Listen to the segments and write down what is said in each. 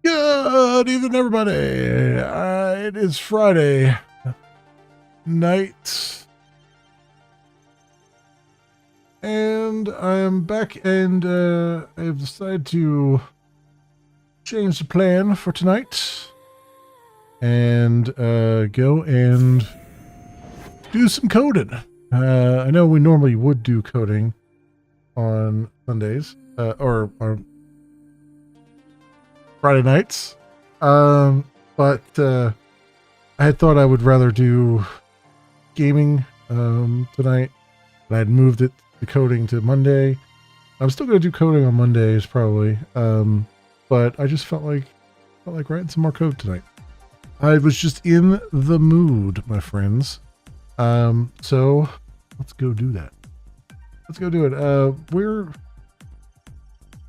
Good evening, everybody. It is Friday night, and I am back, and I have decided to change the plan for tonight and go and do some coding. I know we normally would do coding on Sundays or Friday nights, but I had thought I would rather do gaming tonight, and I'd moved it to coding to Monday. I'm still going to do coding on Mondays probably, but I just felt like writing some more code tonight. I was just in the mood, my friends. So let's go do that. Let's go do it. We're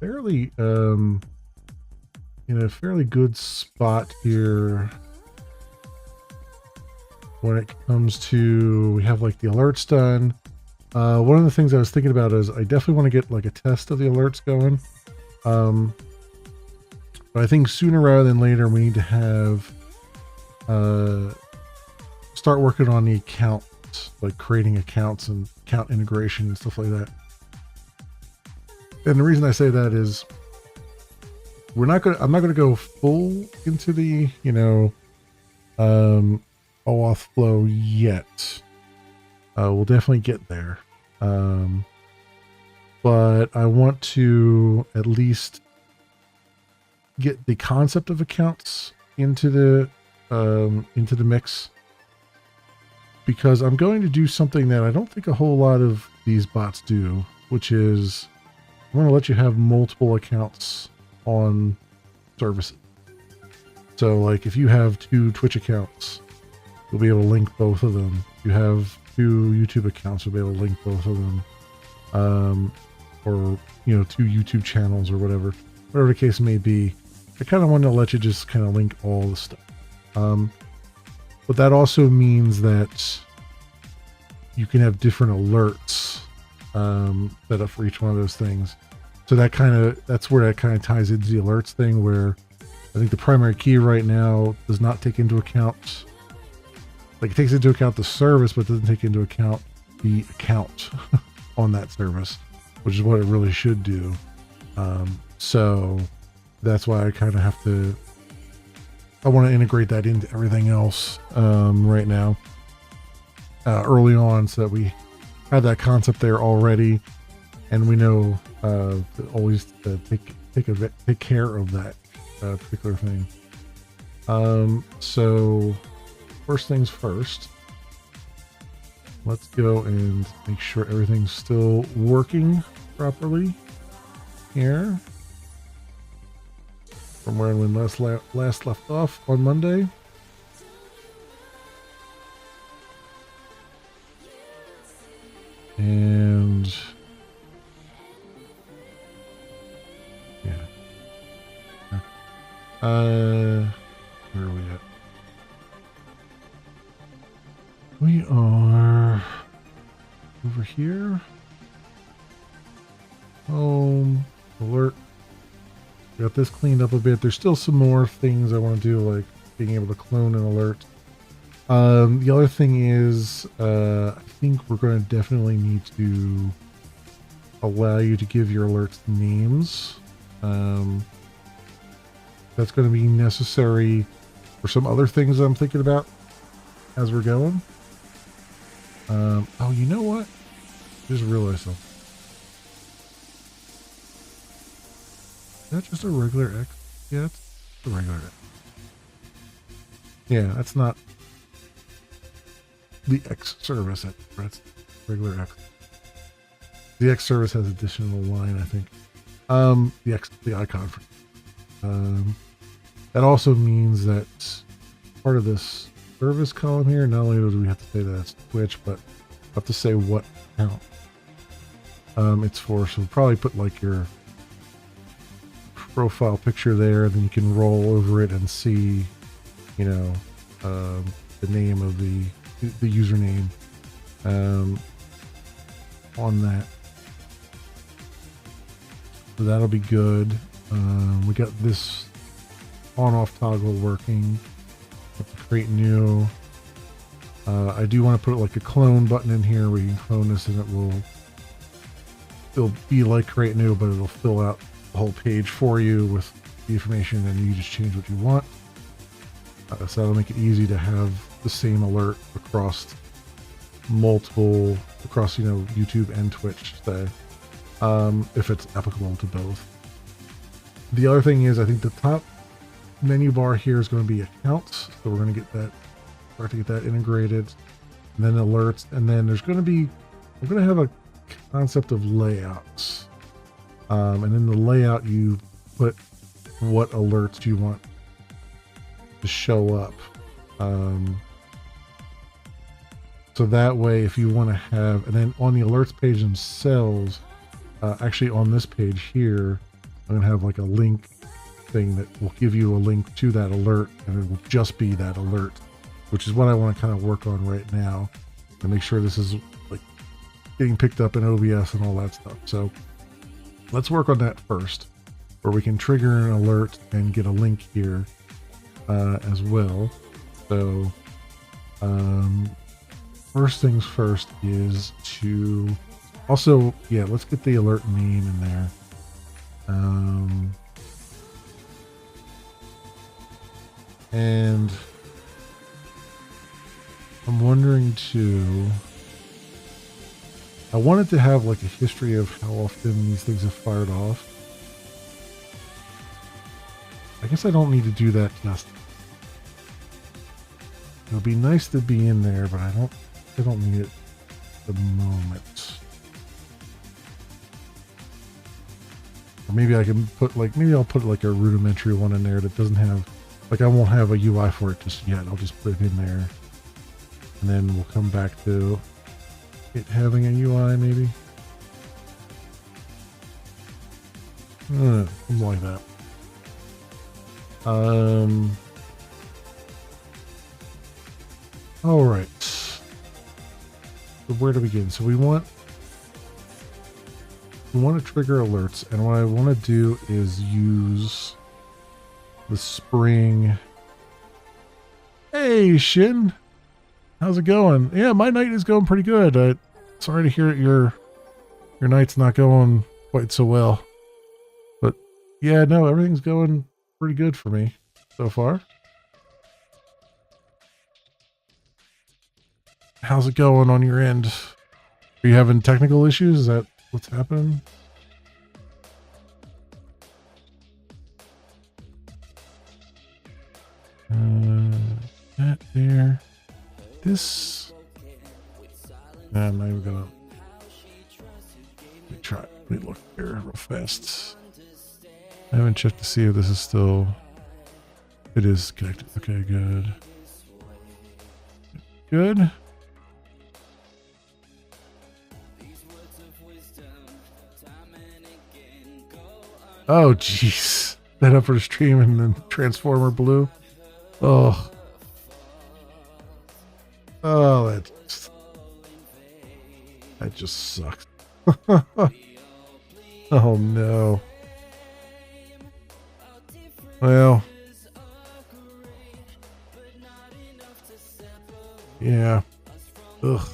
fairly in a fairly good spot here when it comes to, we have like the alerts done. One of the things I was thinking about is I definitely want to get like a test of the alerts going. But I think sooner rather than later we need to have start working on the accounts, like creating accounts and account integration and stuff like that. And the reason I say that is I'm not gonna go full into the, OAuth flow yet. We'll definitely get there. But I want to at least get the concept of accounts into the mix, because I'm going to do something that I don't think a whole lot of these bots do, which is I want to let you have multiple accounts on services. So like if you have 2 Twitch accounts, you'll be able to link both of them. If you have 2 YouTube accounts, you'll be able to link both of them. Or, 2 YouTube channels or whatever the case may be. I kind of want to let you just kind of link all the stuff. But that also means that you can have different alerts set up for each one of those things. So that's where that kind of ties into the alerts thing, where I think the primary key right now does not take into account, like it takes into account the service, but doesn't take into account the account on that service, which is what it really should do. So that's why I kind of I want to integrate that into everything else right now, early on, so that we have that concept there already, and we know to always take care of that particular thing. So first things first, let's go and make sure everything's still working properly here from where we last left off on Monday. And yeah, where are we at? We are over here. Home, alert. Got this cleaned up a bit. There's still some more things I want to do, like being able to clone an alert. The other thing is, I think we're going to definitely need to allow you to give your alerts names. That's going to be necessary for some other things I'm thinking about as we're going. Oh, you know what? Just realized something. Is that just a regular X? Yeah, it's a regular X. Yeah, that's not the X service. That's regular X. The X service has additional line, I think. The icon for. That also means that part of this service column here, not only do we have to say that it's Twitch, but we have to say what account it's for. So we'll probably put like your profile picture there, then you can roll over it and see, the name of the username on that. So that'll be good. We got this on-off toggle working. Create new. I do want to put like a clone button in here where you can clone this, and it'll be like create new, but it'll fill out the whole page for you with the information, and you just change what you want. So that'll make it easy to have the same alert across YouTube and Twitch, say, if it's applicable to both. The other thing is, I think the top menu bar here is going to be accounts, so we're going to start to get that integrated, and then alerts, and then we're going to have a concept of layouts, and in the layout you put what alerts you want to show up, so that way if you want to have, and then on the alerts page themselves, actually on this page here, I'm going to have like a link thing that will give you a link to that alert, and it will just be that alert, which is what I want to kind of work on right now to make sure this is like getting picked up in OBS and all that stuff. So let's work on that first, where we can trigger an alert and get a link here as well. So first things first is to also, let's get the alert name in there. And I'm wondering too, I wanted to have like a history of how often these things have fired off. I guess I don't need to do that just. It would be nice to be in there, but I don't need it at the moment. Or maybe I can put like, maybe I'll put like a rudimentary one in there that doesn't have, like I won't have a UI for it just yet. I'll just put it in there. And then we'll come back to it having a UI maybe. Something like that. All right. So where to begin? So we want to trigger alerts, and what I want to do is use the spring. Hey, Shin, how's it going? Yeah, my night is going pretty good. Sorry to hear your night's not going quite so well, but yeah, no, everything's going pretty good for me so far. How's it going on your end? Are you having technical issues? Is that what's happening? That there. This. Nah, I'm not even gonna. Let me try. Let me look here real fast. I haven't checked to see if this is still. It is connected. Okay, good. Good. Oh, jeez. That upper stream and then Transformer Blue. Oh. Oh, that just sucks. Oh, no. Well. Yeah. Ugh.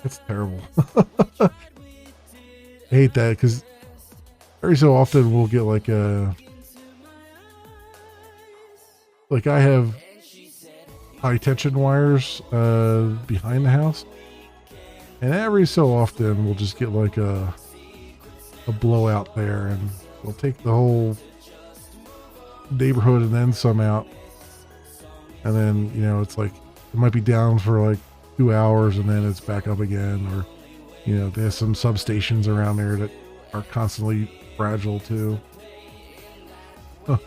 That's terrible. I hate that because every so often we'll get like a, like I have high tension wires behind the house, and every so often we'll just get like a blowout there, and we'll take the whole neighborhood and then some out, and then it's like it might be down for like 2 hours and then it's back up again, or there's some substations around there that are constantly fragile too. Huh.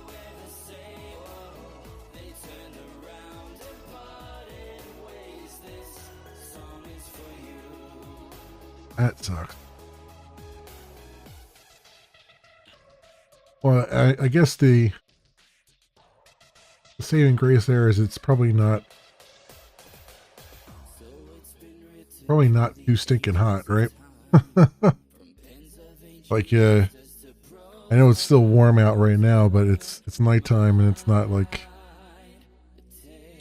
That sucks. Well, I guess the saving grace there is it's probably not too stinking hot, right? Like I know it's still warm out right now, but it's nighttime and it's not like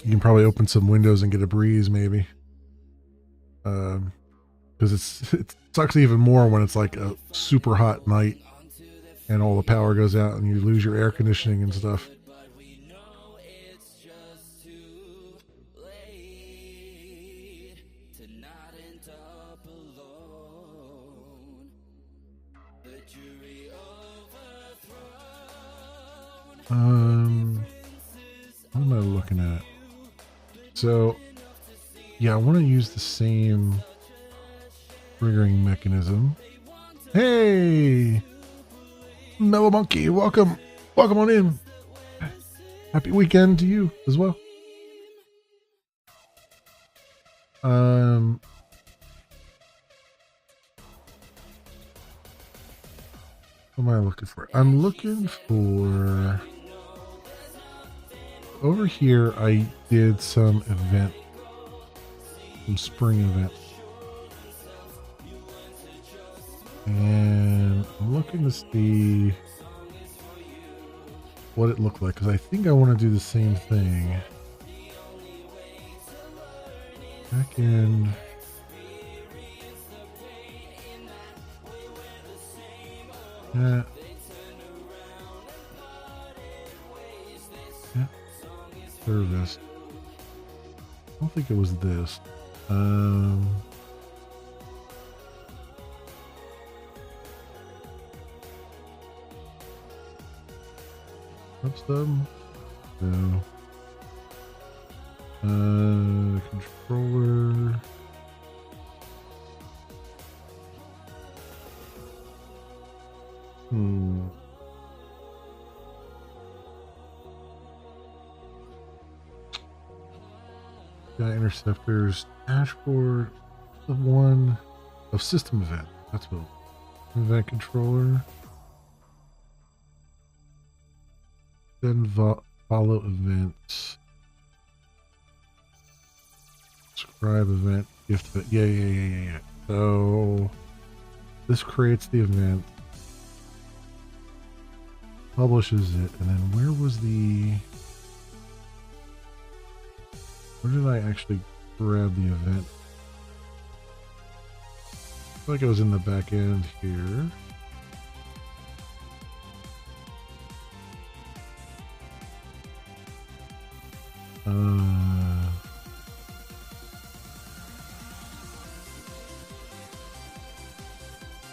you can probably open some windows and get a breeze maybe. Because it sucks even more when it's like a super hot night and all the power goes out and you lose your air conditioning and stuff. What am I looking at? So, yeah, I want to use the same triggering mechanism. Hey, Mellow Monkey, welcome on in. Happy weekend to you as well. What am I looking for? I'm looking for over here. I did some spring event, and I'm looking to see what it looked like because I think I want to do the same thing. Back in. Yeah. Service. I don't think it was this. What's them? No. Controller. Got interceptors, dashboard, the one of system event. That's what event controller. Then follow events. Subscribe event. Gift event. Yeah. So this creates the event, publishes it, and then where did I actually grab the event? I feel like it was in the back end here.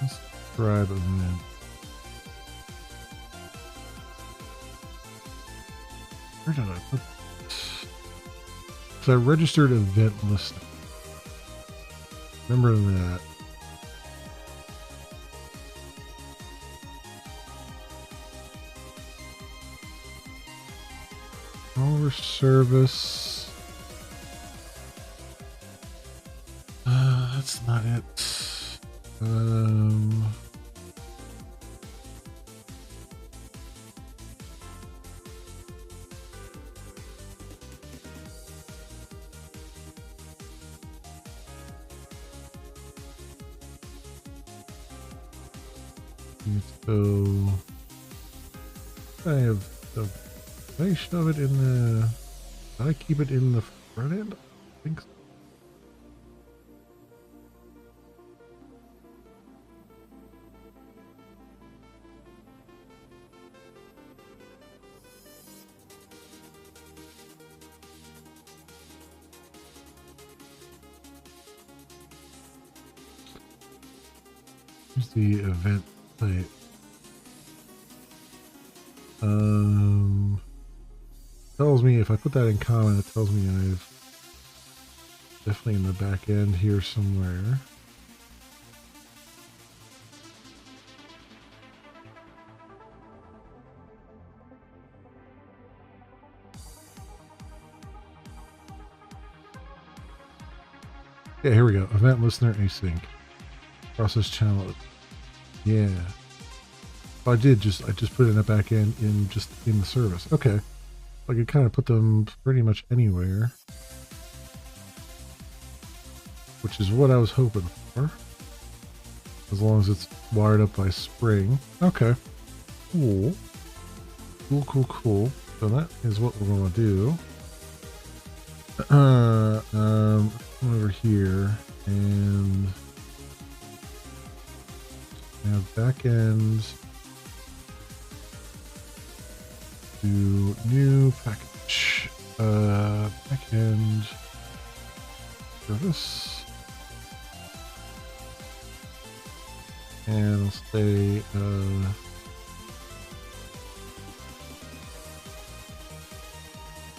Subscribe event. Where did I put this? So I registered event listing. Remember that. Over service. That's not it. So I have the. Did I shove it in the? Did I keep it in the front end? I think so. Here's the event plate. Tells me if I put that in common, it tells me I've definitely in the back end here somewhere. Yeah, here we go. Event listener async. Process channel. Yeah. I just put it in the back end in the service. Okay. I could kind of put them pretty much anywhere. Which is what I was hoping for. As long as it's wired up by Spring. Okay. Cool. Cool. So that is what we're going to do. Come over here and have backend to new package, backend service, and I'll say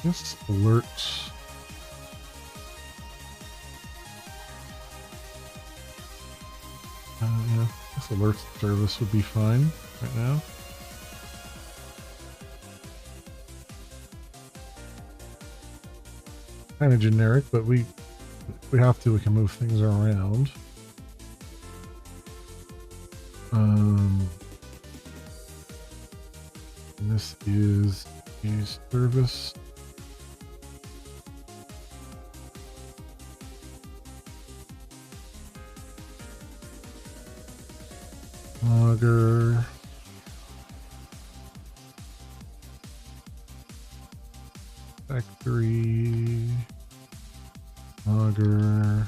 just alerts. Yeah, this alert service would be fine right now. Kind of generic, but if we have to, we can move things around. And this is a service. Logger. Factory. Logger.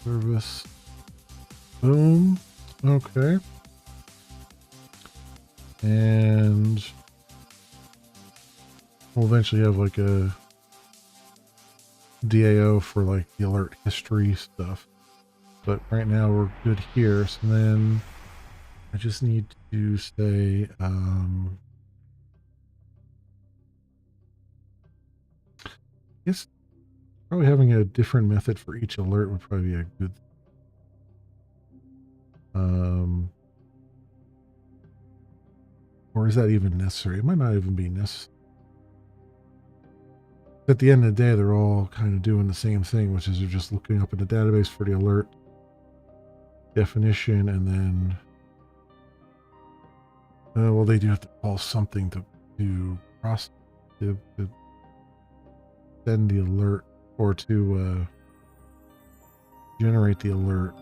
Service. Boom. Okay. And we'll eventually have like a DAO for like the alert history stuff. But right now we're good here. So then I just need to say, guess probably having a different method for each alert would probably be a good thing. Or is that even necessary? It might not even be necessary. At the end of the day, they're all kind of doing the same thing, which is they're just looking up in the database for the alert definition, and then well, they do have to call something to process to send the alert or to generate the alert.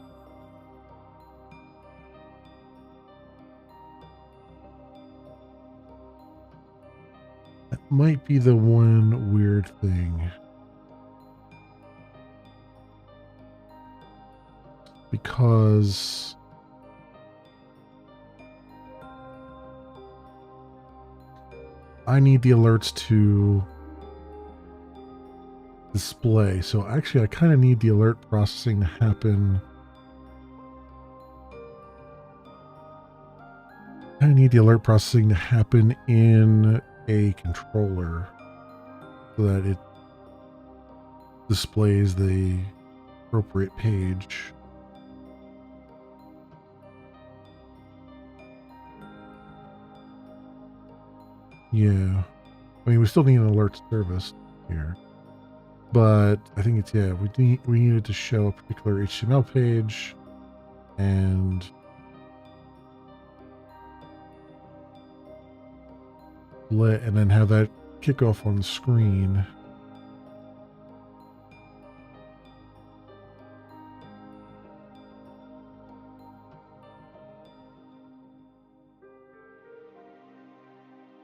That might be the one weird thing. Because I need the alerts to display. So actually, I kind of need the alert processing to happen. I need the alert processing to happen in a controller so that it displays the appropriate page. Yeah. I mean, we still need an alert service here. But I think it's, yeah, we needed to show a particular HTML page and then have that kick off on the screen.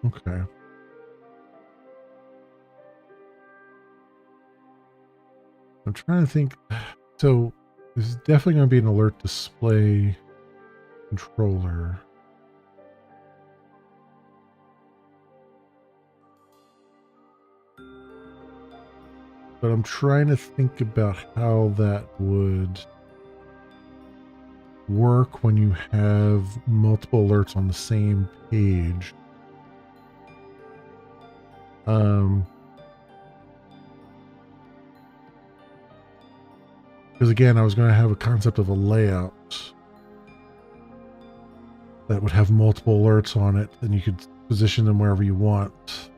Okay. I'm trying to think. So this is definitely going to be an alert display controller. But I'm trying to think about how that would work when you have multiple alerts on the same page. Because again, I was going to have a concept of a layout that would have multiple alerts on it, and you could position them wherever you want.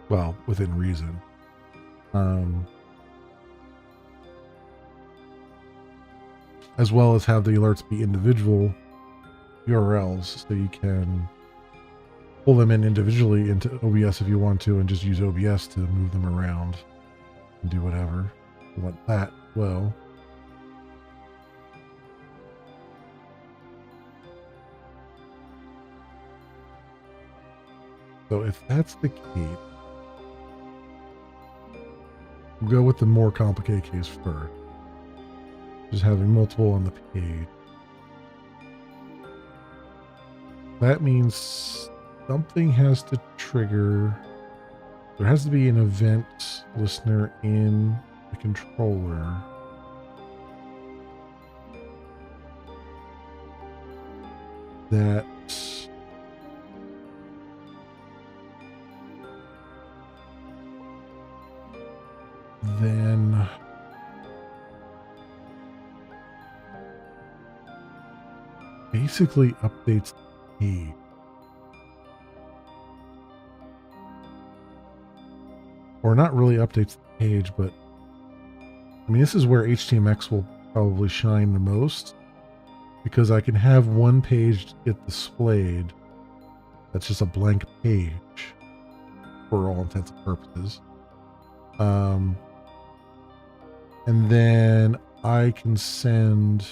Well, within reason. As well as have the alerts be individual URLs, so you can pull them in individually into OBS if you want to, and just use OBS to move them around and do whatever. You want that well. So if that's the case, we'll go with the more complicated case first. Just having multiple on the page. That means something has to trigger. There has to be an event listener in the controller. That then basically updates the page. Or not really updates the page, but I mean, this is where HTMX will probably shine the most, because I can have one page get displayed that's just a blank page for all intents and purposes. And then I can send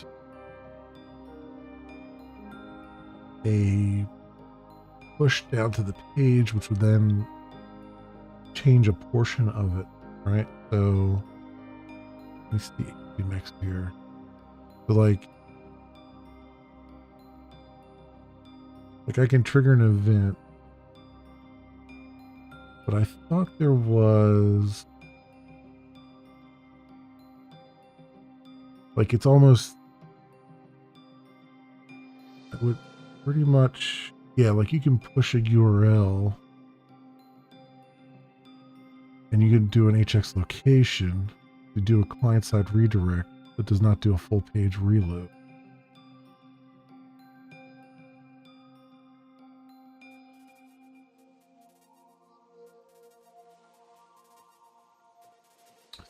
a push down to the page, which would then change a portion of it, right? So let me see next here. So like I can trigger an event, but I thought there was like, it's almost, it would pretty much, yeah, like you can push a URL And you can do an HX location to do a client-side redirect that does not do a full page reload.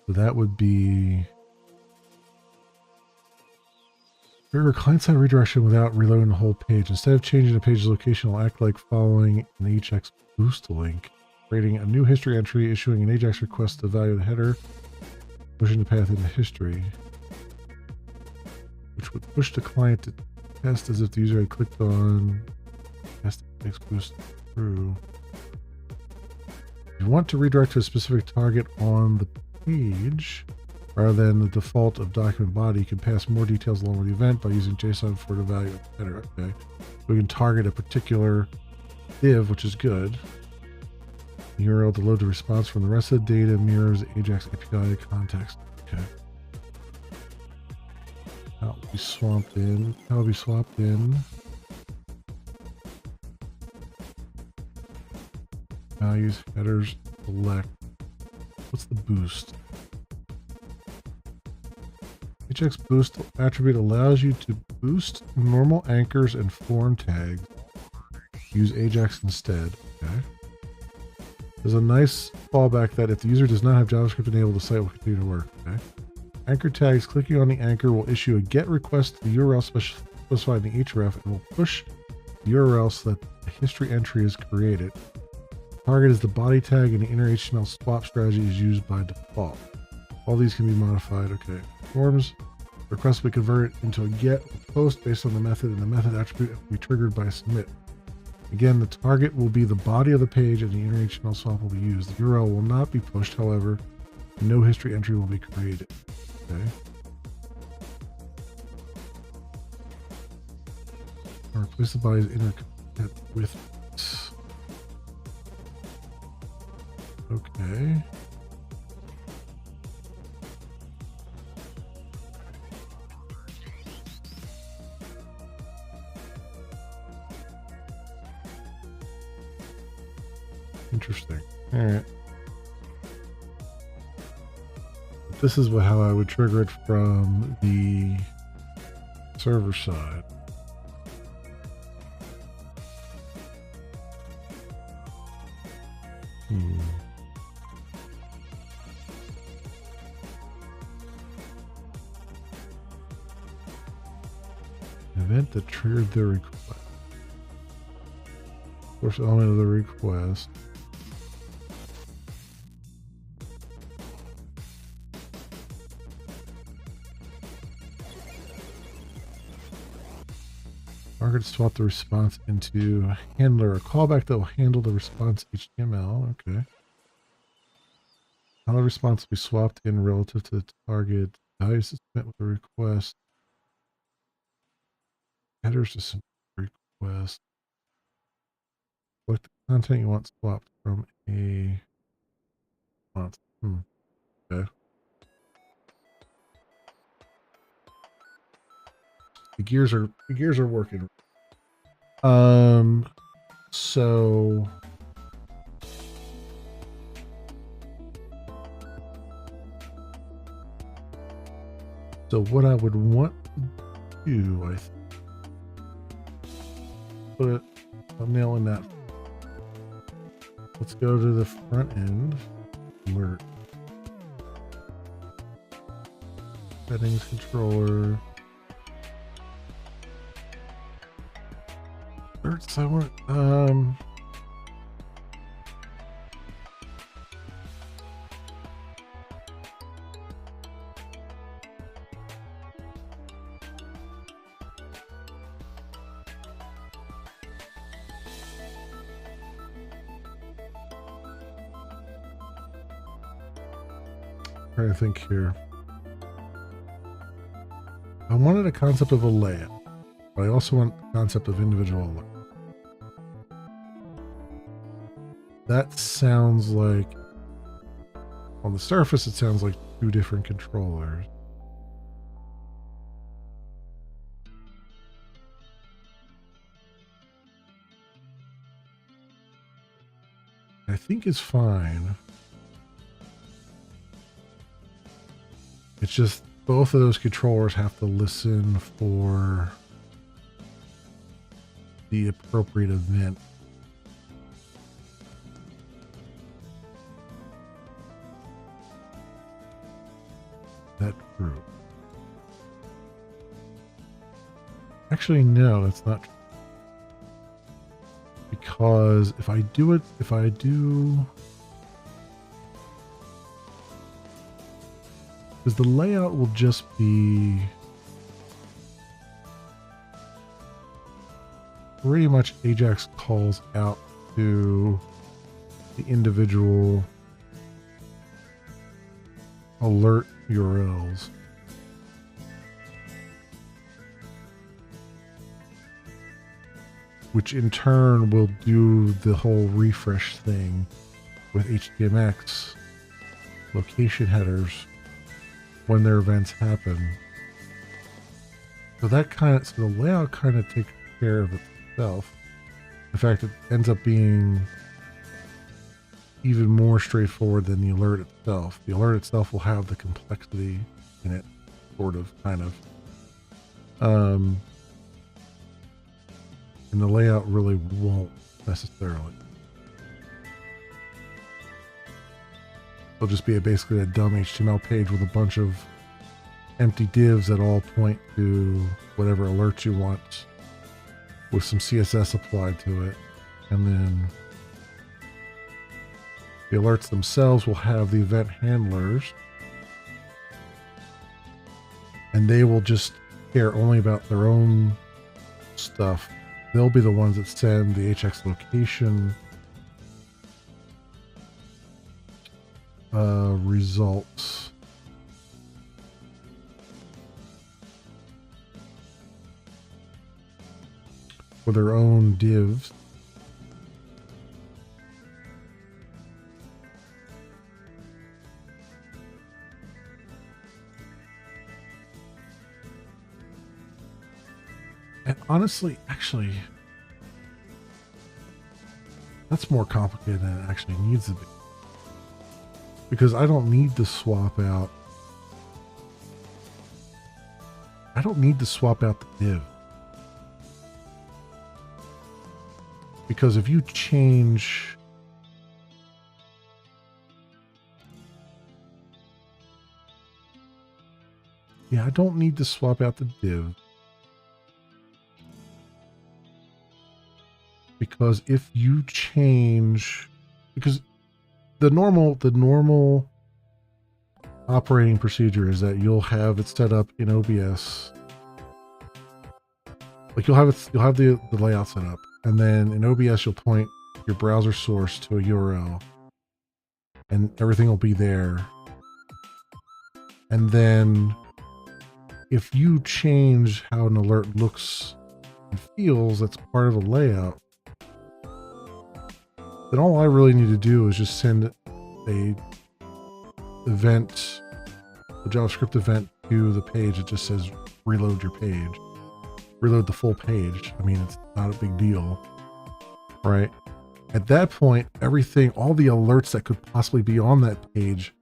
So that would be trigger client-side redirection without reloading the whole page. Instead of changing the page's location, it'll act like following an HX boost link, creating a new history entry, issuing an AJAX request to value the header, pushing the path into history, which would push the client to test as if the user had clicked on test AJAX boost through. If you want to redirect to a specific target on the page, rather than the default of document body, you can pass more details along with the event by using JSON for the value of the header. Okay, we can target a particular div, which is good. The URL to load the response from the rest of the data mirrors the AJAX API context. Okay. That will be swapped in. That will be swapped in. Values, headers, select. What's the boost? AJAX boost attribute allows you to boost normal anchors and form tags. Use AJAX instead. Okay. There's a nice fallback that if the user does not have JavaScript enabled, the site will continue to work. Okay. Anchor tags, clicking on the anchor will issue a GET request to the URL specified in the href and will push the URL so that the history entry is created. Target is the body tag and the inner HTML swap strategy is used by default. All these can be modified. Okay. Forms. Request will be converted into a GET or POST based on the method, and the method attribute will be triggered by submit. Again, the target will be the body of the page and the inner HTML swap will be used. The URL will not be pushed, however, no history entry will be created. Okay. Or replace the body's inner content with it. Okay. Interesting. All right. This is how I would trigger it from the server side. Event that triggered the request. Source element of the request. Target swap the response into handler, a callback that will handle the response HTML. Okay. How the response will be swapped in relative to the target. Values to submit with the request. Headers to submit the request. Select the content you want swapped from a response. Okay. The gears are working. So what I would want to do, I think, put a thumbnail in that. Let's go to the front end. Alert. Settings controller. Alerts, I want, trying to think here. I wanted a concept of a layout, but I also want the concept of individual layout. That sounds like, on the surface, it sounds like two different controllers. I think is fine. It's just both of those controllers have to listen for the appropriate event. That's true. Actually, no, that's not true. Because if I do, because the layout will just be pretty much Ajax calls out to the individual alert URLs. Which in turn will do the whole refresh thing with HTMX location headers when their events happen. So that so the layout kind of takes care of itself. In fact, it ends up being even more straightforward than the alert itself. The alert itself will have the complexity in it, sort of, kind of. And the layout really won't necessarily. It'll just be basically a dumb HTML page with a bunch of empty divs that all point to whatever alert you want with some CSS applied to it. And then the alerts themselves will have the event handlers, and they will just care only about their own stuff. They'll be the ones that send the HX location results. For their own divs. And honestly, actually, that's more complicated than it actually needs to be. Because I don't need to swap out. I don't need to swap out the div. Because if you change I don't need to swap out the div. Because if you change, because the normal operating procedure is that you'll have it set up in OBS. Like you'll have the layout set up, and then in OBS you'll point your browser source to a URL, and everything will be there. And then if you change how an alert looks and feels, that's part of the layout. Then all I really need to do is just send a JavaScript event to the page that just says reload your page. Reload the full page. I mean, it's not a big deal, right? At that point, everything, all the alerts that could possibly be on that page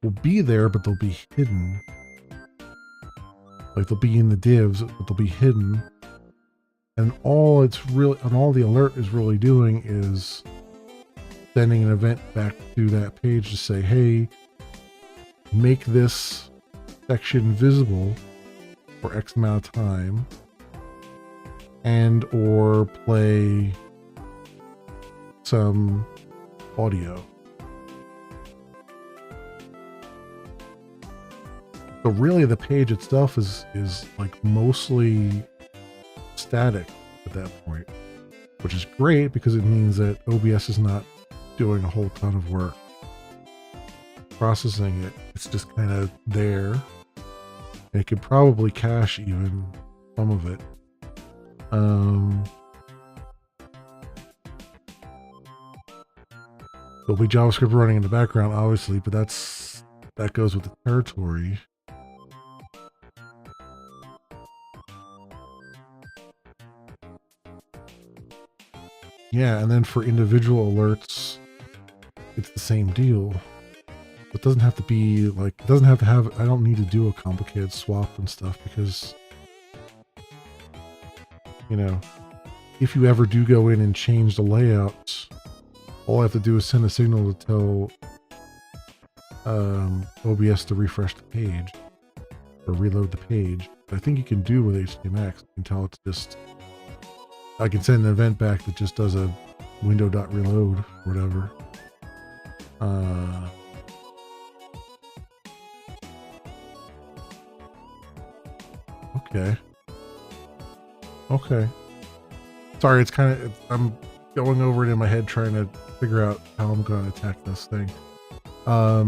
will be there, but they'll be hidden. Like they'll be in the divs, but they'll be hidden. And all the alert is really doing is sending an event back to that page to say, hey, make this section visible for X amount of time, and or play some audio. So really the page itself is like mostly static at that point, which is great because it means that OBS is not doing a whole ton of work processing it. It's just kind of there, and it could probably cache even some of it. There'll be JavaScript running in the background, obviously, but that goes with the territory. Yeah, and then for individual alerts, it's the same deal. It doesn't have to be like it doesn't have to have, I don't need to do a complicated swap and stuff because, you know, if you ever do go in and change the layout, all I have to do is send a signal to tell OBS to refresh the page or reload the page. But I think you can do with HTMX. You can tell it's just, I can send an event back that just does a window.reload or whatever. Okay. Okay. Sorry, it's kind of, I'm going over it in my head trying to figure out how I'm going to attack this thing. I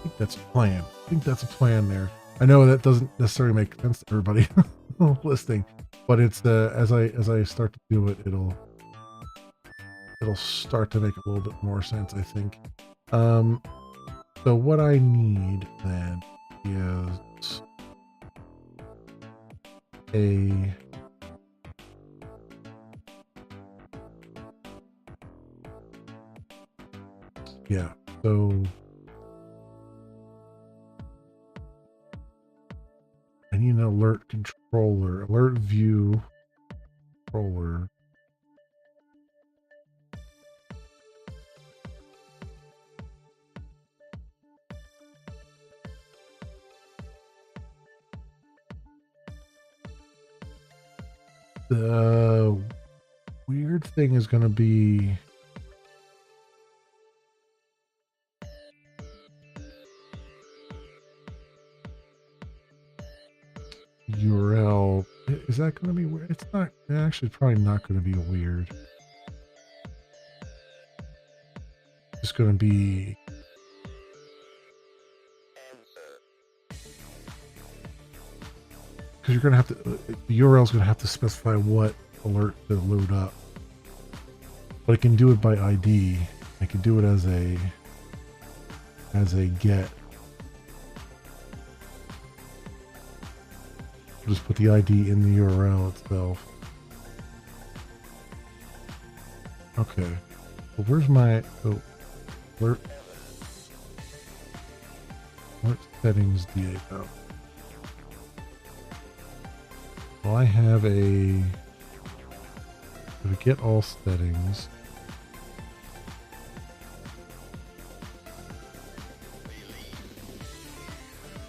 think that's a plan. I think that's a plan there. I know that doesn't necessarily make sense to everybody listening, but it's as I start to do it, it'll start to make a little bit more sense, I think. So what I need then is a so I need an alert controller, alert view controller. The weird thing is going to be URL. Is that going to be weird? It's not, actually probably not going to be weird. It's going to be because you're going to have to, the URL is going to have to specify what alert to load up. But I can do it by ID. I can do it as a get. Just put the ID in the URL itself. Okay. Well, where's my alert settings DA go? Well, I have a get all settings.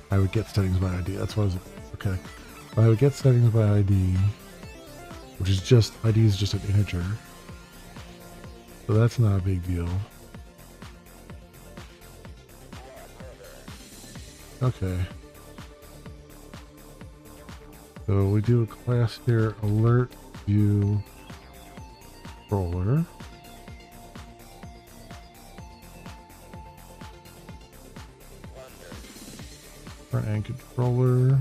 I would get settings by ID. That's what I was, okay. I would get settings by ID, which is just, ID is just an integer. So that's not a big deal. Okay. So we do a class here, alert view controller. Front end controller.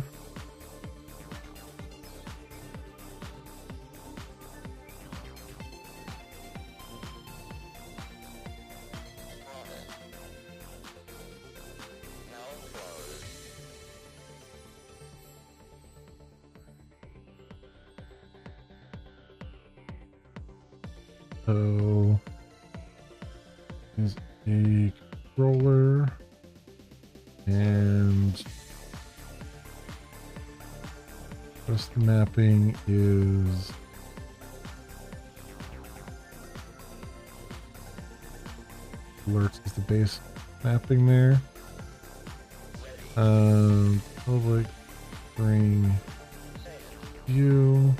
So is a controller and just the mapping is alerts is the base mapping there. Public string view.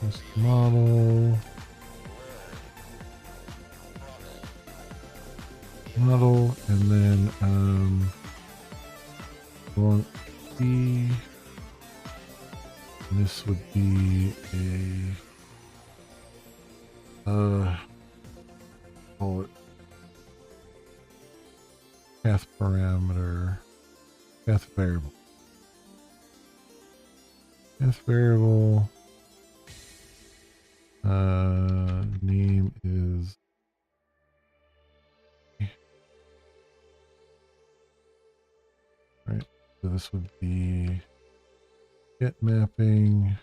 This model, and then want D. This would be a call it path parameter, path variable. Path variable. Name is right. So this would be get mapping.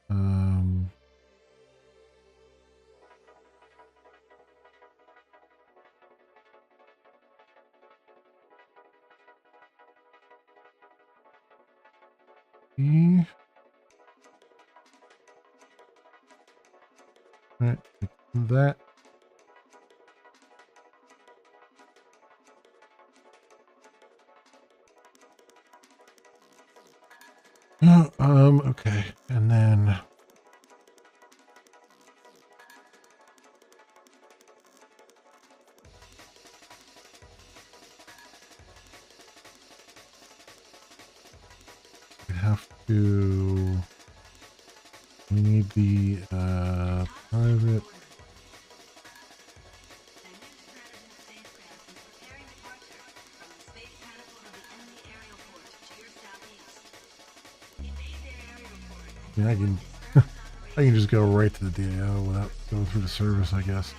Um, E. All right, that. Okay, and then we have to. We need the private. Yeah, I can. I can just go right to the DAO without going through the service, I guess.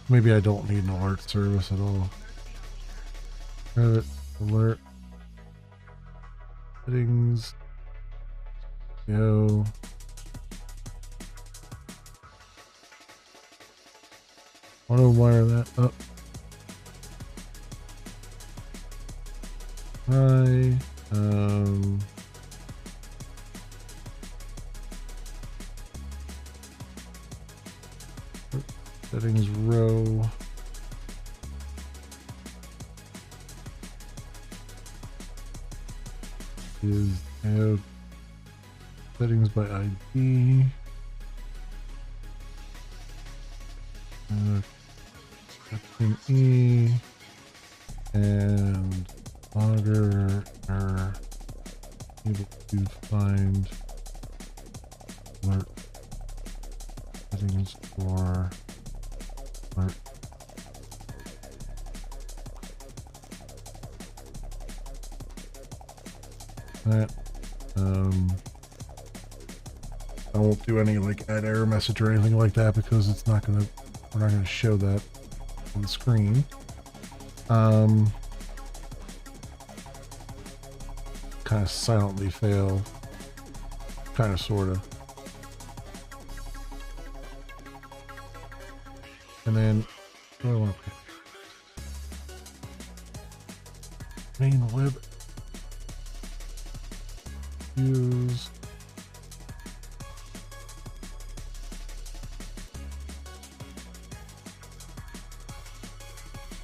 Maybe I don't need an alert service at all. Private alert settings. Go. Auto wire that up. Hi. Settings row. Is have settings by ID. Section E and logger are able to find alert settings for alert. That I won't do any like add error message or anything like that because it's not gonna, we're not gonna show that on the screen. Kind of silently fail, kind of, sort of. And then, what do I want to pick? Main web. Use.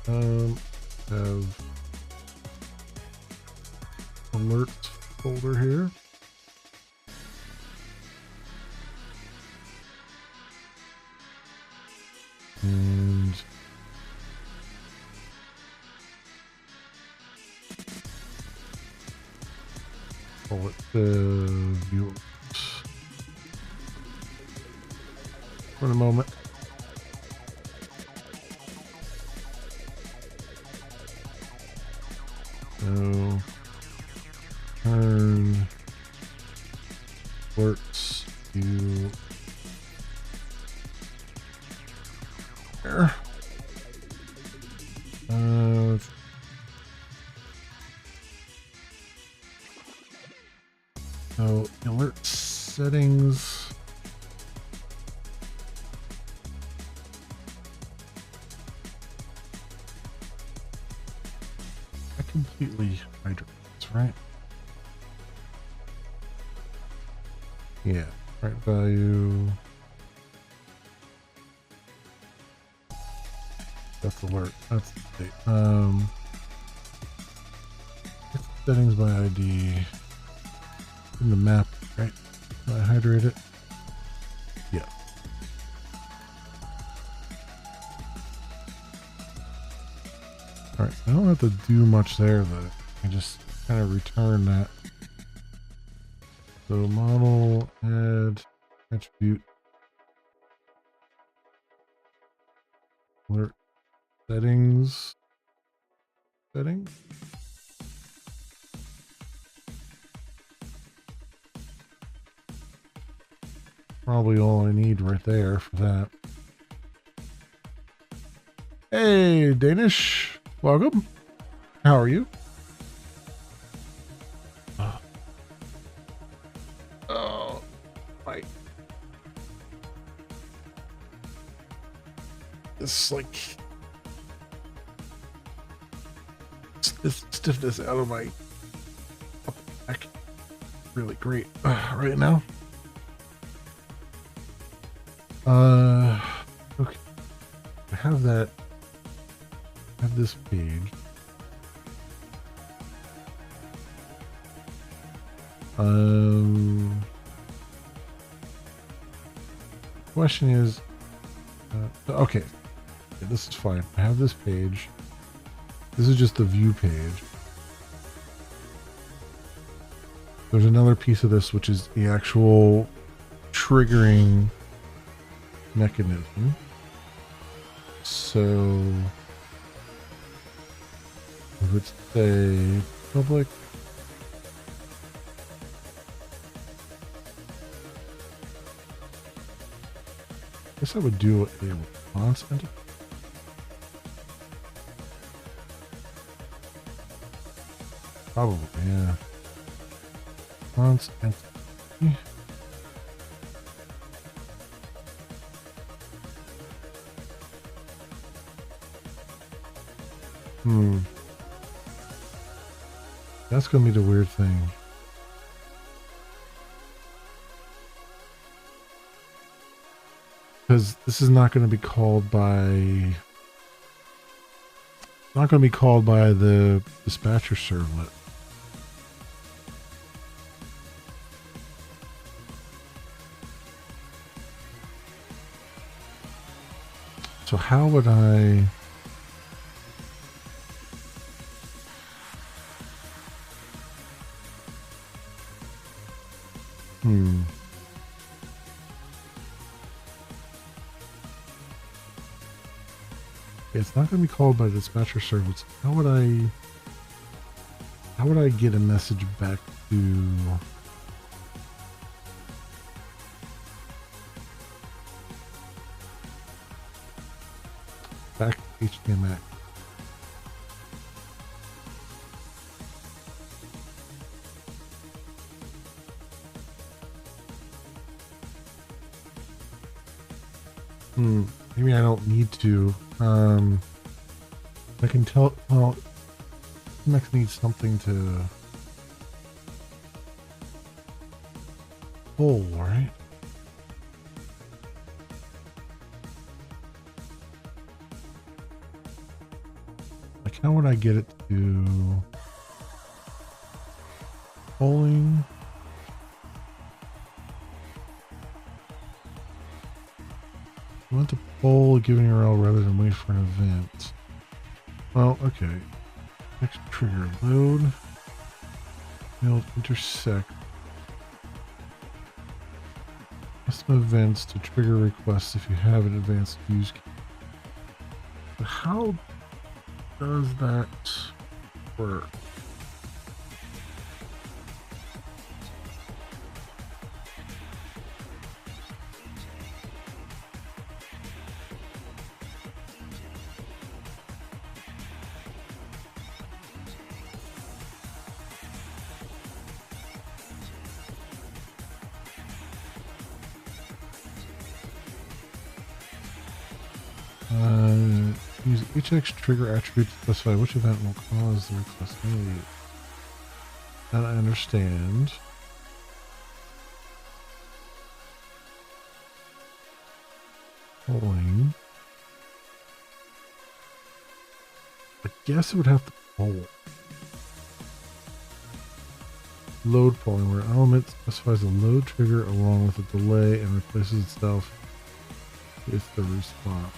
Have alerts folder here. And call it view for the moment. So turn alerts to there. So alert settings. I completely hydrate this, right? Yeah, right value. That's alert. That's the date. Settings by ID. In the map, right? I hydrate it. Yeah. Alright, I don't have to do much there though. I just kind of return that. So model, add, attribute, alert, settings, settings. Probably all I need right there for that. Hey, Danish, welcome. How are you? Oh, my this like stiffness out of my upper back. Really great right now. Okay. I have that. I have this page. Question is, okay, this is fine. I have this page. This is just the view page. There's another piece of this, which is the actual triggering mechanism. So, let's say public. I guess I would do a response entity. Probably, yeah. Response entity. That's gonna be the weird thing. Because this is not going to be called by... Not going to be called by the dispatcher servlet. So how would I... It's not going to be called by the dispatcher servlets. How would I get a message back to... Back to HTML? Maybe I don't need to. I can tell. Well, Next needs something to pull, right? Like, how would I get it to polling? You want to poll a given URL rather than wait for an event. Well, okay. Next trigger load. Build intersect. Custom events to trigger requests if you have an advanced use case. But how does that work? Use HX trigger attribute to specify which event will cause the request made. That I understand. Polling. I guess it would have to poll. Load polling, where an element specifies a load trigger along with a delay and replaces itself with the response.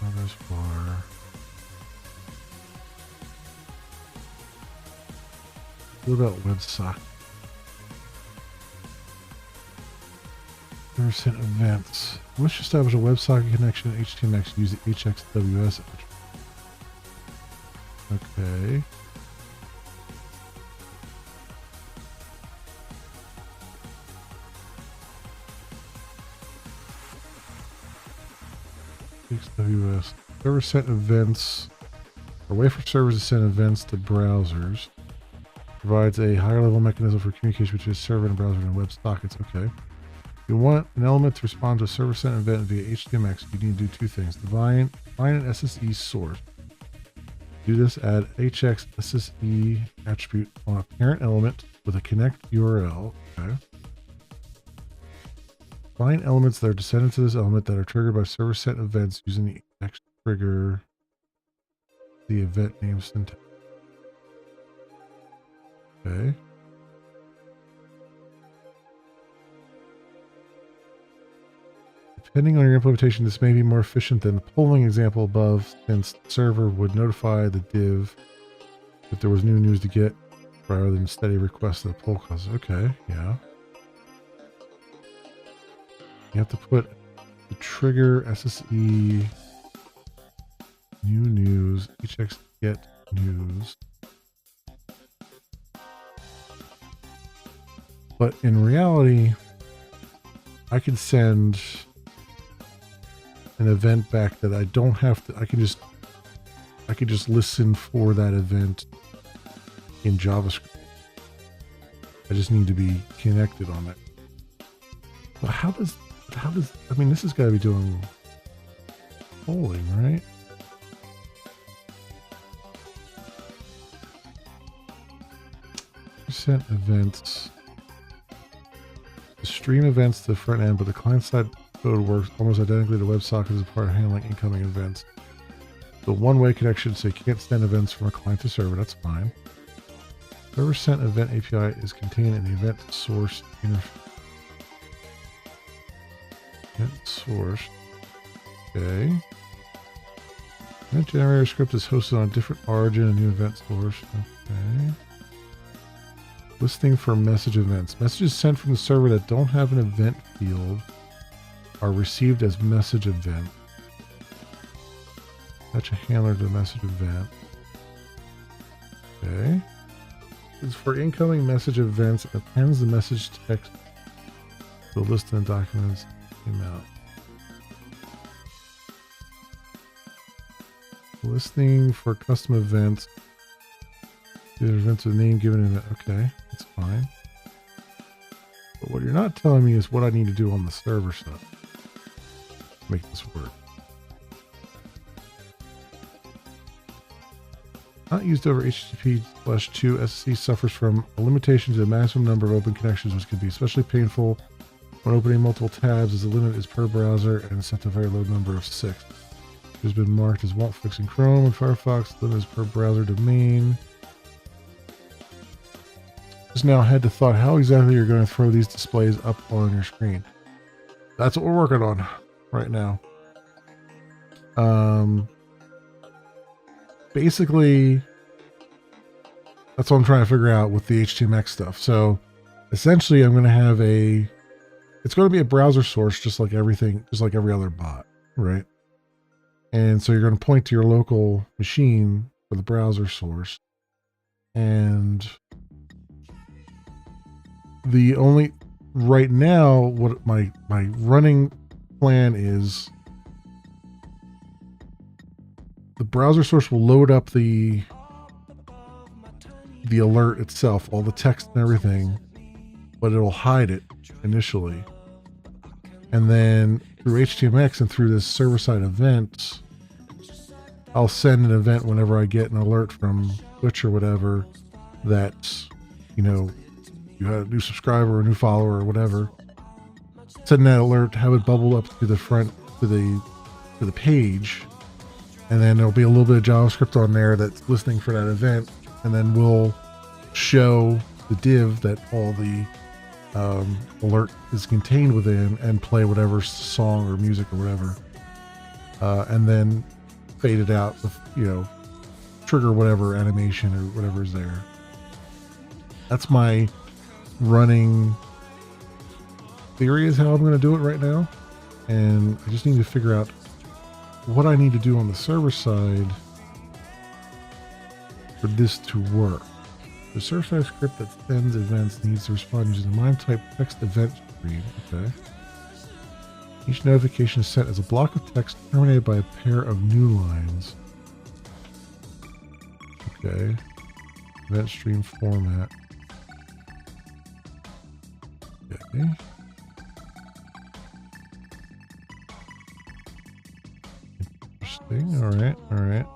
Others bar. What about WebSocket? Sent events. Wish to establish a WebSocket connection to HTMX. Use the HXWS. Okay. HWS. Server sent events. Or wait for servers to send events to browsers. Provides a higher level mechanism for communication between a server and a browser and WebSockets. Okay. If you want an element to respond to a server sent event via HTMX, you need to do two things. Define an SSE source. Do this, add HX SSE attribute on a parent element with a connect URL. Okay. Find elements that are descendant to this element that are triggered by server sent events using the HX trigger, the event name syntax. Okay. Depending on your implementation, this may be more efficient than the polling example above, since the server would notify the div if there was new news to get rather than steady requests of the poll causes. Okay, yeah. You have to put the trigger SSE new news, HX get news. But in reality, I can send an event back that I don't have to. I can just listen for that event in JavaScript. I just need to be connected on it. But how does I mean, this has got to be doing polling, right? Percent events. Stream events to the front end, but the client side code works almost identically to WebSockets as a part of handling incoming events. The one-way connection, so you can't send events from a client to server. That's fine. Server sent event API is contained in the event source interface. Event source. Okay. Event generator script is hosted on a different origin and new event source. Okay. Listing for message events. Messages sent from the server that don't have an event field are received as message event. Attach a handler to the message event. Okay. This is for incoming message events. It appends the message text to a list of documents came out. Listening for custom events. The events with a name given event. Okay, that's fine. But what you're not telling me is what I need to do on the server side to make this work. Not used over HTTP/2 SSE suffers from a limitation to the maximum number of open connections, which can be especially painful when opening multiple tabs, as the limit is per browser and set to a very low number of 6. It has been marked as won't fix in Chrome and Firefox. The limit is per browser domain. Just now had to thought how exactly you're going to throw these displays up on your screen. That's what we're working on right now. Basically, that's what I'm trying to figure out with the HTMX stuff. So essentially I'm going to have it's going to be a browser source, just like everything, just like every other bot, right? And so you're going to point to your local machine for the browser source. And the only, right now, what my running plan is, the browser source will load up the alert itself, all the text and everything, but it'll hide it initially. And then through HTMX and through this server-side event, I'll send an event whenever I get an alert from Twitch or whatever that, you know, you had a new subscriber or a new follower or whatever. Send that alert, have it bubble up to the front, to the page, and then there'll be a little bit of JavaScript on there that's listening for that event, and then we'll show the div that all the alert is contained within and play whatever song or music or whatever, and then fade it out with, you know, trigger whatever animation or whatever is there. That's my running theory, is how I'm going to do it right now, and I just need to figure out what I need to do on the server side for this to work. The server-side script that sends events needs to respond using the MIME type text event stream. Okay. Each notification is sent as a block of text terminated by a pair of new lines. Okay. Event stream format. Okay. Interesting. All right.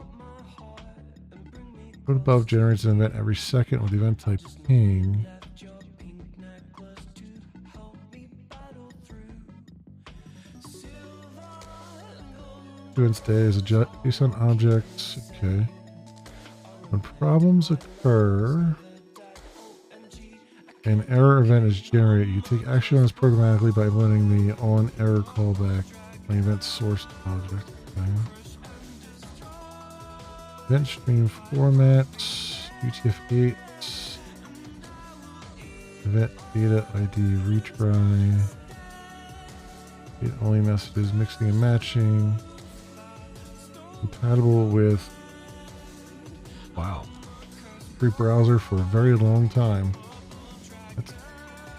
Code above generates an event every second with the event type ping. Events day is a JSON objects. Okay. When problems occur, an error event is generated. You take action on this programmatically by implementing the on error callback on the event source object. Okay. Event stream format, UTF-8, event data ID retry, it only messages mixing and matching, compatible with, wow, free browser for a very long time.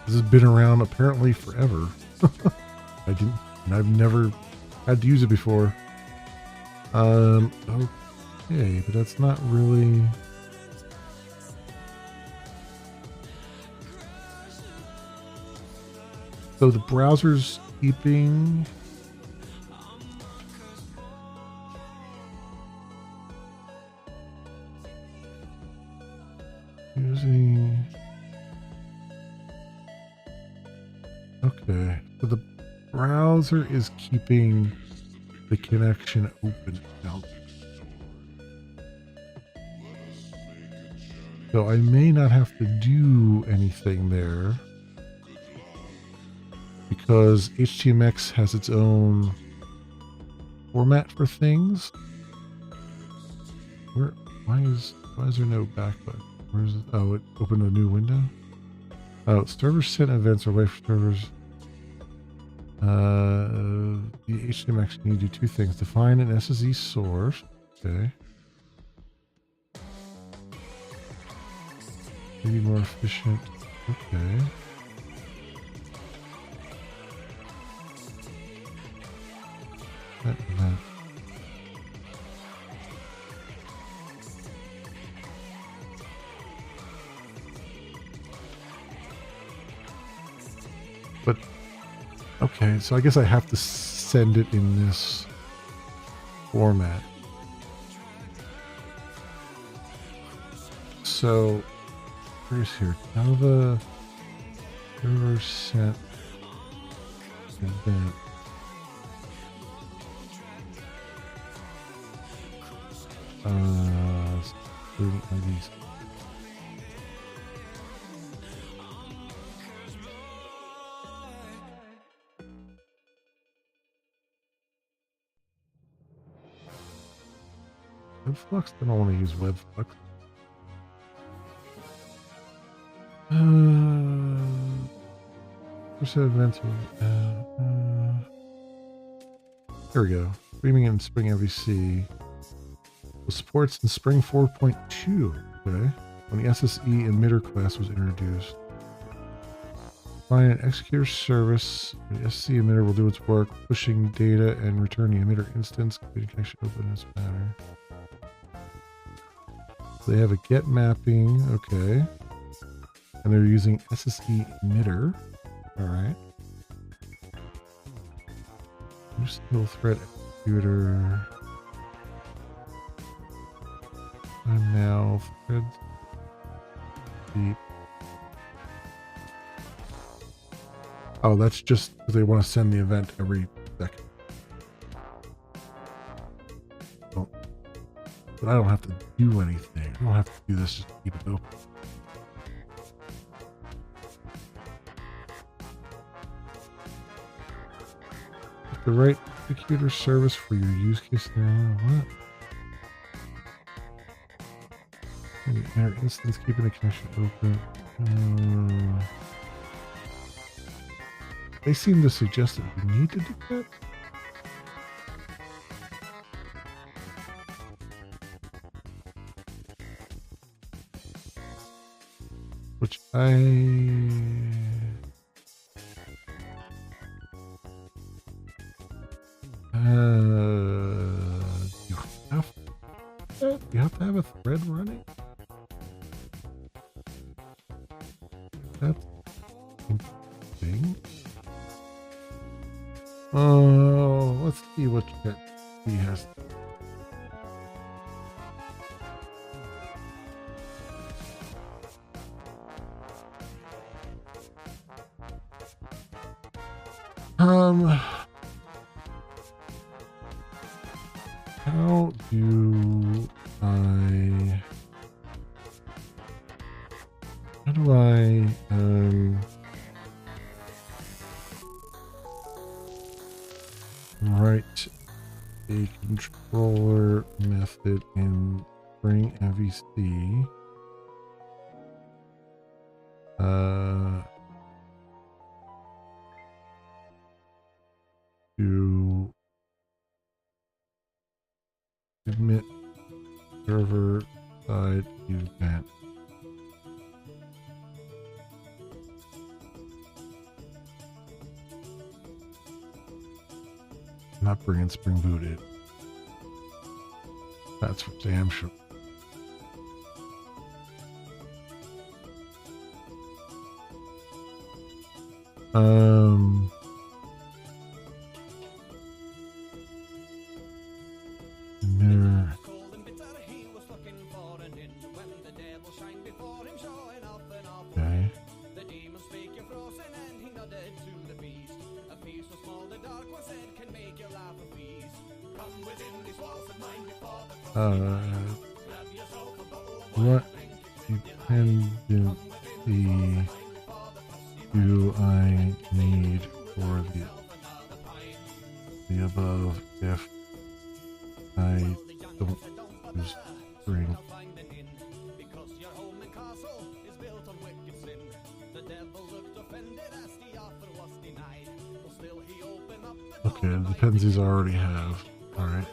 This has been around apparently forever. I've never had to use it before. Okay, but that's not really. So the browser's keeping. Using. Okay, so the browser is keeping the connection open now. So I may not have to do anything there because HTMX has its own format for things. Why is there no back button? Where is it? Oh, it opened a new window. Oh, server sent events are away from servers. The HTMX can do two things: define an SSE source. Okay. Maybe more efficient. Okay. That. But okay, so I guess I have to send it in this format. So where's here? Java server sent event. Student IDs. WebFlux? I don't want to use WebFlux. Percent events. Here we go. Streaming in Spring MVC. Supports in Spring 4.2. Okay. When the SSE emitter class was introduced. Find an executor service. The SSE emitter will do its work, pushing data and returning the emitter instance. Connection open in this manner. They have a get mapping. Okay. And they're using SSE emitter. All right. New single thread executor. And now threads deep. Oh, that's just because they want to send the event every second. Oh. But I don't have to do anything. I don't have to do this just to keep it open. The right executor service for your use case now. What? Enter instance, keeping the connection open. They seem to suggest that you need to do that. Which you have to have a thread running? Interesting. Oh, let's see what he has. How do I write a controller method in Spring MVC to emit server side event? Not bringing Spring Boot in. That's for damn sure. There. Okay. What dependency do I need for the above if I don't use Spring? Okay, the dependencies I already have. All right.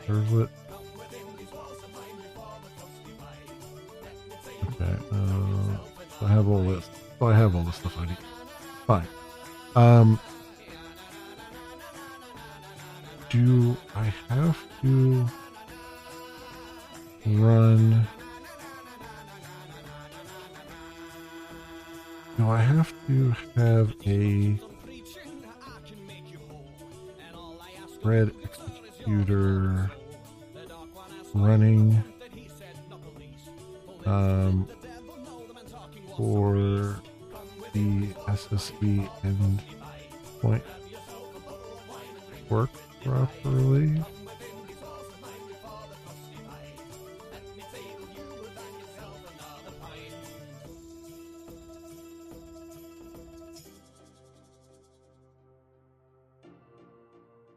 Servlet. Okay. I have all this. Oh, I have all the stuff I need. Fine. Do I have to run? Do I have to have a thread executor running for the SSE endpoint work properly?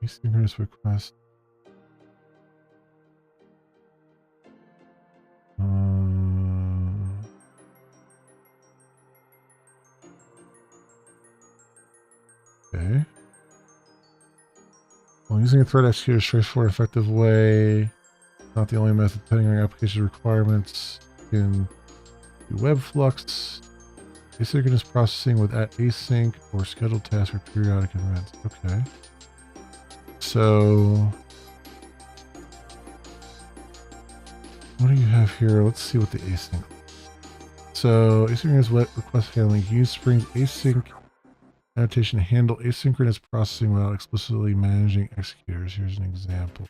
Asynchronous request. Okay. Well, using a thread executor is a straightforward, effective way. Not the only method, depending on your application requirements. You can do web flux, asynchronous processing with @async, or scheduled tasks or periodic events. Okay. So, what do you have here? Let's see what the async. So, asynchronous request handling. Use Spring's async annotation to handle asynchronous processing without explicitly managing executors. Here's an example.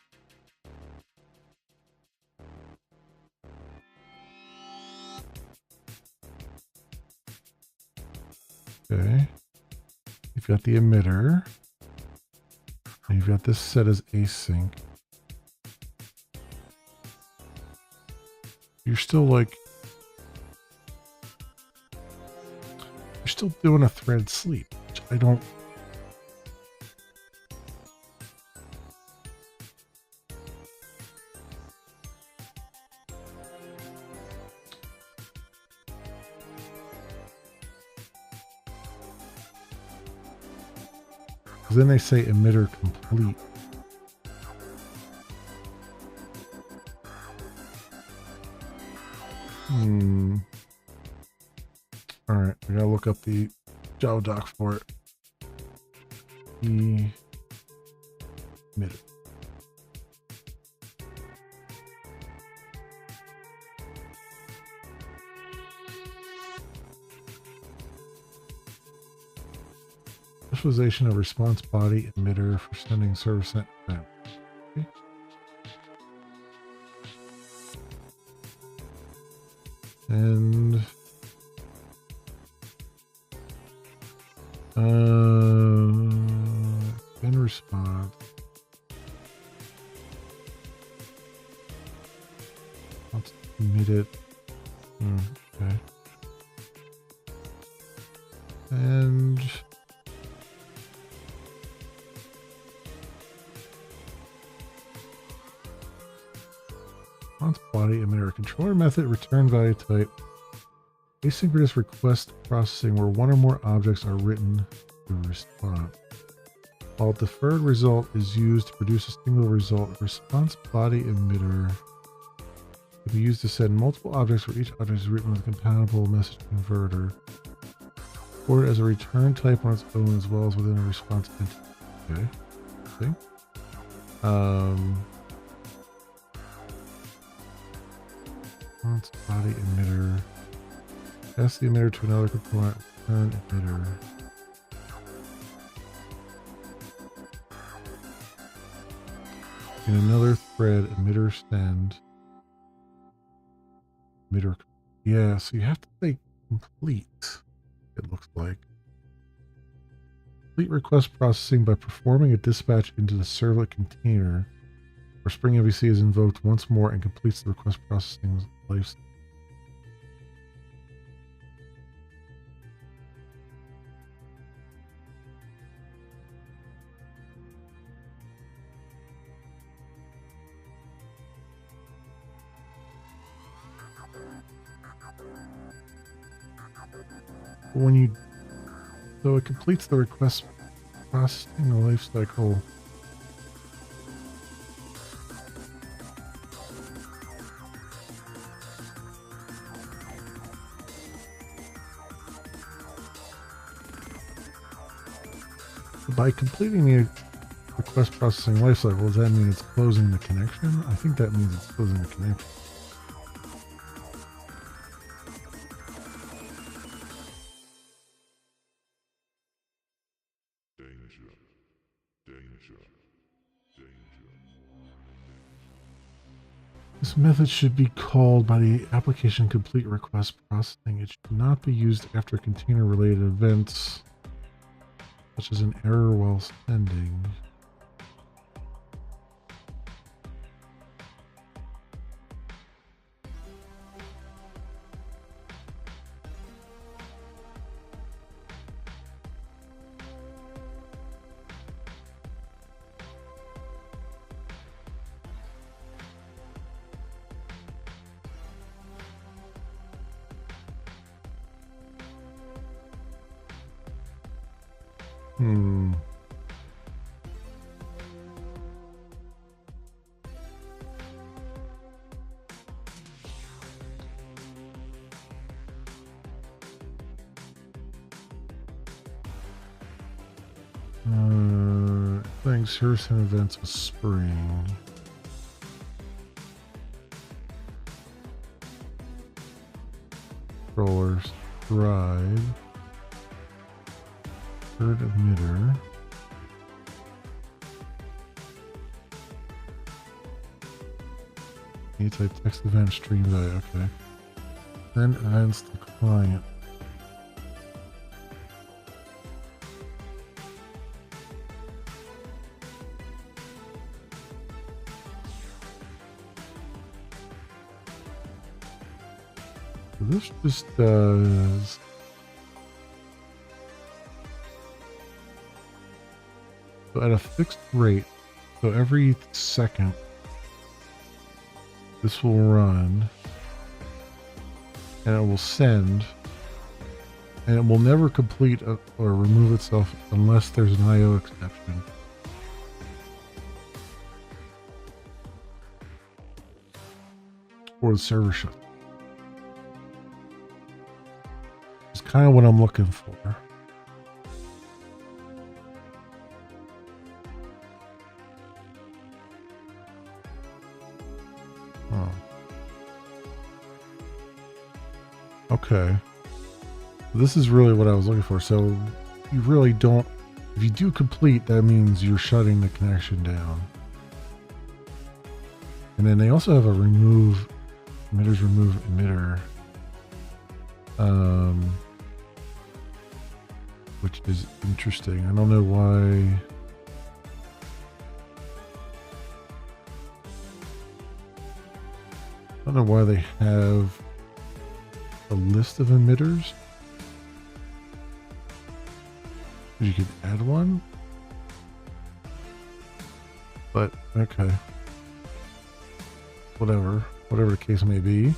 Okay. You've got the emitter. And you've got this set as async. You're still doing a thread sleep, which I don't. Because then they say emitter complete. All right, we gotta look up the Java doc for it. Emitter. Visualization of response body emitter for sending service sent event. Okay. And in response. Let's emit it. Okay. And response body emitter controller method return value type asynchronous request processing where one or more objects are written to response. While deferred result is used to produce a single result, response body emitter can be used to send multiple objects where each object is written with a compatible message converter. Or as a return type on its own as well as within a response entity. Okay. Response body emitter. Pass the emitter to another component. Return emitter. In another thread, emitter send. Emitter. Yeah, so you have to say complete. It looks like. Complete request processing by performing a dispatch into the servlet container where Spring MVC is invoked once more and completes the request processing life. So it completes the request processing the life cycle. By completing the request processing lifecycle, does that mean it's closing the connection? I think that means it's closing the connection. This method should be called by the application complete request processing. It should not be used after container-related events, such as an error while sending. Service and events with Spring. Controllers, drive, third emitter. Type text event stream value, okay. Then events to client. This just does so at a fixed rate, so every second this will run and it will send and it will never complete or remove itself unless there's an IO exception. Or the server shut. Kind of what I'm looking for. Oh. Okay. This is really what I was looking for. So you really don't If you do complete, that means you're shutting the connection down. And then they also have a remove emitter, which is interesting. I don't know why. I don't know why they have a list of emitters. You could add one, but okay. Whatever the case may be.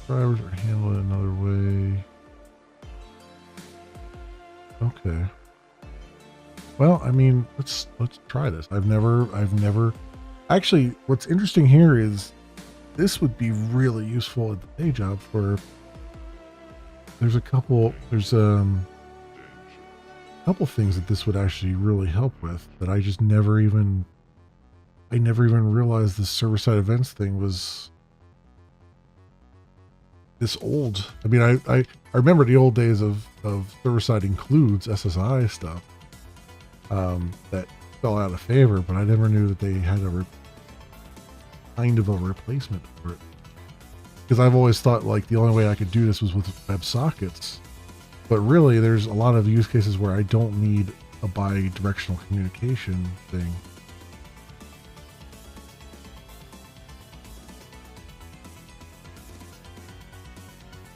Drivers are handled another way. Okay. Well, I mean, let's try this. I've never actually, what's interesting here is this would be really useful at the day job for, there's a couple things that this would actually really help with that I just never even realized the server-side events thing was this old. I mean, I remember the old days of server-side includes SSI stuff that fell out of favor, but I never knew that they had a kind of a replacement for it. Because I've always thought like the only way I could do this was with WebSockets. But really, there's a lot of use cases where I don't need a bi-directional communication thing.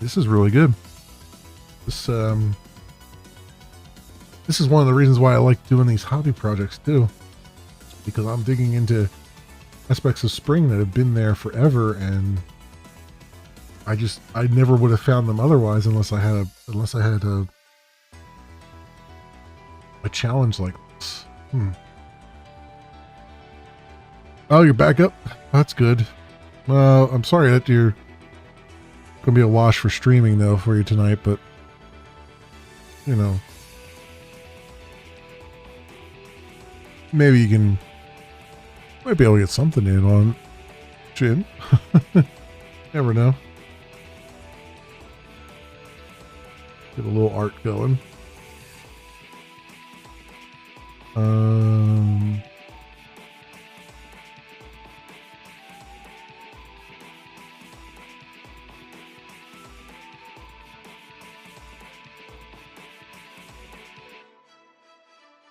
This is really good. This is one of the reasons why I like doing these hobby projects too, because I'm digging into aspects of Spring that have been there forever, and I never would have found them otherwise unless I had a challenge like this. Oh, you're back up? That's good. I'm sorry that you're gonna be a wash for streaming though for you tonight, but you know, maybe you might be able to get something in on Jin. Never know. Get a little art going.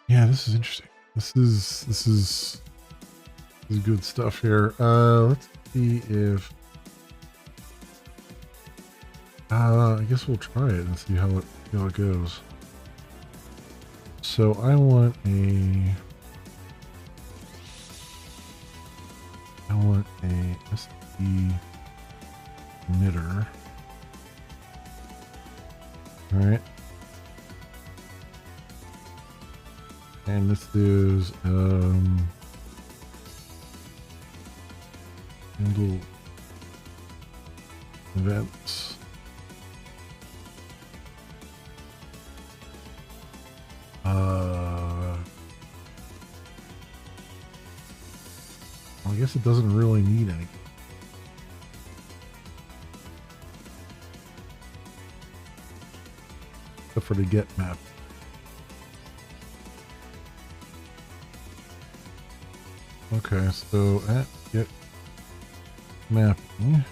Yeah, this is interesting. This is good stuff here. Let's see if I guess we'll try it and see how it goes. So I want a SD emitter. All right. And this is handle events. Well, I guess it doesn't really need any. Except for the get map. Okay, so at get mapping,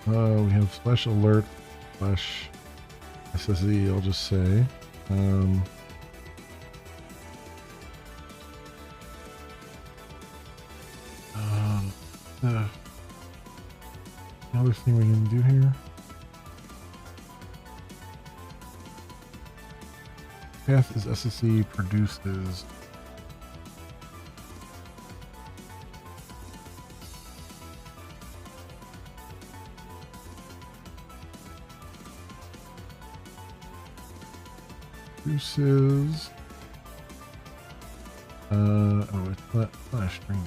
we have slash alert slash SSE, I'll just say. Another thing we can do here. Path is SSE produces. Produces. Oh, it's not a string.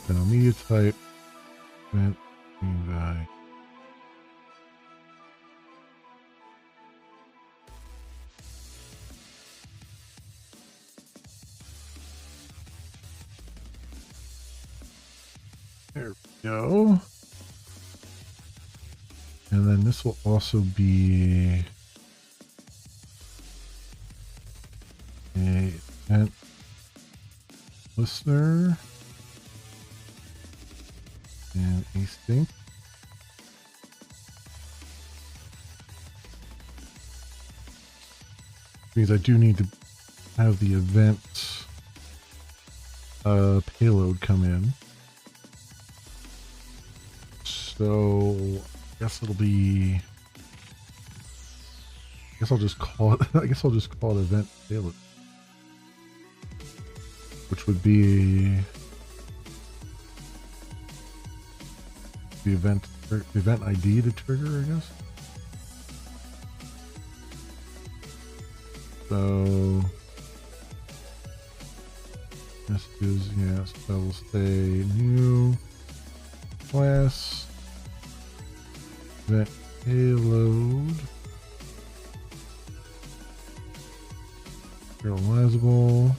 So media type. Event Value. There we go. And then this will also be a event listener and async. Means I do need to have the event payload come in. So I guess it'll be. I guess I'll just call it. I guess I'll just call it event payload, which would be the event ID to trigger, I guess. So this is yes. I will say new class event payload serializable.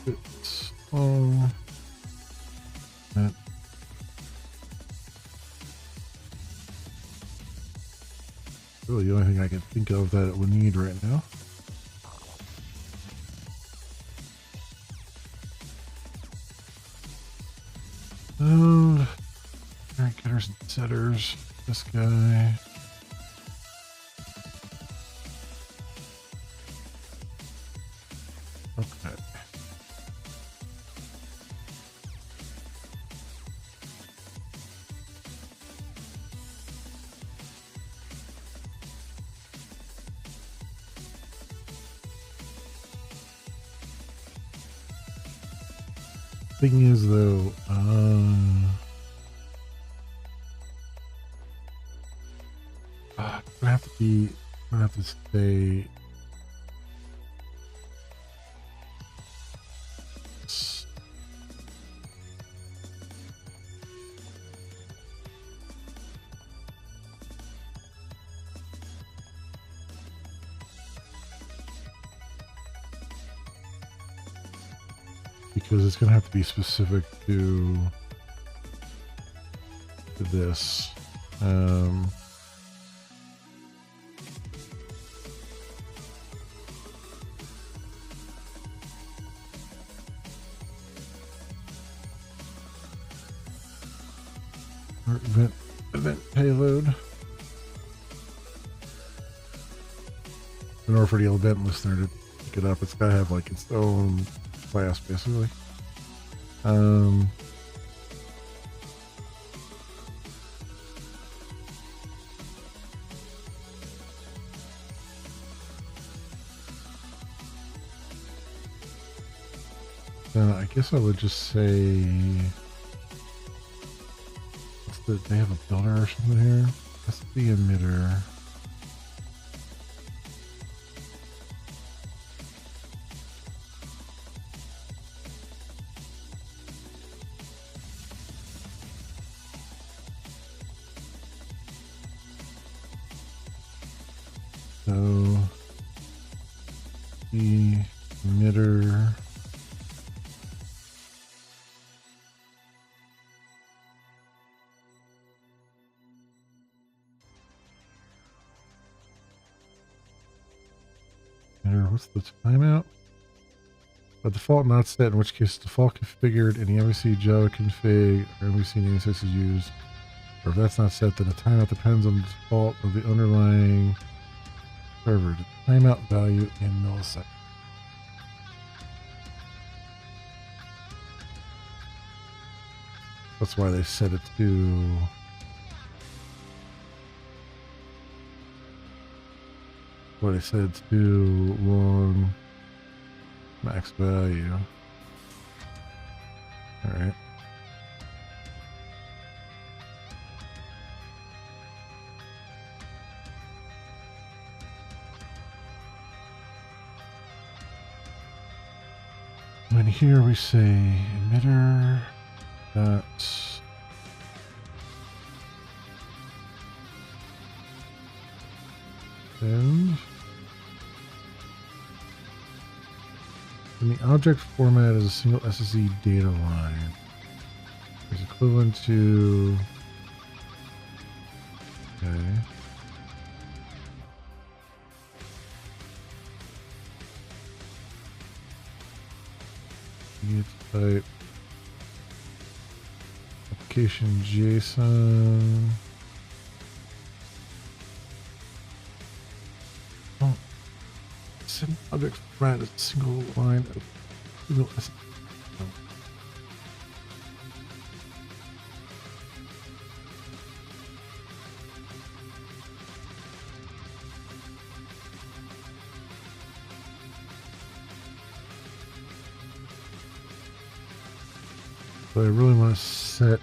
It's that really the only thing I can think of that it would need right now. Getters and setters. This guy. Okay. Thing is though, I have to stay. Because it's going to have to be specific to this. Event payload. In order for the event listener to pick it up, it's got to have like its own class, basically. I guess I would just say, they have a builder or something here. That's the emitter. So the emitter. What's the timeout? By default not set, in which case default configured in the MVC Java config or MVC namespace is used. Or if that's not set, then the timeout depends on the default of the underlying server. The timeout value in milliseconds. That's why they set it to what I said to long max value. All right. And here we say emitter dot send. And the object format is a single SSE data line. Is equivalent to. Okay. Get type application JSON. Oh, send object format is a single line of single SSE. But I really want to set.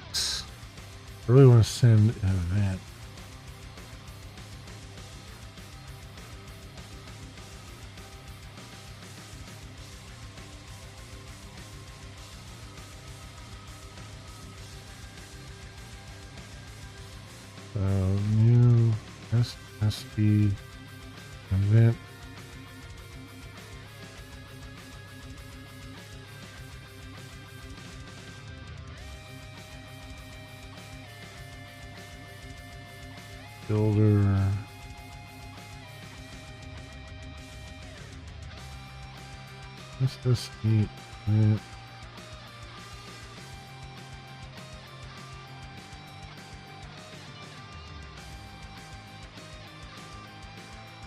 I really want to send an event. New SSE event. Builder. SSE event.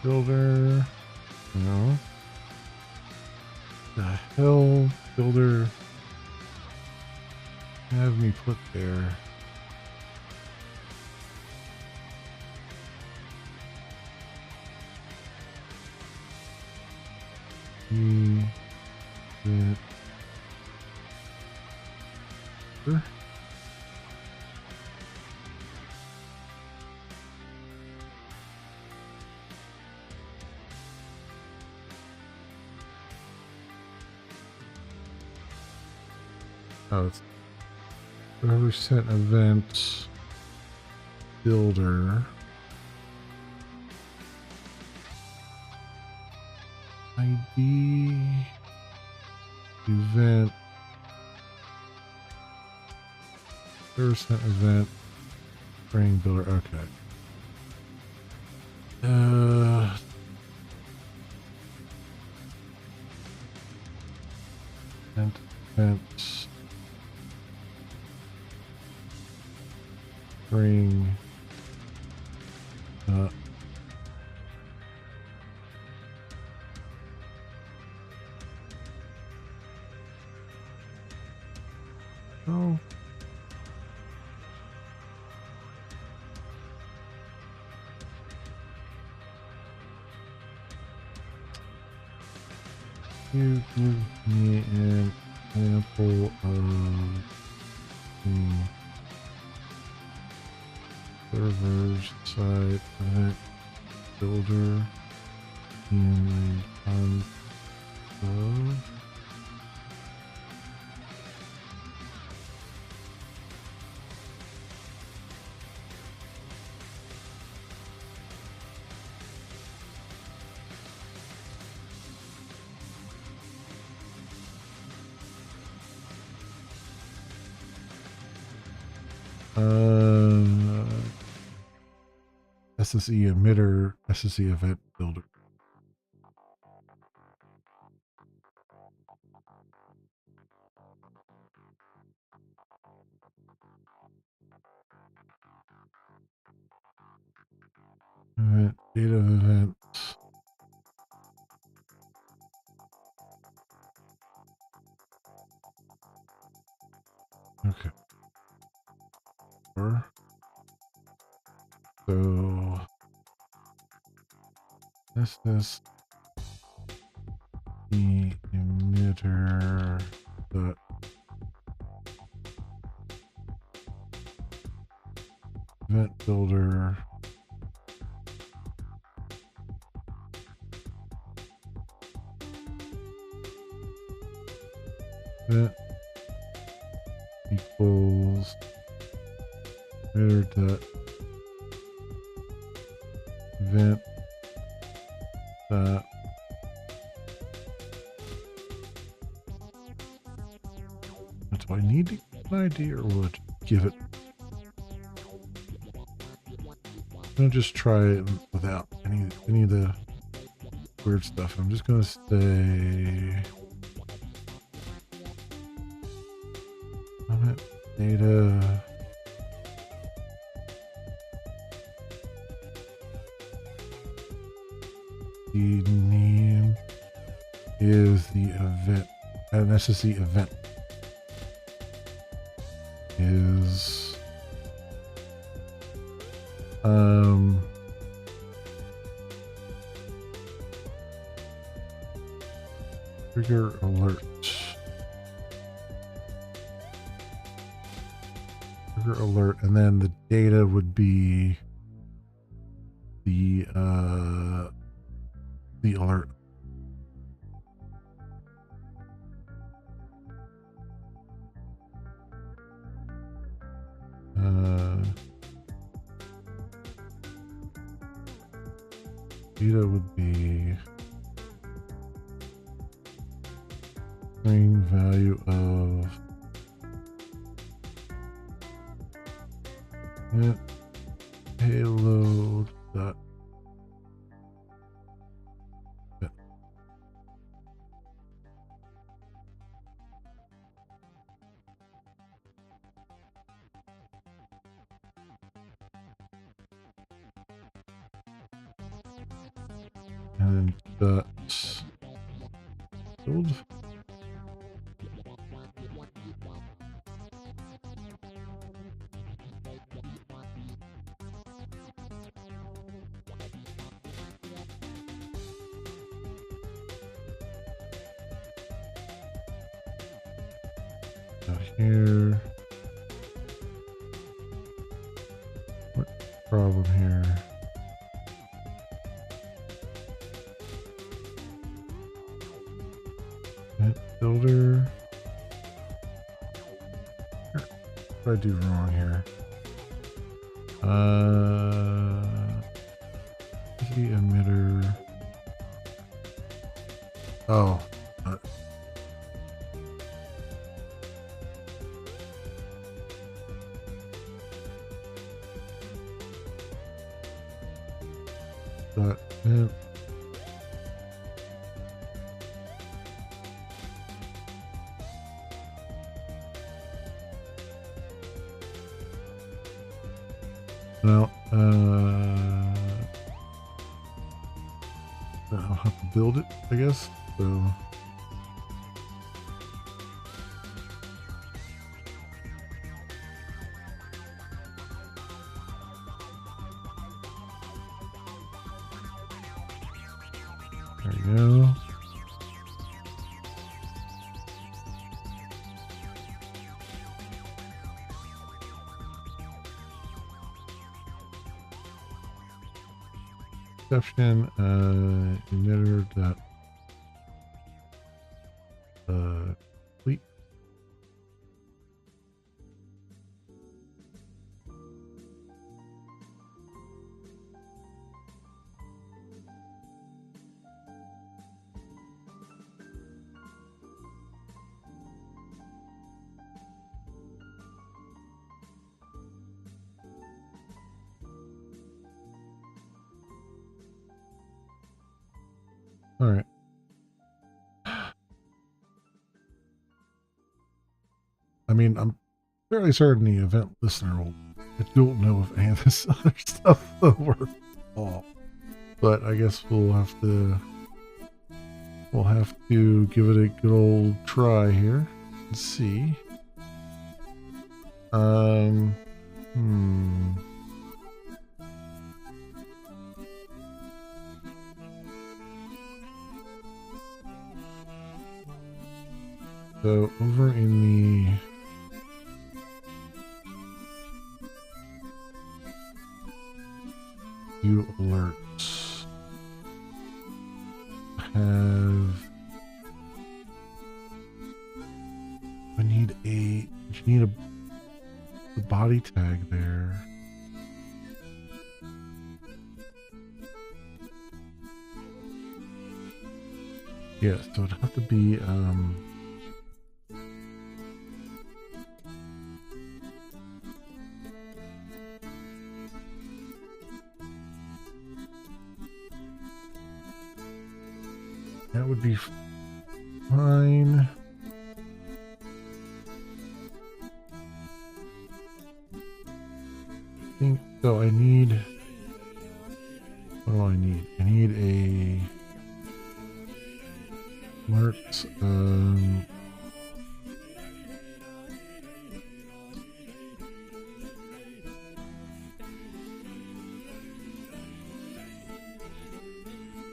Builder. No. The hell, builder. Have me put there. Oh, it's whatever set event builder ID event first event frame builder. Okay. Event bring oh. You give me an example of the server's side event builder in the console. SSE emitter, SSE event builder. Event, data event. Okay. So this is the emitter dot event builder event equals emitter dot event dot do I need to get an ID or will it give it? I'm gonna just try it without any of the weird stuff. I'm just gonna say data the name is the event, an SSE event is trigger alert. Trigger alert, and then the data would be the alert. Data would be string value of payload dot and dot build. Out here. What problem here? Builder. What did I do wrong here? The emitter. Oh. .NET. Well, I'll have to build it, I guess. So. There you go. Exception emitter dot complete. All right. I mean, I'm fairly certain the event listener will. I don't know if any of this other stuff will work at all, but I guess we'll have to give it a good old try here and see. So over in the view alerts, have the body tag there. Yeah, so it'd have to be that would be fine. I think so. I need, what do I need? I need a alert.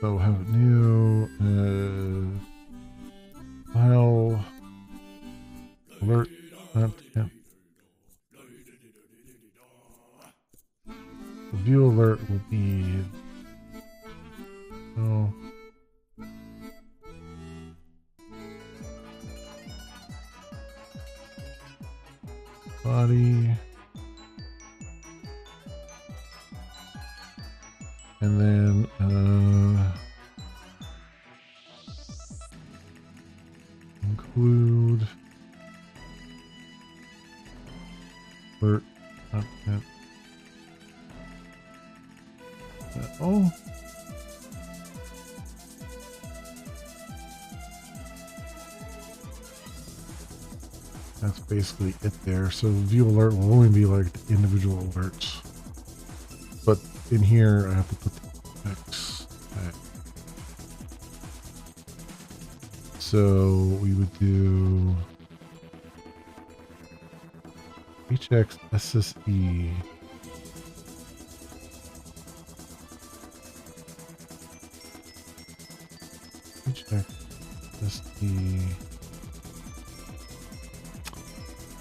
So have a new file alert. Yeah. The view alert will be body, and then include alert content. Oh, that's basically it there. So view alert will only be like individual alerts, but in here I have to put the text tag. So we would do HX SSE. HX SSE.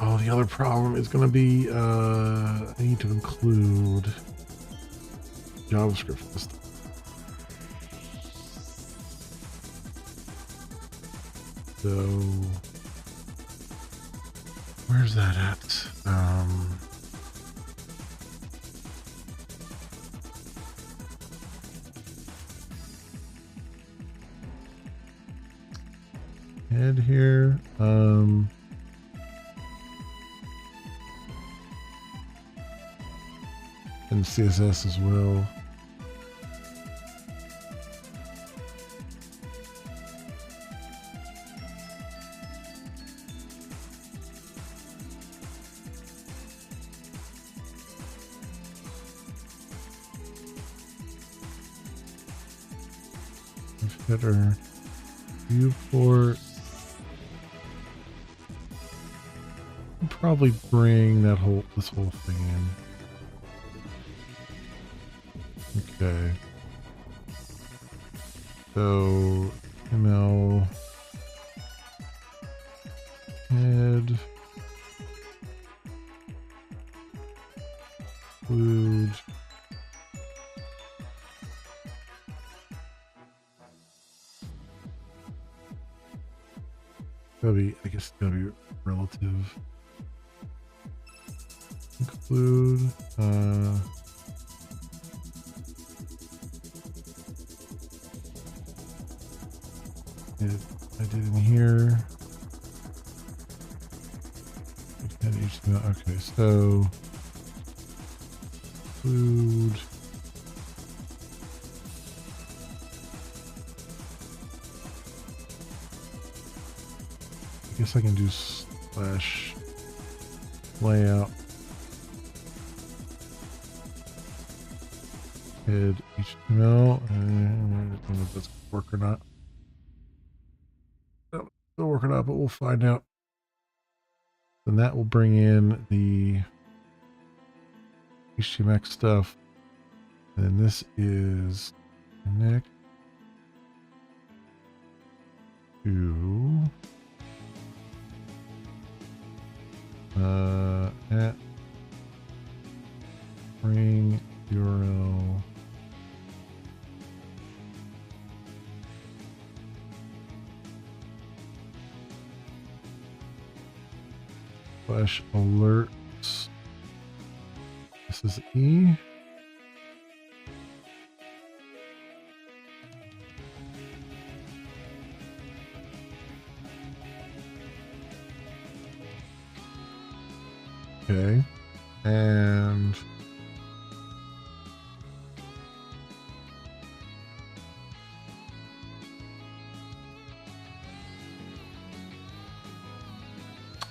Oh, the other problem is going to be I need to include JavaScript for this stuff. So where's that at? Head here. And CSS as well. Header, viewport. I'll probably bring this whole thing in. Okay. So ML head include I guess it's gotta be relative. Include I did in here. Okay, so include I guess I can do slash layout head HTML, and I don't know if that's gonna work or not. No, it'll work or not, but we'll find out. Then that will bring in the HTML stuff. And then this is connect to at bring URL /alerts This is E. Okay. And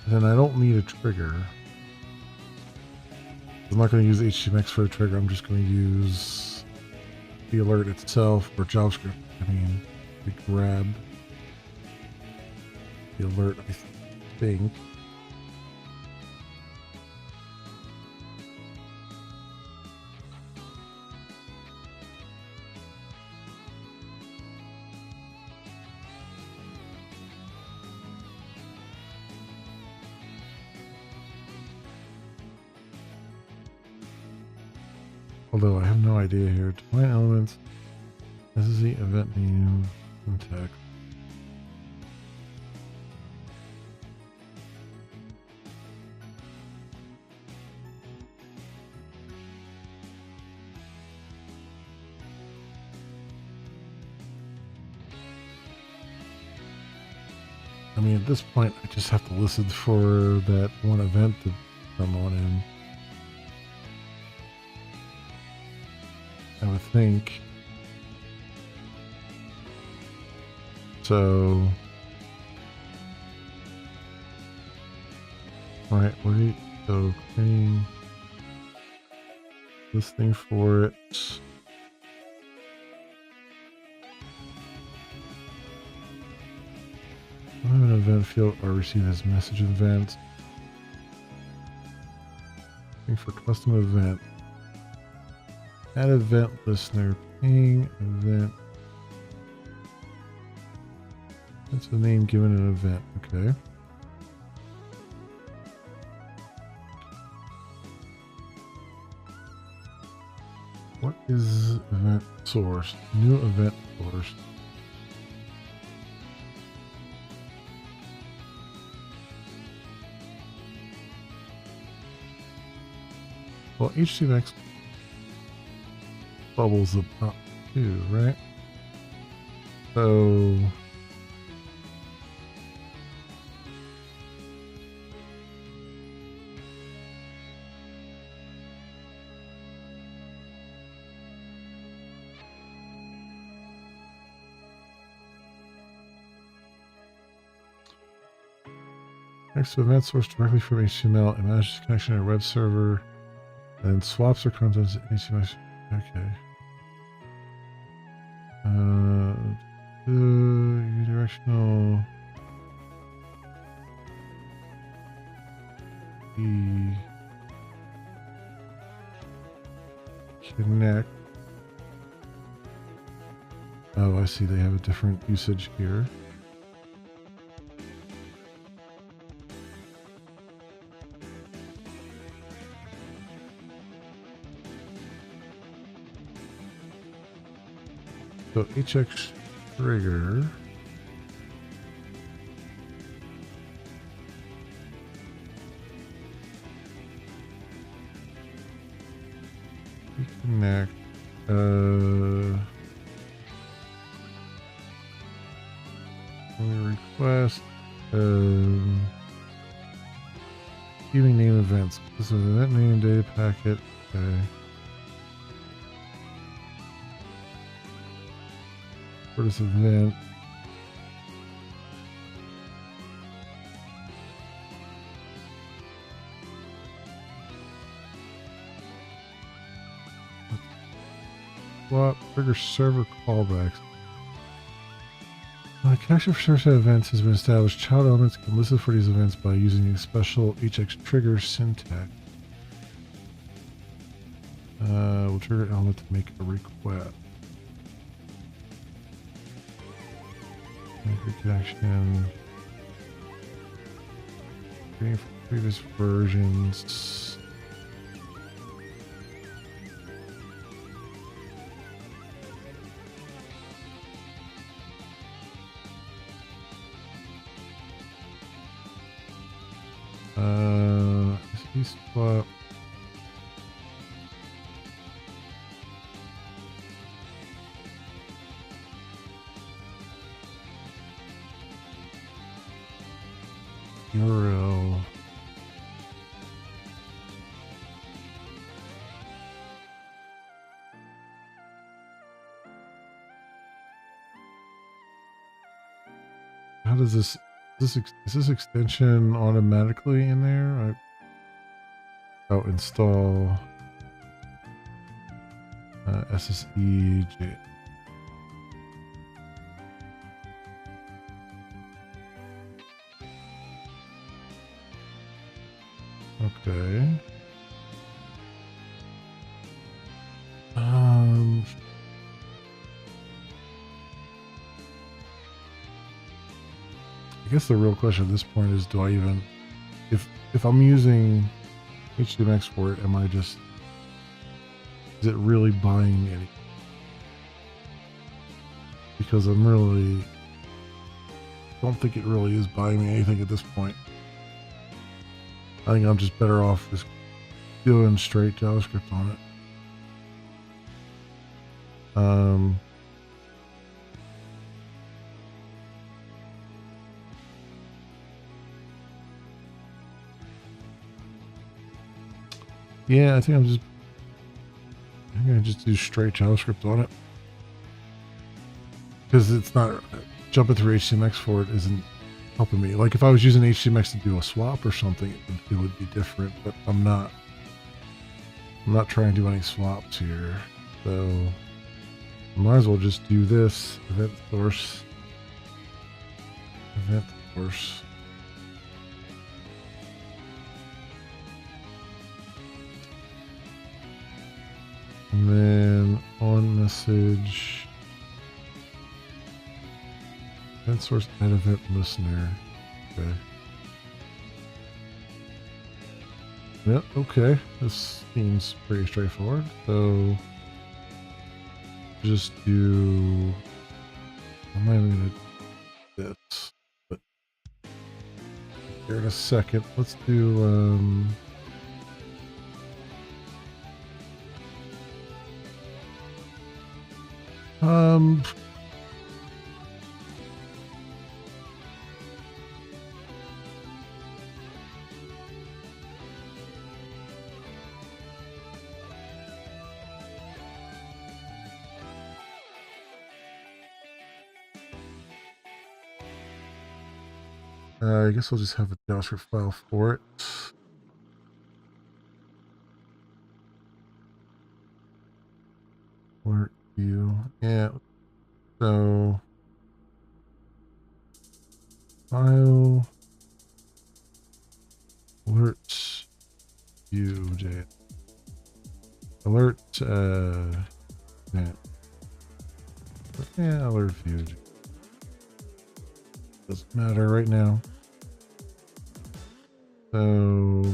then I don't need a trigger. I'm not going to use HTMX for a trigger. I'm just going to use the alert itself or JavaScript. I mean, we grab the alert, I think. Although I have no idea here. Define elements. This is the event name syntax. I mean, at this point, I just have to listen for that one event to come on in. I would think. So, all right, wait. So, creating listening for it. I have an event field or receive as message event. Looking for custom event. Add event listener. Ping event. That's the name given an event. Okay. What is event source? New event source. Well, HTMX bubbles up too, right? So next to event source directly from HTML, it manages connection to a web server, and swaps or contents in HTML. Okay. Unidirectional. Connect. Oh, I see. They have a different usage here. So HX trigger. Reconnect. Request. Giving name events. This is an event name data packet. Okay. For this event. Swap trigger server callbacks. Connection for certain events has been established. Child elements can listen for these events by using a special HX trigger syntax. We'll trigger an element to make a request. Make a connection. Waiting for previous versions. Swap. URL. How does this? Is this extension automatically in there? Install SSEJ. Okay. I guess the real question at this point is, do I even, if I'm using HTML export, am I just, is it really buying me any? Because I'm really, don't think it really is buying me anything at this point. I think I'm just better off just doing straight JavaScript on it. Yeah, I think I'm gonna just do straight JavaScript on it, because it's not jumping through HTMX for it isn't helping me. Like if I was using HTMX to do a swap or something, it would be different. But I'm not trying to do any swaps here, so I might as well just do this event source. And then on message, event source and event listener. Okay. Yeah, okay. This seems pretty straightforward. So just do, I'm not even gonna do this, but here in a second. Let's do I guess I'll just have a JavaScript file for it. Alert view. Yeah. So file alert view J. Alert yeah. Yeah, alert view. Doesn't matter right now. So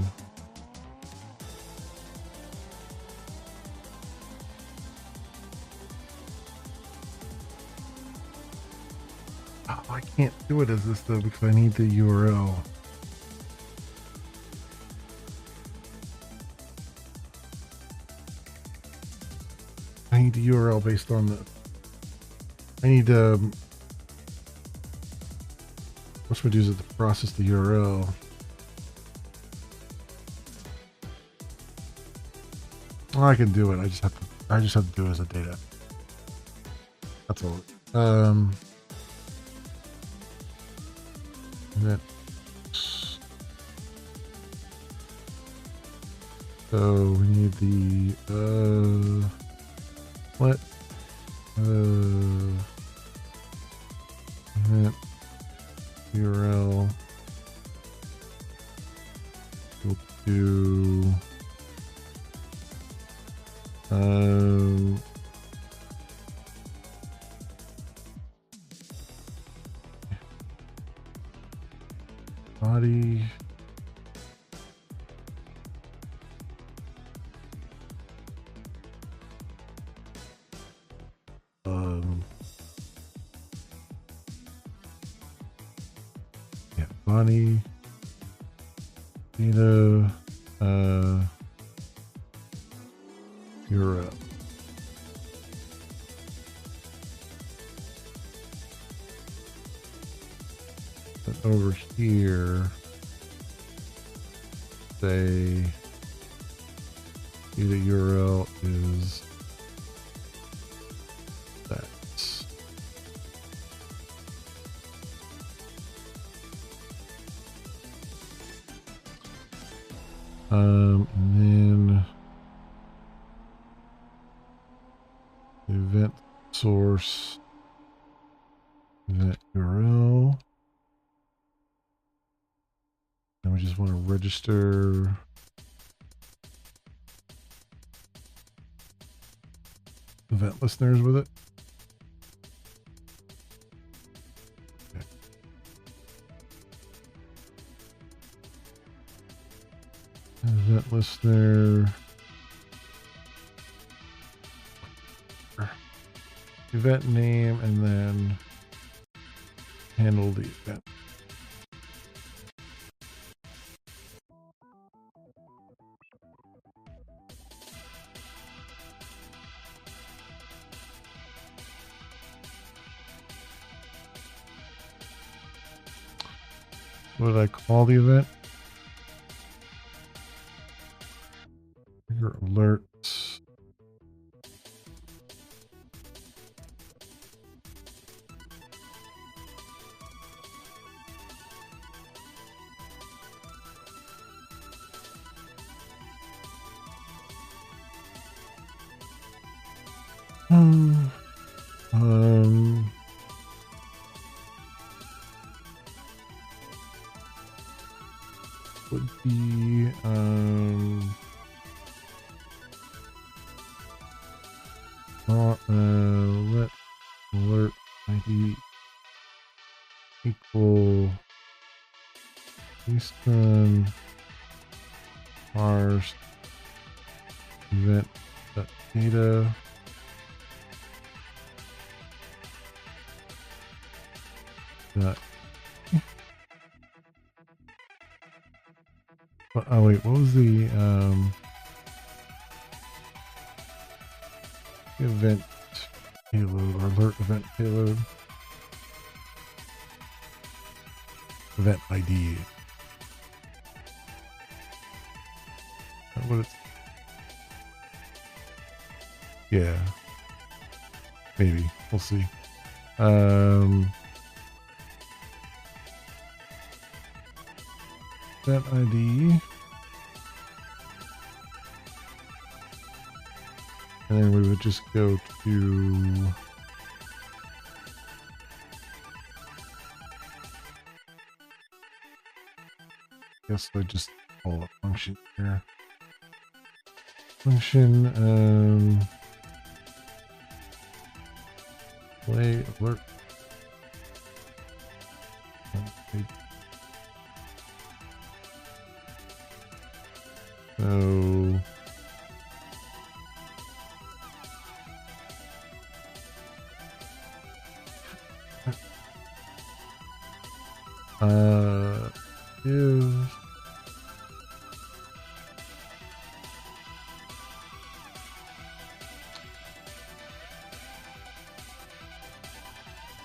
I can't do it as this though because I need the URL. I need the URL based on the. I need what's we do is to process the URL. Well, I can do it. I just have to do it as a data. That's all. So we need the what URL equal to body yeah, body data URL. And over here say data URL is that. And then the event source, event URL. And we just want to register event listeners with it. Okay. Event listener. Event name, and then handle the event. What did I call the event? Your alerts. Would be let alert ID equal Eastern parse event data dot. Oh wait, what was the event payload or alert event payload? Event ID. What it's, yeah, maybe we'll see. Event ID, and then we would just go to guess I just call a function here. Function play alert. So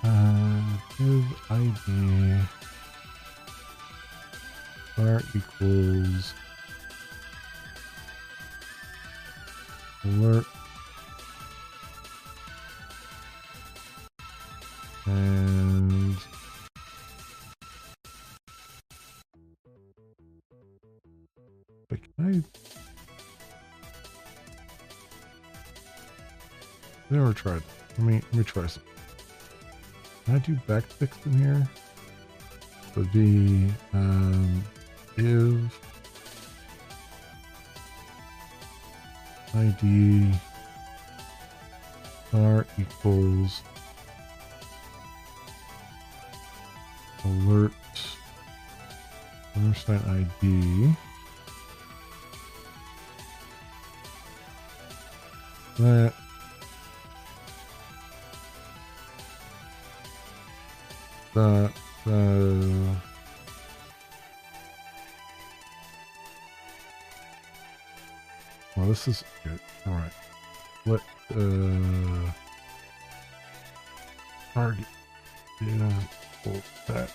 if div ID var equals alert and but can I never tried. Let me try some. Can I do backticks in here? Would be if ID var equals alert understand ID. That well, this is good. All right. What target is that?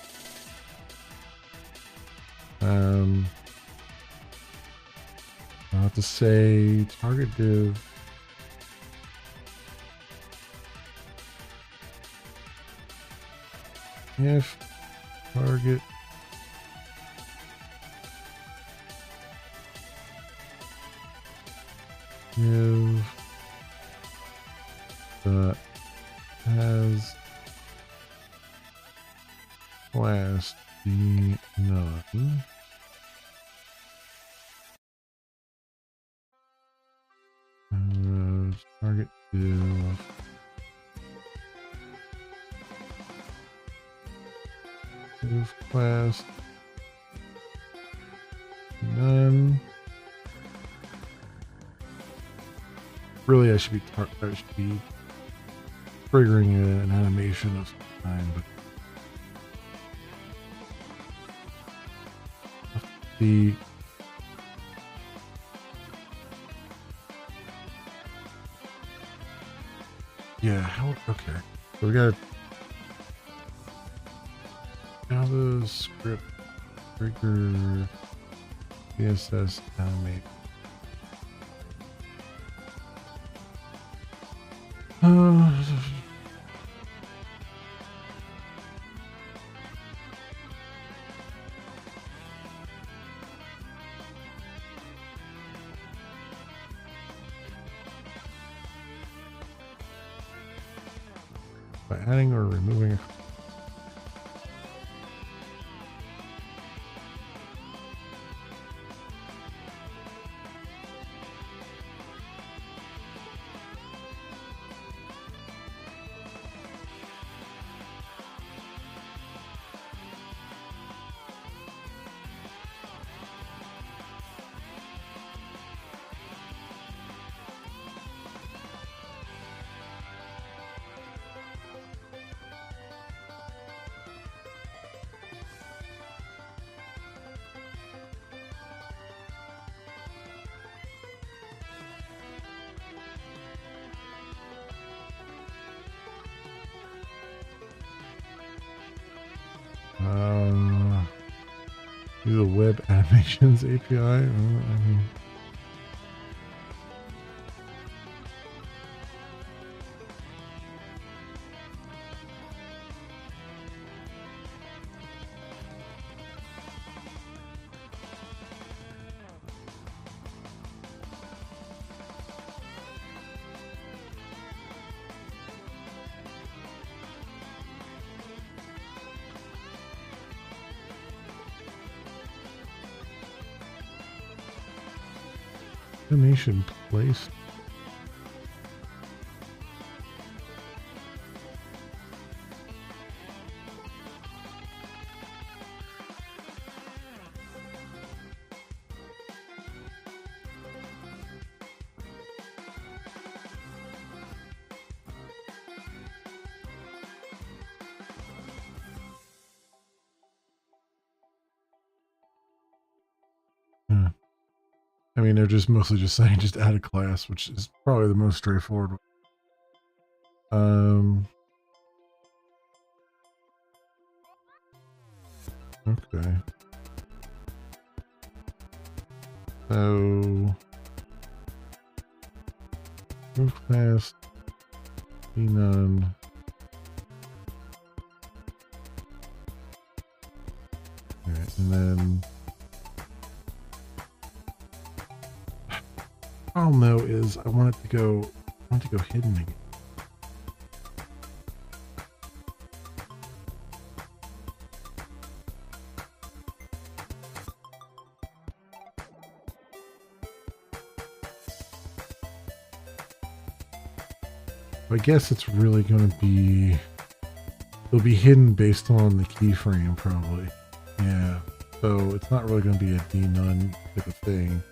I'll have to say target div. If target div that has class be none. Target div class none. Really, I should be triggering an animation of some kind, but the okay. So we got JavaScript trigger CSS animate. By adding or removing. Do the web animations API. I mean, animation placed. I mean, they're just mostly just saying just add a class, which is probably the most straightforward. Okay. So move class be none. Okay, and then problem though is I want to go hidden again. I guess it's really going to be, it'll be hidden based on the keyframe probably. Yeah, so it's not really going to be a D none type of thing.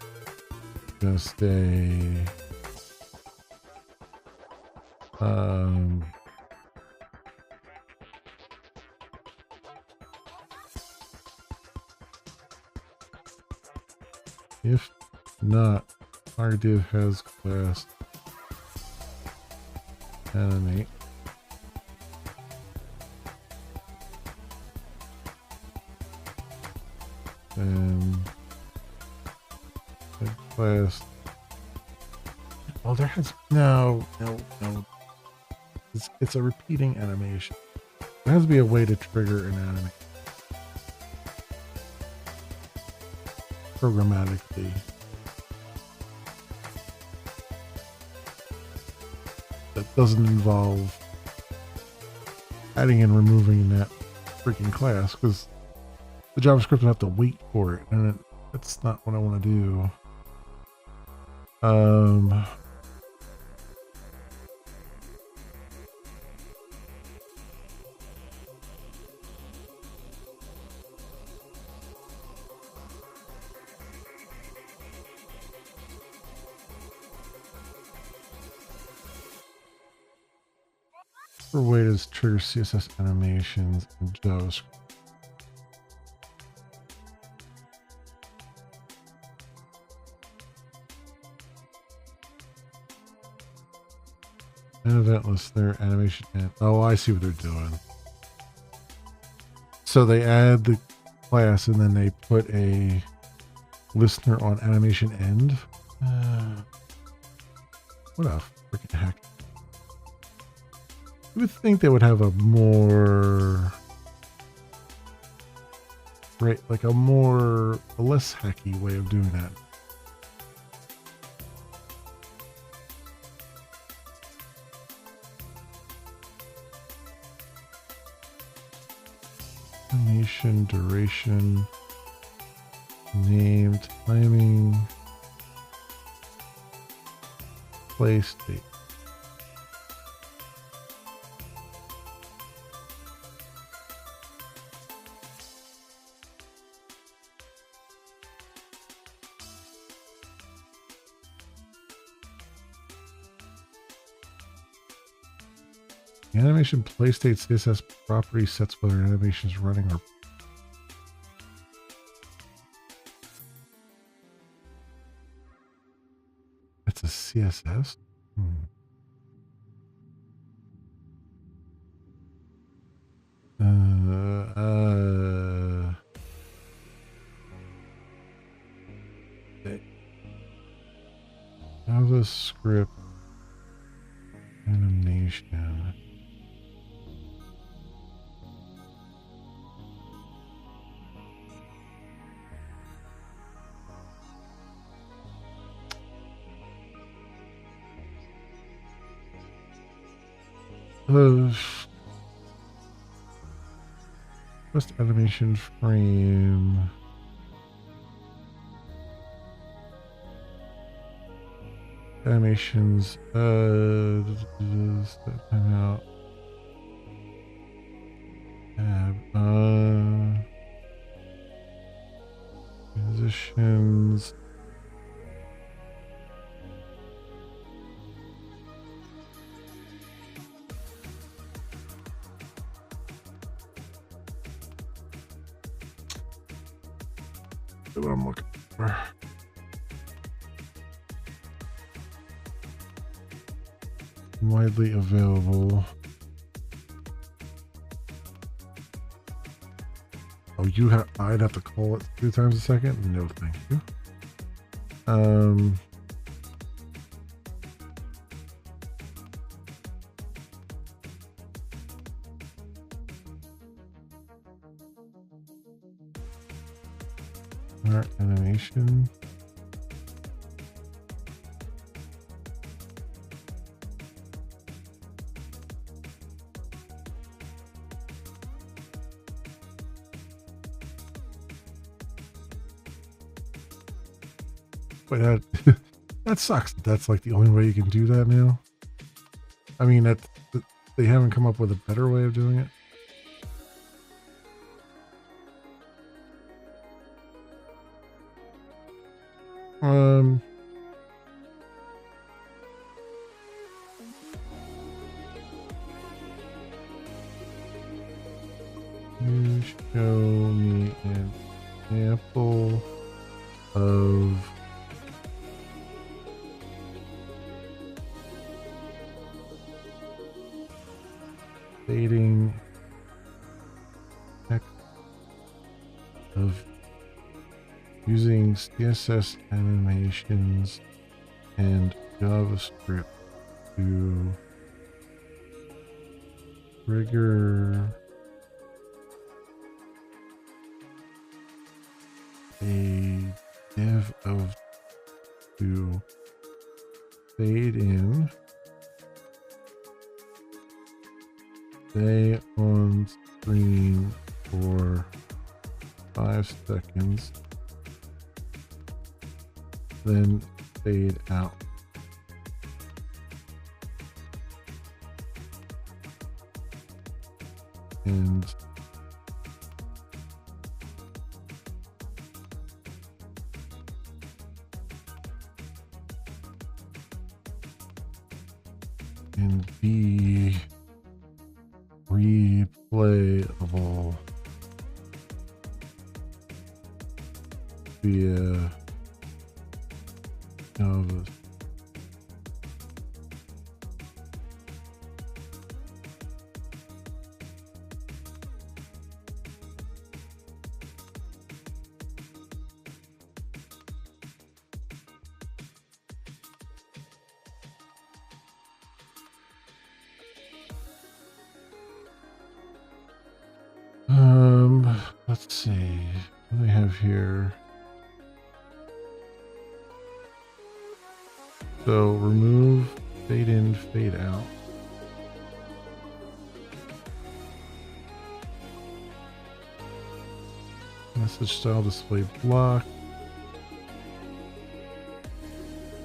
It's going to stay if not, our div has class animate. And class. Oh, there has no. It's a repeating animation. There has to be a way to trigger an animation programmatically. That doesn't involve adding and removing that freaking class, because the JavaScript will have to wait for it, and that's not what I want to do. For way to trigger CSS animations in JavaScript. An event list there, animation and oh, I see what they're doing. So they add the class and then they put a listener on animation end. What a freaking heck. You would think they would have a more like a less hacky way of doing that. Animation, duration, name, timing, place, date. Animation playstate CSS property sets whether an animation is running or. It's a CSS? JavaScript animation. First animation frame. Animations. Time out. Tab. Transitions. What I'm looking for. Widely available. Oh, I'd have to call it 2 times a second? No, thank you. Art animation. But that sucks. That's like the only way you can do that now. I mean, they haven't come up with a better way of doing it. You show me an example of stating text of using CSS animations and JavaScript to trigger a div of to fade in, stay on screen for 5 seconds, then fade out. And be replayable via Java. Let's see. What do they have here? So remove, fade in, fade out. Message style display block.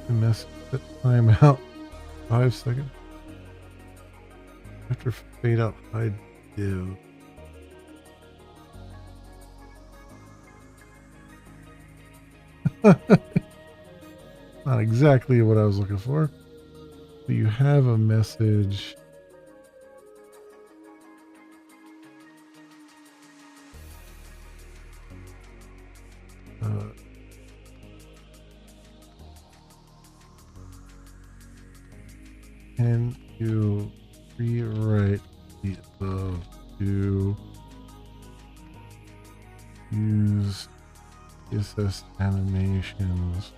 Message timeout 5 seconds. After fade out, hide div. Not exactly what I was looking for. Do you have a message? Can you rewrite the above to use CSS animations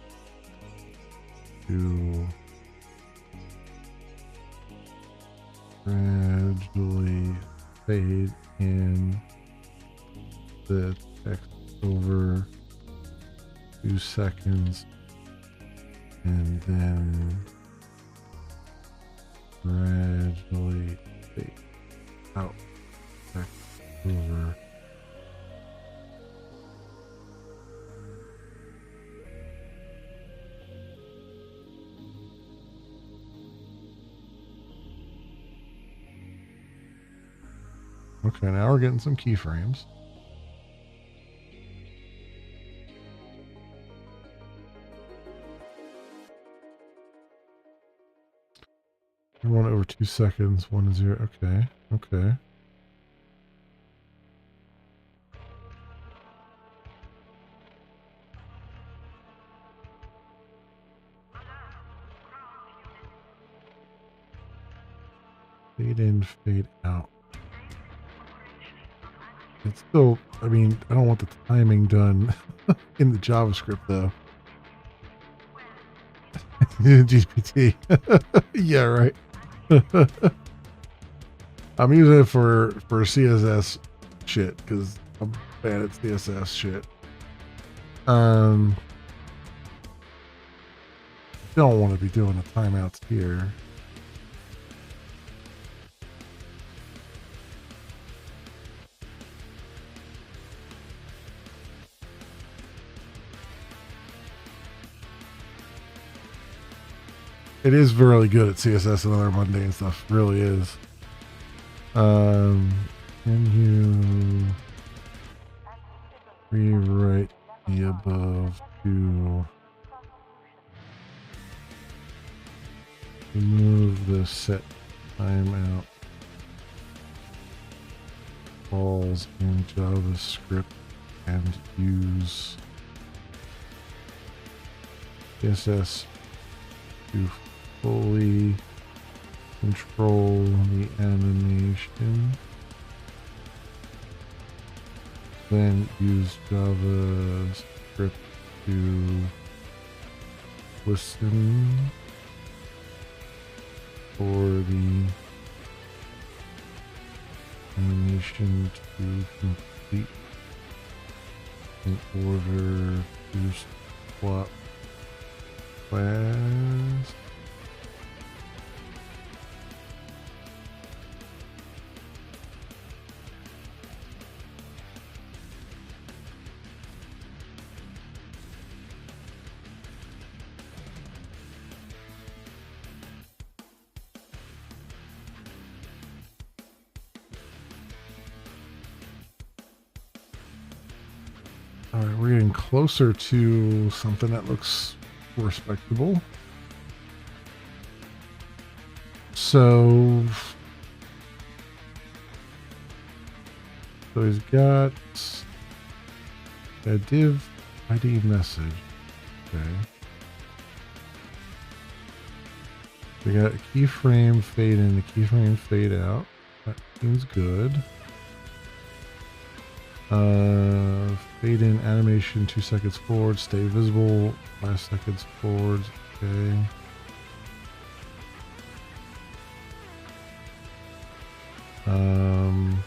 to gradually fade in the text over 2 seconds and then gradually fade out text over . Okay, now we're getting some keyframes. One over 2 seconds, 1 to 0. Okay, okay. Fade in, fade out. It's still, I mean, I don't want the timing done in the JavaScript though. GPT. Yeah, right. I'm using it for CSS shit because I'm bad at CSS shit. Don't want to be doing the timeouts here. It is really good at CSS and other mundane stuff. Really is. Can you rewrite the above to remove the set timeout calls in JavaScript and use CSS to fully control the animation, then use JavaScript to listen for the animation to complete in order to swap class. All right, we're getting closer to something that looks respectable. So he's got a div ID message. Okay. We got a keyframe fade in, a keyframe fade out. That seems good. Fade in animation 2 seconds forward, stay visible 5 seconds forward. Okay. And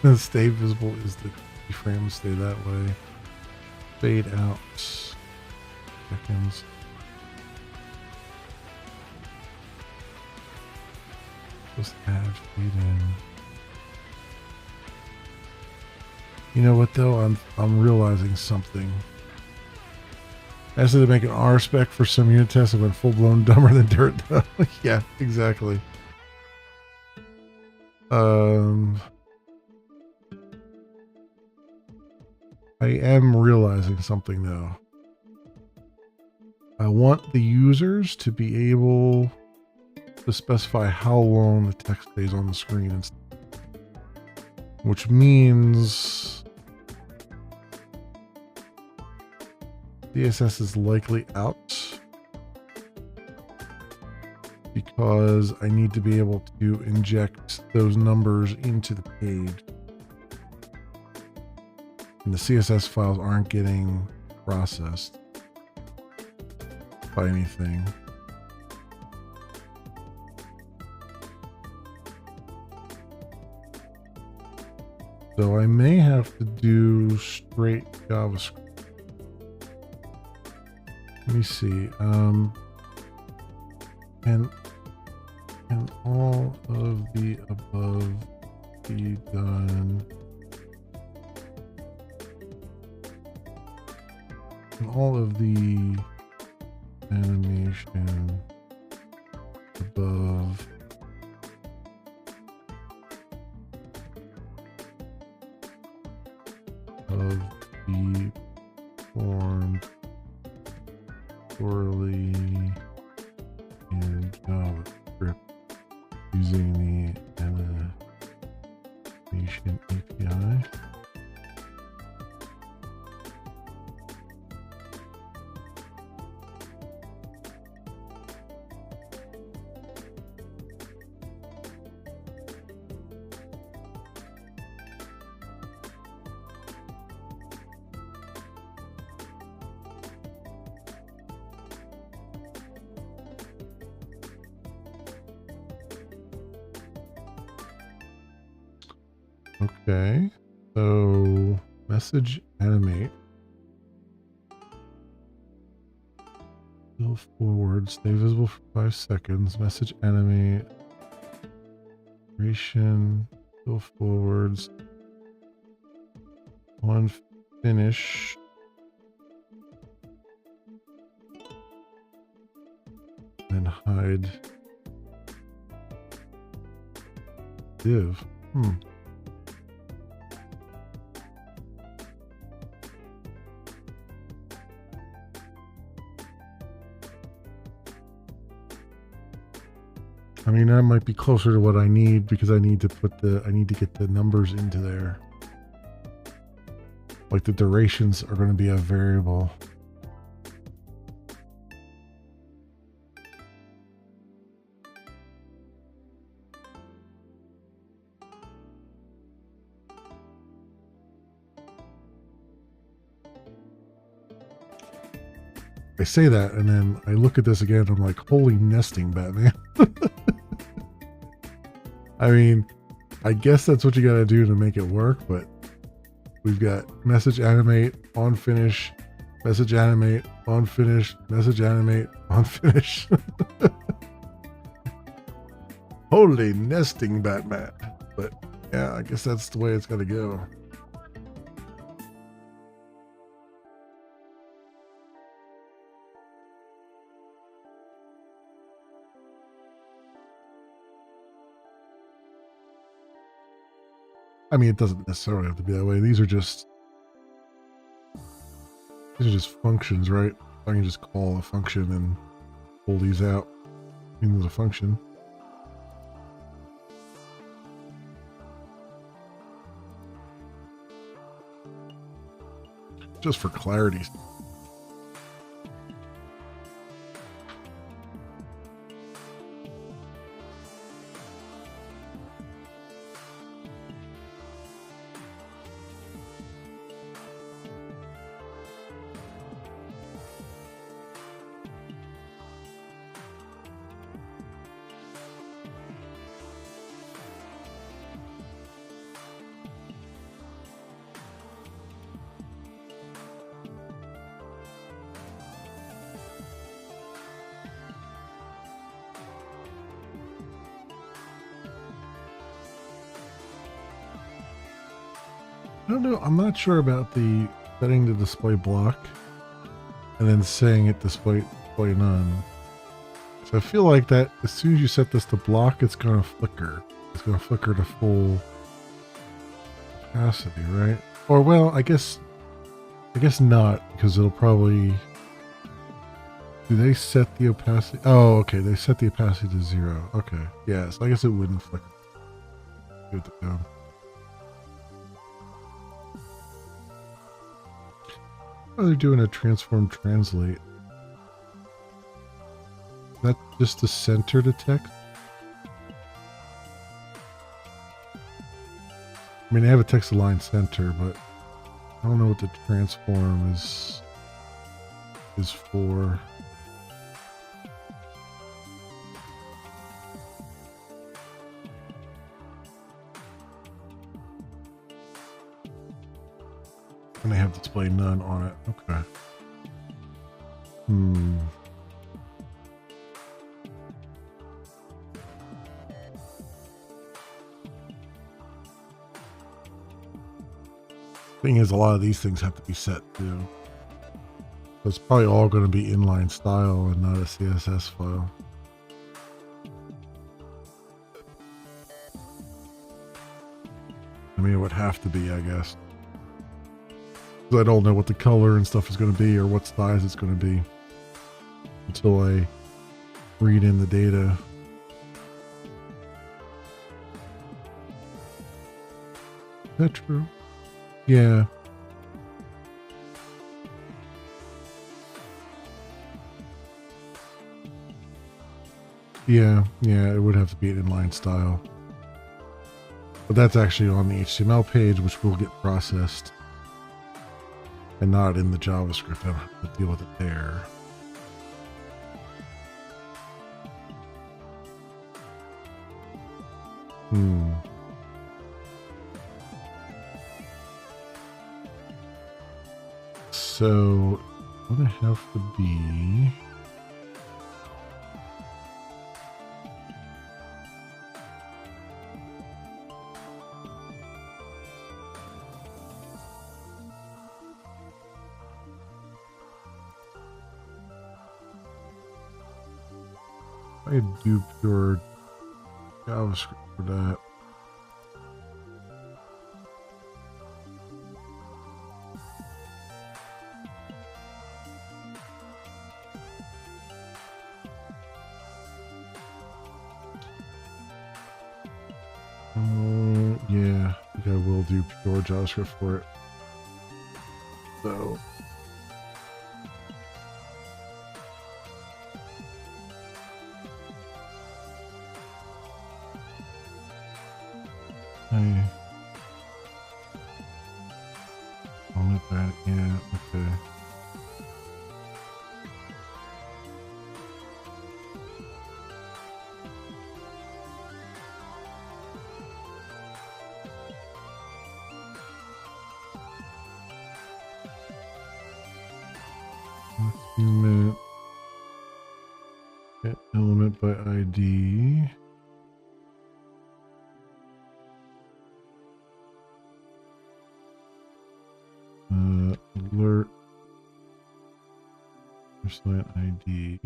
that's stay visible is the keyframe, stay that way. Fade out seconds. Just add fade in. You know what though? I'm realizing something. I said to make an R spec for some unit tests. I went full blown dumber than dirt. Yeah, exactly. I am realizing something though. I want the users to be able to specify how long the text stays on the screen, which means CSS is likely out because I need to be able to inject those numbers into the page. And the CSS files aren't getting processed by anything. So I may have to do straight JavaScript. Let me see. Can all of the above be done? Can all of the animation above of be formed poorly in JavaScript using the animation API? Okay, so message animate, go forward, stay visible for 5 seconds, message animate, duration, go forwards, on finish, then hide div. I mean, that might be closer to what I need because I need to get the numbers into there. Like the durations are going to be a variable. I say that, and then I look at this again, and I'm like, holy nesting, Batman. I mean, I guess that's what you gotta do to make it work, but we've got message animate, on finish, message animate, on finish, message animate, on finish. Holy nesting, Batman. But yeah, I guess that's the way it's gotta go. I mean, it doesn't necessarily have to be that way. These are just functions, right? I can just call a function and pull these out. I mean, there's a function. Just for clarity. I don't know. I'm not sure about the setting the display block and then saying it display none. So I feel like that as soon as you set this to block, it's going to flicker. It's going to flicker to full opacity, right? Or well, I guess not, because it'll probably. Do they set the opacity? Oh, okay. They set the opacity to 0. Okay. Yeah. So I guess it wouldn't flicker. Give it to go. Oh, they're doing a transform translate. Is that just to center the text? I mean, they have a text align center, but I don't know what the transform is for. And they have display none on it. Okay. Thing is, a lot of these things have to be set too. So it's probably all going to be inline style and not a CSS file. I mean, it would have to be, I guess. Because I don't know what the color and stuff is going to be or what size it's going to be until I read in the data. Is that true? Yeah. Yeah, it would have to be an inline style. But that's actually on the HTML page, which will get processed. And not in the JavaScript. I don't have to deal with it there. So, what I have to be... I do pure JavaScript for that. Yeah, I think I will do pure JavaScript for it. So. I'll make that, yeah, okay. Document. Get element by ID. Alert. Website ID.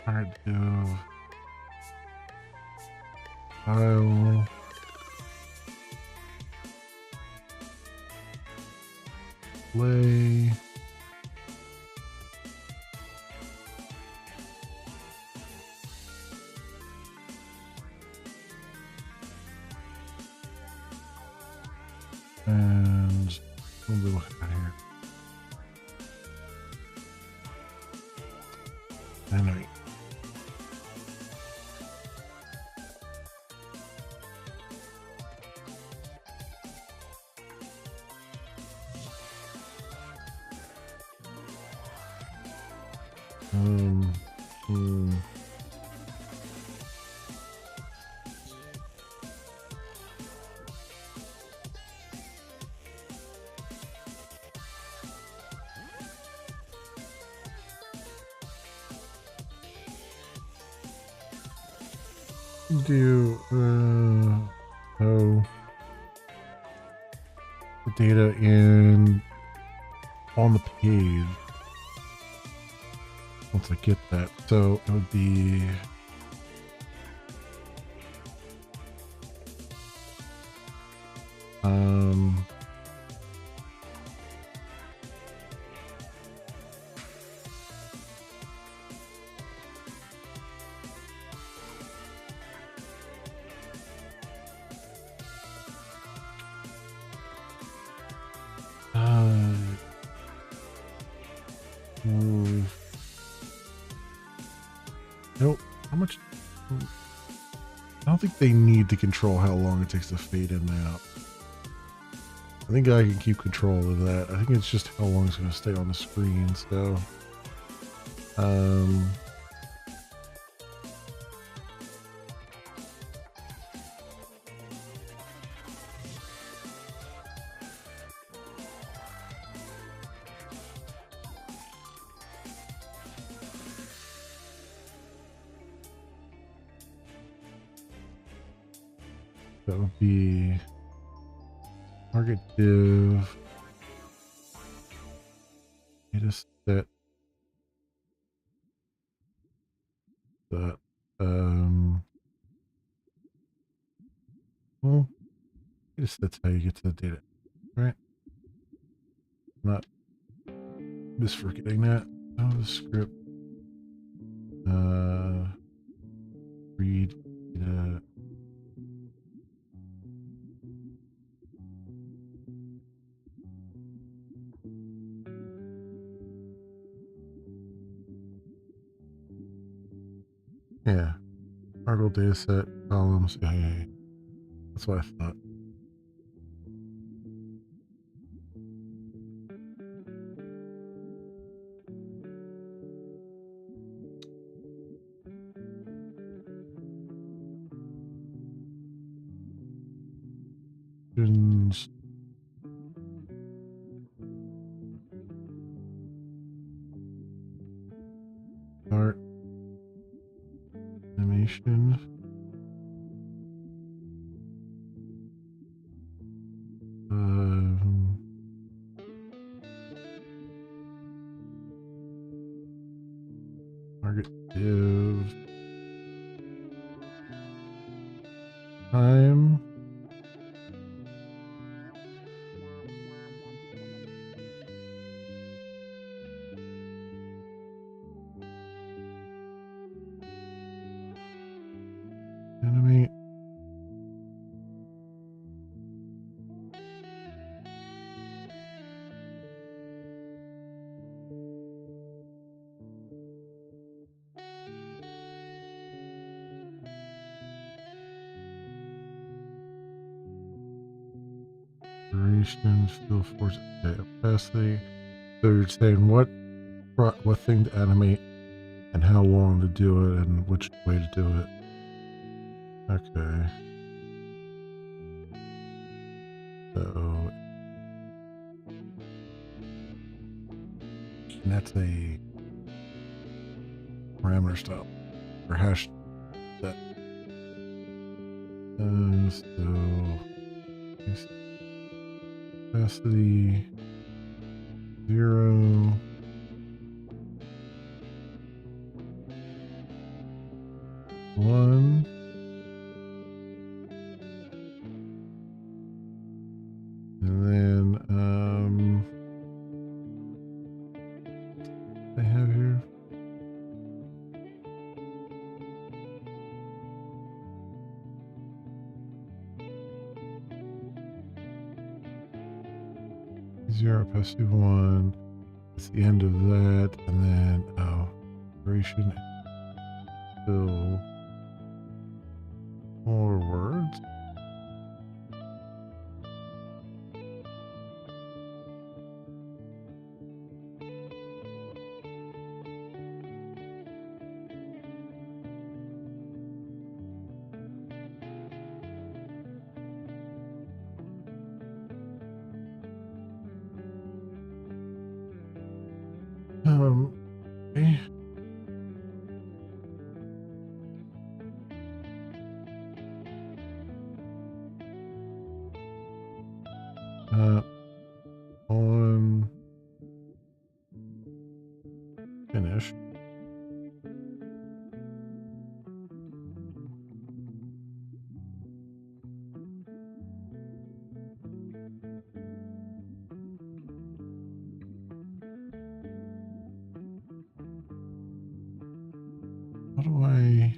Hard to do. File. Play. And what do we look at here? Anyway. Do the data in on the page once I get that. So it would be nope. How much? I don't think they need to control how long it takes to fade in and out. I think I can keep control of that. I think it's just how long it's going to stay on the screen. So, that would be target div data set that well, data set's how you get to the data, right? Not just forgetting that. JavaScript read data. Yeah, article data set columns. Yeah. That's what I thought. Start animation. Target div time. Animate. Duration, still force opacity. So you're saying what what thing to animate and how long to do it and which way to do it. Okay. So, and that's a parameter stop or hash set. So capacity 0. One. And then I have here. Zero opacity 1. It's the end of that, and then duration fill more words. Okay. On finish. How do I?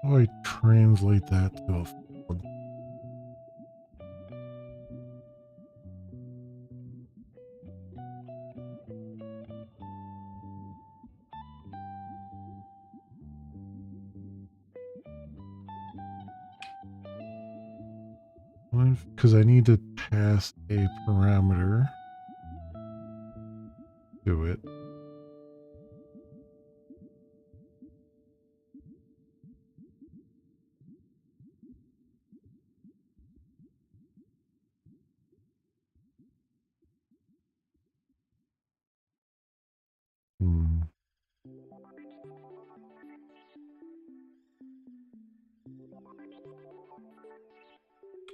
How do I translate that to a? Because I need to pass a parameter to it.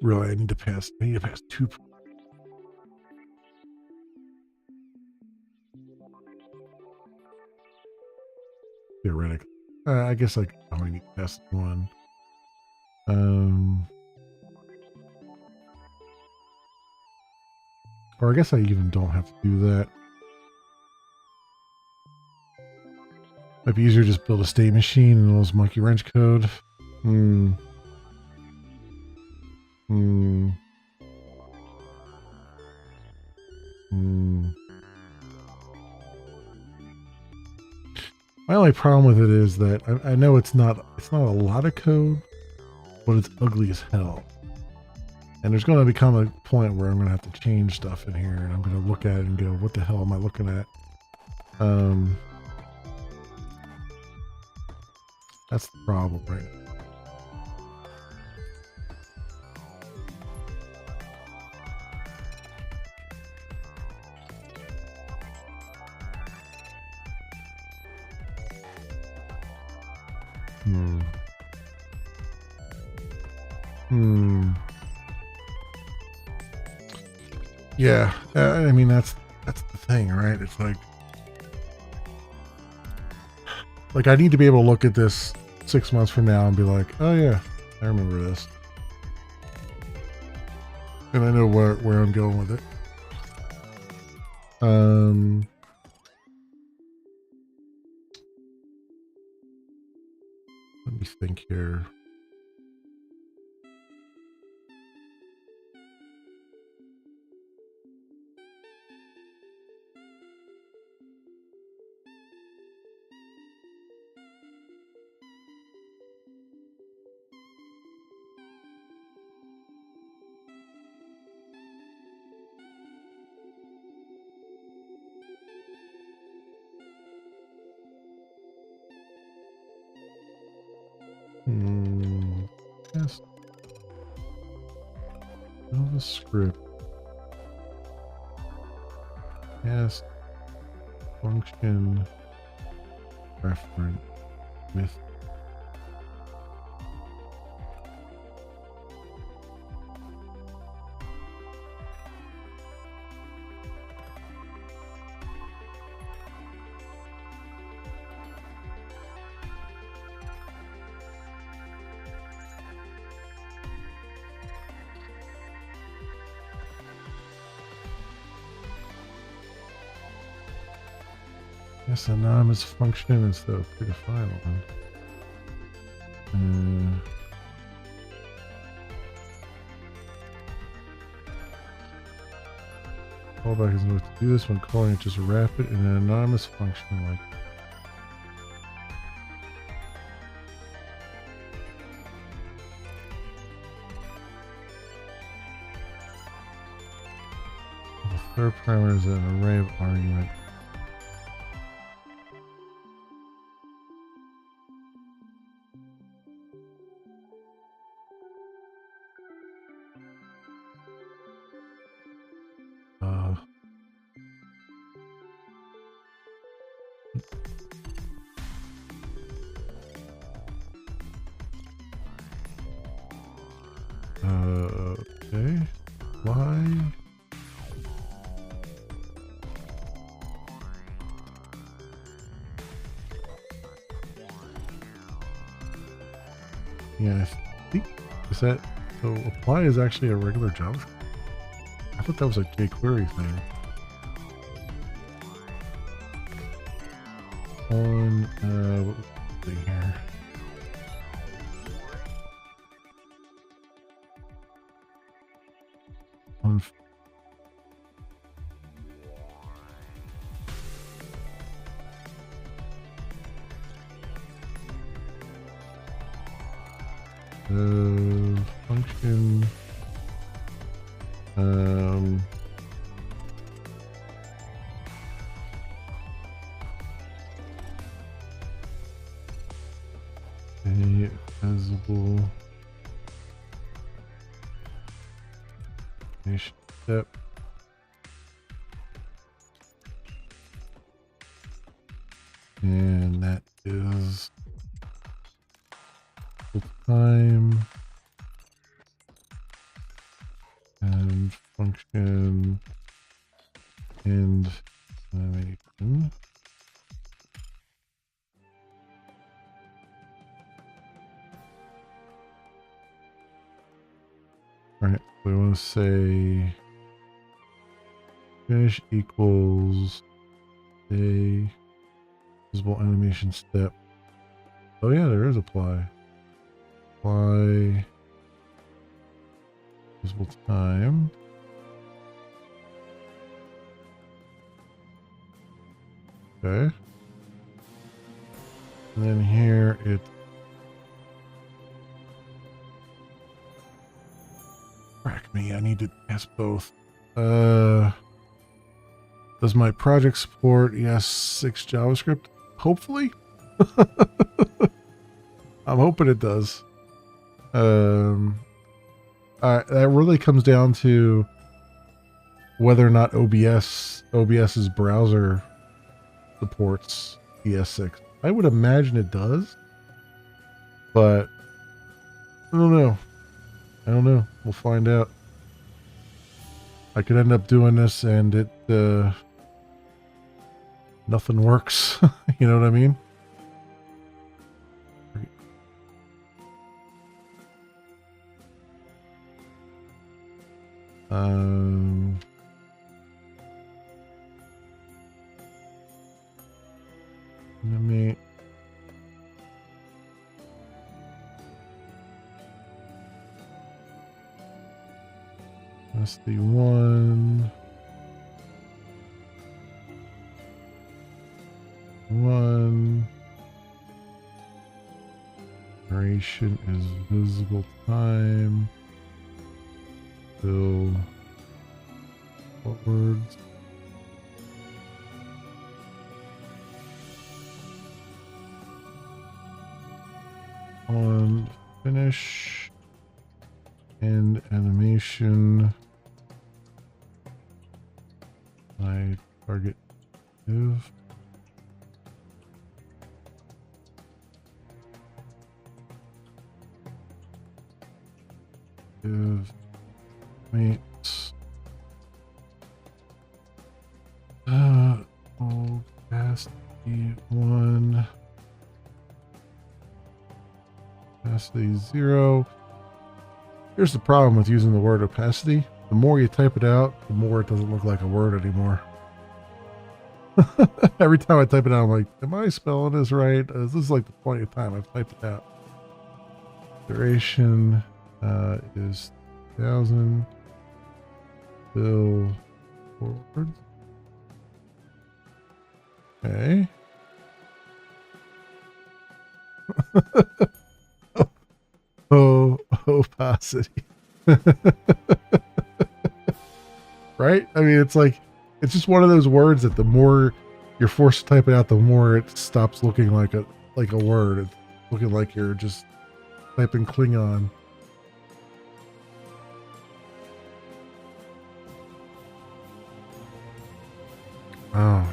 Really, I need to pass two. Theoretically. I guess I only need to pass one. Or I guess I even don't have to do that. Might be easier to just build a state machine and those monkey wrench code. My only problem with it is that I know it's not a lot of code, but it's ugly as hell. And there's going to become a point where I'm going to have to change stuff in here, and I'm going to look at it and go, "What the hell am I looking at?" That's the problem, right? Yeah, I mean that's the thing, right? It's like I need to be able to look at this 6 months from now and be like, "Oh yeah, I remember this," and I know where I'm going with it. Let me think here. Yes. JavaScript. Yes. Function reference with. Yes, anonymous function instead of predefined one. Callback is enough to do this when calling it, just wrap it in an anonymous function like the third parameter is an array of argument. Okay. Why? Yeah, I think, is that, so apply is actually a regular JavaScript? I thought that was a jQuery thing. On, what was the thing here? On function, a visible step. And that is the time and function and animation. All right, we want to say finish equals a visible animation step. Oh yeah, there is apply. Apply visible time. Okay. And then here it crack me. I need to test both. Does my project support ES6 JavaScript? Hopefully. I'm hoping it does. That really comes down to whether or not OBS's browser supports ES6. I would imagine it does, but I don't know. We'll find out. I could end up doing this and it nothing works. You know what I mean? Let me. That's the one. Duration is visible time. Fill forwards. on finish and animation. My target div. Div mates. Opacity 1. Opacity 0. Here's the problem with using the word opacity. The more you type it out, the more it doesn't look like a word anymore. Every time I type it out, I'm like, am I spelling this right? This is like the 20th time I've typed it out. Duration is 1,000. Fill forward. Okay. Oh, opacity. Right? I mean, it's like, it's just one of those words that the more you're forced to type it out, the more it stops looking like a word. It's looking like you're just typing Klingon. Oh.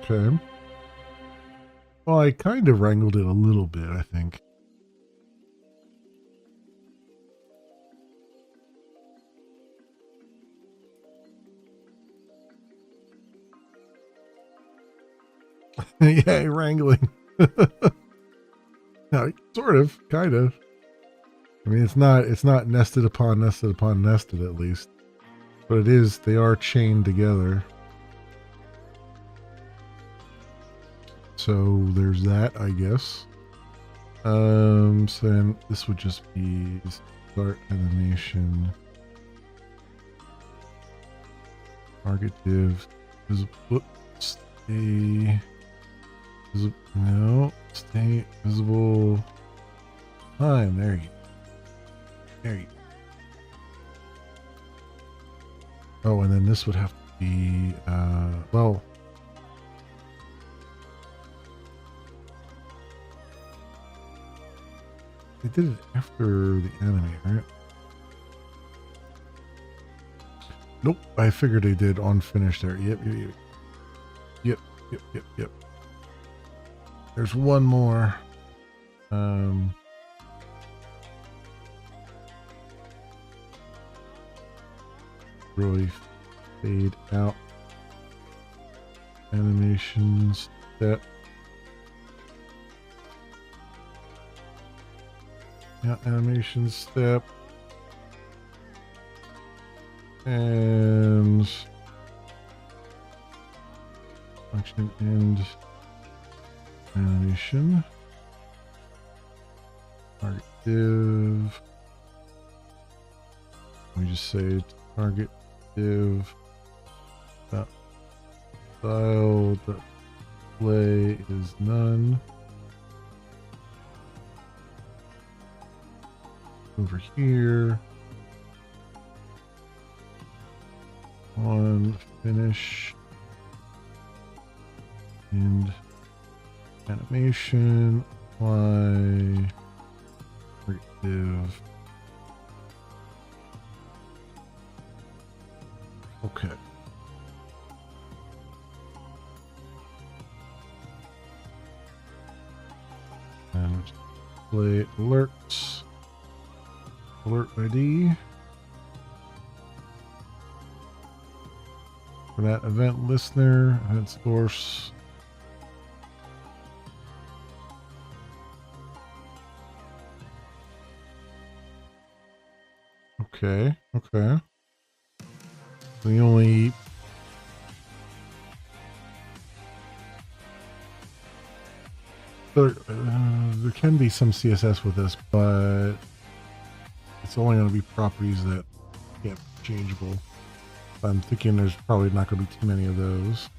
Okay. Well, I kind of wrangled it a little bit, I think. Yeah, wrangling. Yeah, sort of, kind of. I mean, it's not nested upon nested upon nested, at least. But it is, they are chained together. So there's that, I guess. So then this would just be start animation. Target div. Stay. No. Stay visible. Time. There you go. There you go. Oh, and then this would have to be, well, they did it after the anime, right? Nope, I figured they did on finish there. Yep. There's one more. Really fade out. Animation step. Yeah, animation step. And function end animation. Target div. We just say target div dot style dot display is none. Over here on finish and animation apply div. Okay. And display alerts. Alert ID. For that event listener, event source. Okay. The only there can be some CSS with this, but it's only going to be properties that can't be changeable. I'm thinking there's probably not going to be too many of those.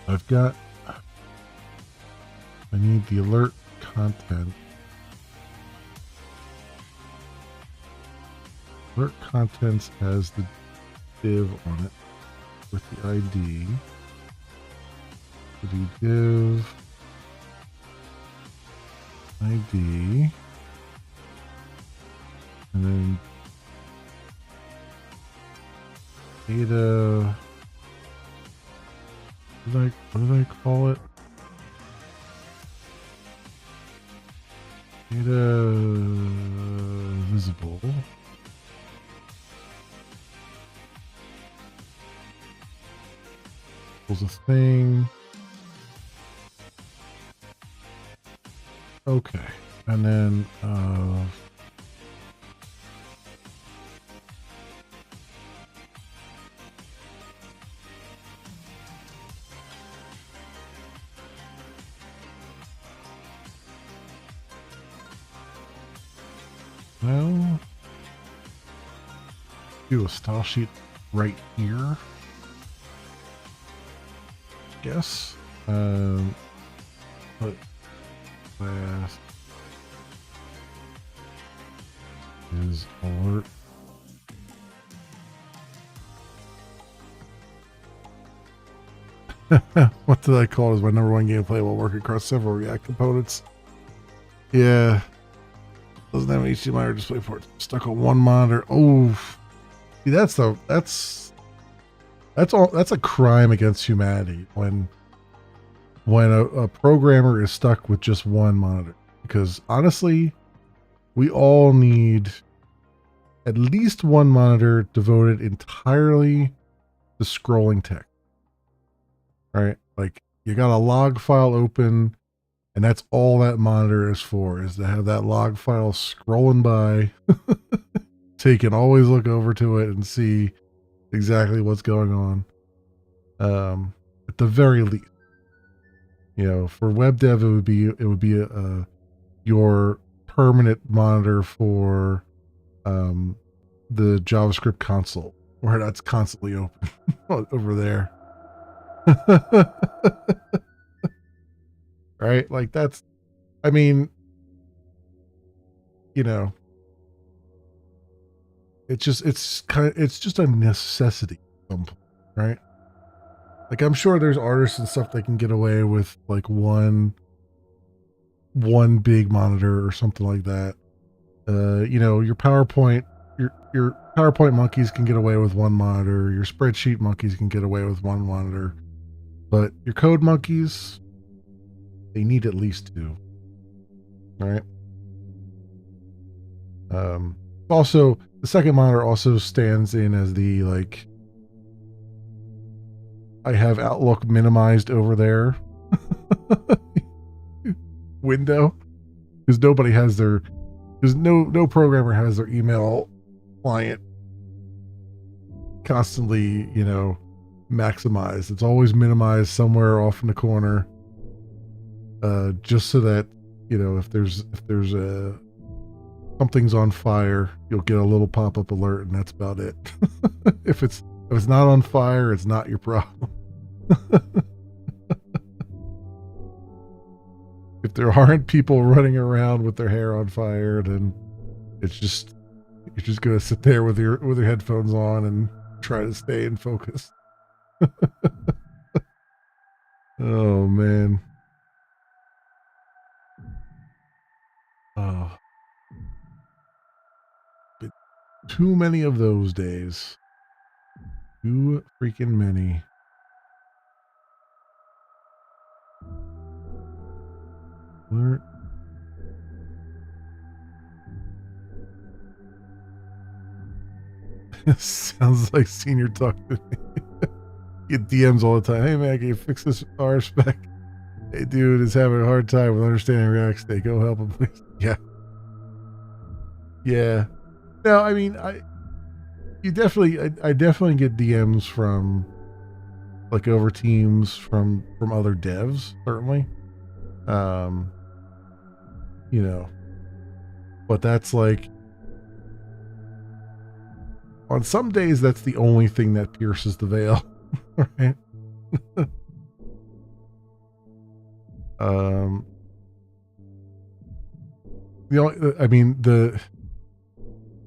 I need the alert content. Alert contents has the div on it with the ID. So do div ID, and then data. What did I call it? Data visible. Was a thing. Okay, and then well, do a style sheet right here. Guess. Put class is alert. What did I call it as my number one gameplay while working across several React components? Yeah. Doesn't have an HDMI or display port. Stuck on one monitor. Oh, see, that's a crime against humanity when a programmer is stuck with just one monitor. Because honestly, we all need at least one monitor devoted entirely to scrolling text. Right? Like, you got a log file open, and that's all that monitor is for, is to have that log file scrolling by. So you can always look over to it and see exactly what's going on. At the very least, for web dev, it would be your permanent monitor for the JavaScript console, where that's constantly open over there. Right? Like, that's, I mean, it's just a necessity, right? Like, I'm sure there's artists and stuff that can get away with like one big monitor or something like that. Your PowerPoint monkeys can get away with one monitor. Your spreadsheet monkeys can get away with one monitor. But your code monkeys, they need at least two. All right. Also, the second monitor also stands in as the, like, I have Outlook minimized over there window, because no programmer has their email client constantly, maximized. It's always minimized somewhere off in the corner, just so that if there's something's on fire, you'll get a little pop-up alert, and that's about it. If it's not on fire, it's not your problem. If there aren't people running around with their hair on fire, then you're just gonna sit there with your headphones on and try to stay in focus. Oh man. Oh. Too many of those days. Too freaking many. Alert. Sounds like senior talk to me. Get DMs all the time. Hey man, can you fix this R spec? Hey dude is having a hard time with understanding React State. Go help him, please. Yeah. Yeah. No, I mean, I definitely get DMs from, like, over Teams from other devs, certainly. But that's like, on some days, that's the only thing that pierces the veil, right?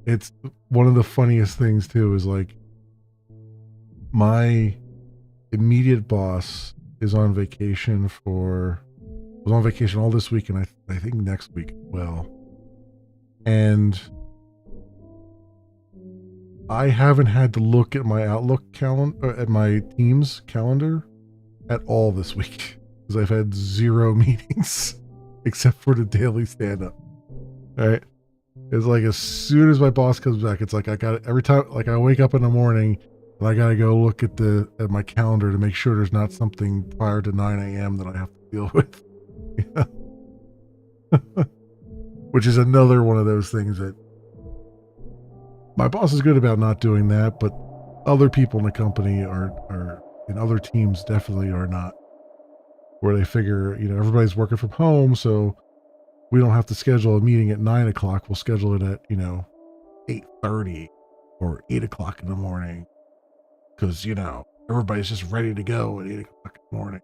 It's one of the funniest things too is, like, my immediate boss is on vacation was on vacation all this week, and I think next week as well. And I haven't had to look at my Outlook calendar, at my Teams calendar at all this week, because I've had 0 meetings except for the daily stand-up. Right? It's like as soon as my boss comes back, it's like I got every time, like I wake up in the morning and I gotta go look at my calendar to make sure there's not something prior to 9 a.m. that I have to deal with. Which is another one of those things that my boss is good about not doing that, but other people in the company are in other teams definitely are not, where they figure, everybody's working from home, so we don't have to schedule a meeting at 9 o'clock. We'll schedule it at, 8:30 or 8 o'clock in the morning. Because, everybody's just ready to go at 8 o'clock in the morning.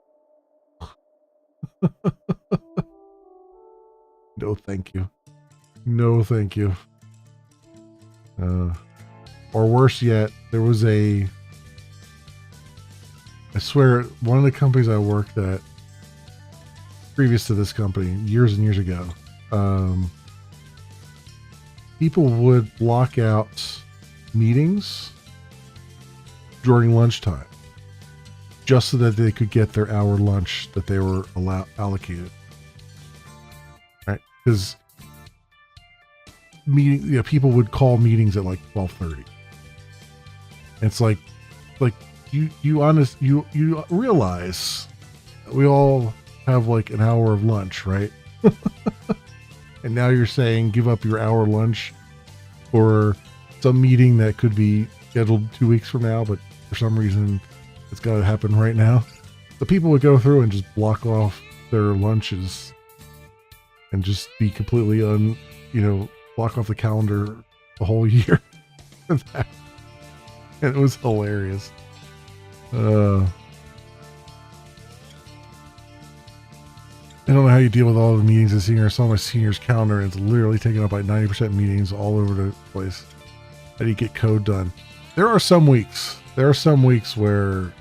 No, thank you. No, thank you. Or worse yet, there was I swear, one of the companies I worked at previous to this company, years and years ago, people would block out meetings during lunchtime just so that they could get their hour lunch that they were allocated. Right? Because people would call meetings at like 12:30. It's like you realize we all have like an hour of lunch, right? And now you're saying give up your hour lunch for some meeting that could be scheduled 2 weeks from now, but for some reason it's got to happen right now. The people would go through and just block off their lunches and just be completely block off the calendar the whole year. And it was hilarious. I don't know how you deal with all the meetings as senior. I saw my senior's calendar and it's literally taken up by 90% meetings all over the place. How do you get code done? There are some weeks where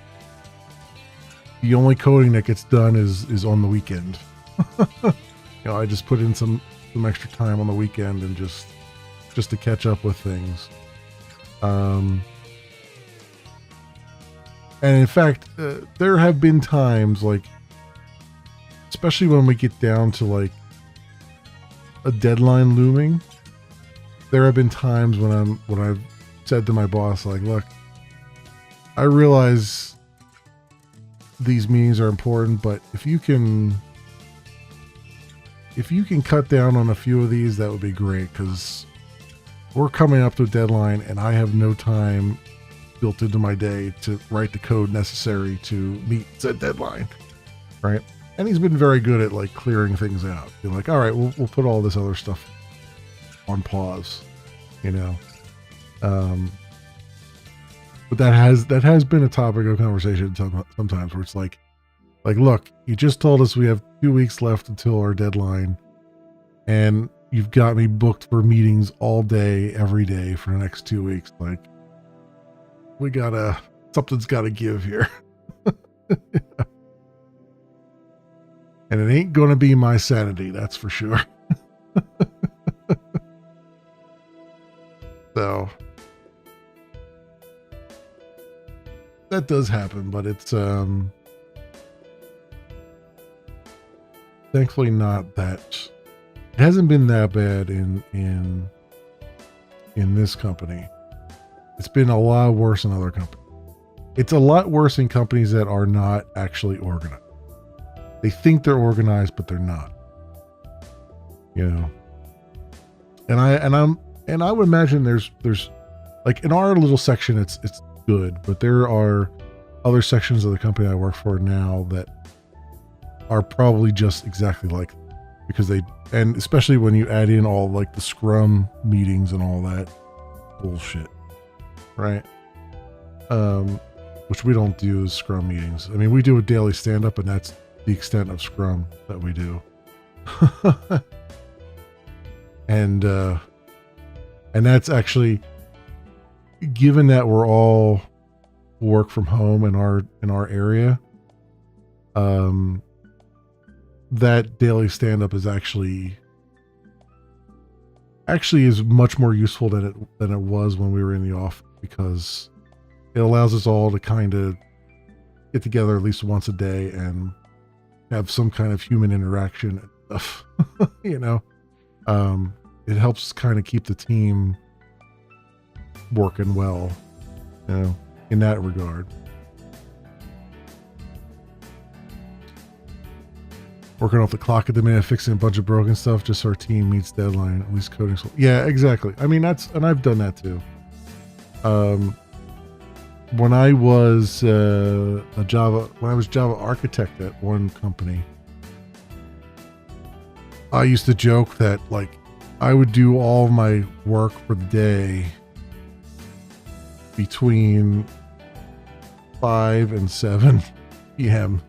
the only coding that gets done is on the weekend. I just put in some extra time on the weekend and just to catch up with things. And in fact, there have been times, like, especially when we get down to like a deadline looming, there have been times when I've said to my boss, like, look, I realize these meetings are important, but if you can cut down on a few of these, that would be great, because we're coming up to a deadline and I have no time built into my day to write the code necessary to meet said deadline, right? And he's been very good at like clearing things out. You're like, all right, we'll put all this other stuff on pause, But that has been a topic of conversation sometimes, where it's like, look, you just told us we have 2 weeks left until our deadline, and you've got me booked for meetings all day, every day for the next 2 weeks. Like, something's gotta give here. And it ain't gonna be my sanity, that's for sure. So that does happen, but it's thankfully not that. It hasn't been that bad in this company. It's been a lot worse in other companies. It's a lot worse in companies that are not actually organized. They think they're organized, but they're not. And I would imagine there's like in our little section, it's good, but there are other sections of the company I work for now that are probably just exactly like, because and especially when you add in all like the Scrum meetings and all that bullshit, right? Which we don't do as Scrum meetings. I mean, we do a daily stand-up, and that's the extent of Scrum that we do. And that's actually, given that we're all work from home in our area, that daily stand up is actually is much more useful than it was when we were in the office, because it allows us all to kind of get together at least once a day and have some kind of human interaction and stuff. You know, it helps kind of keep the team working well, you know, in that regard. Working off the clock at the minute, fixing a bunch of broken stuff just so our team meets deadline, at least coding. Yeah, exactly. I mean, and I've done that too. When I was Java architect at one company, I used to joke that like I would do all my work for the day between 5 and 7 p.m.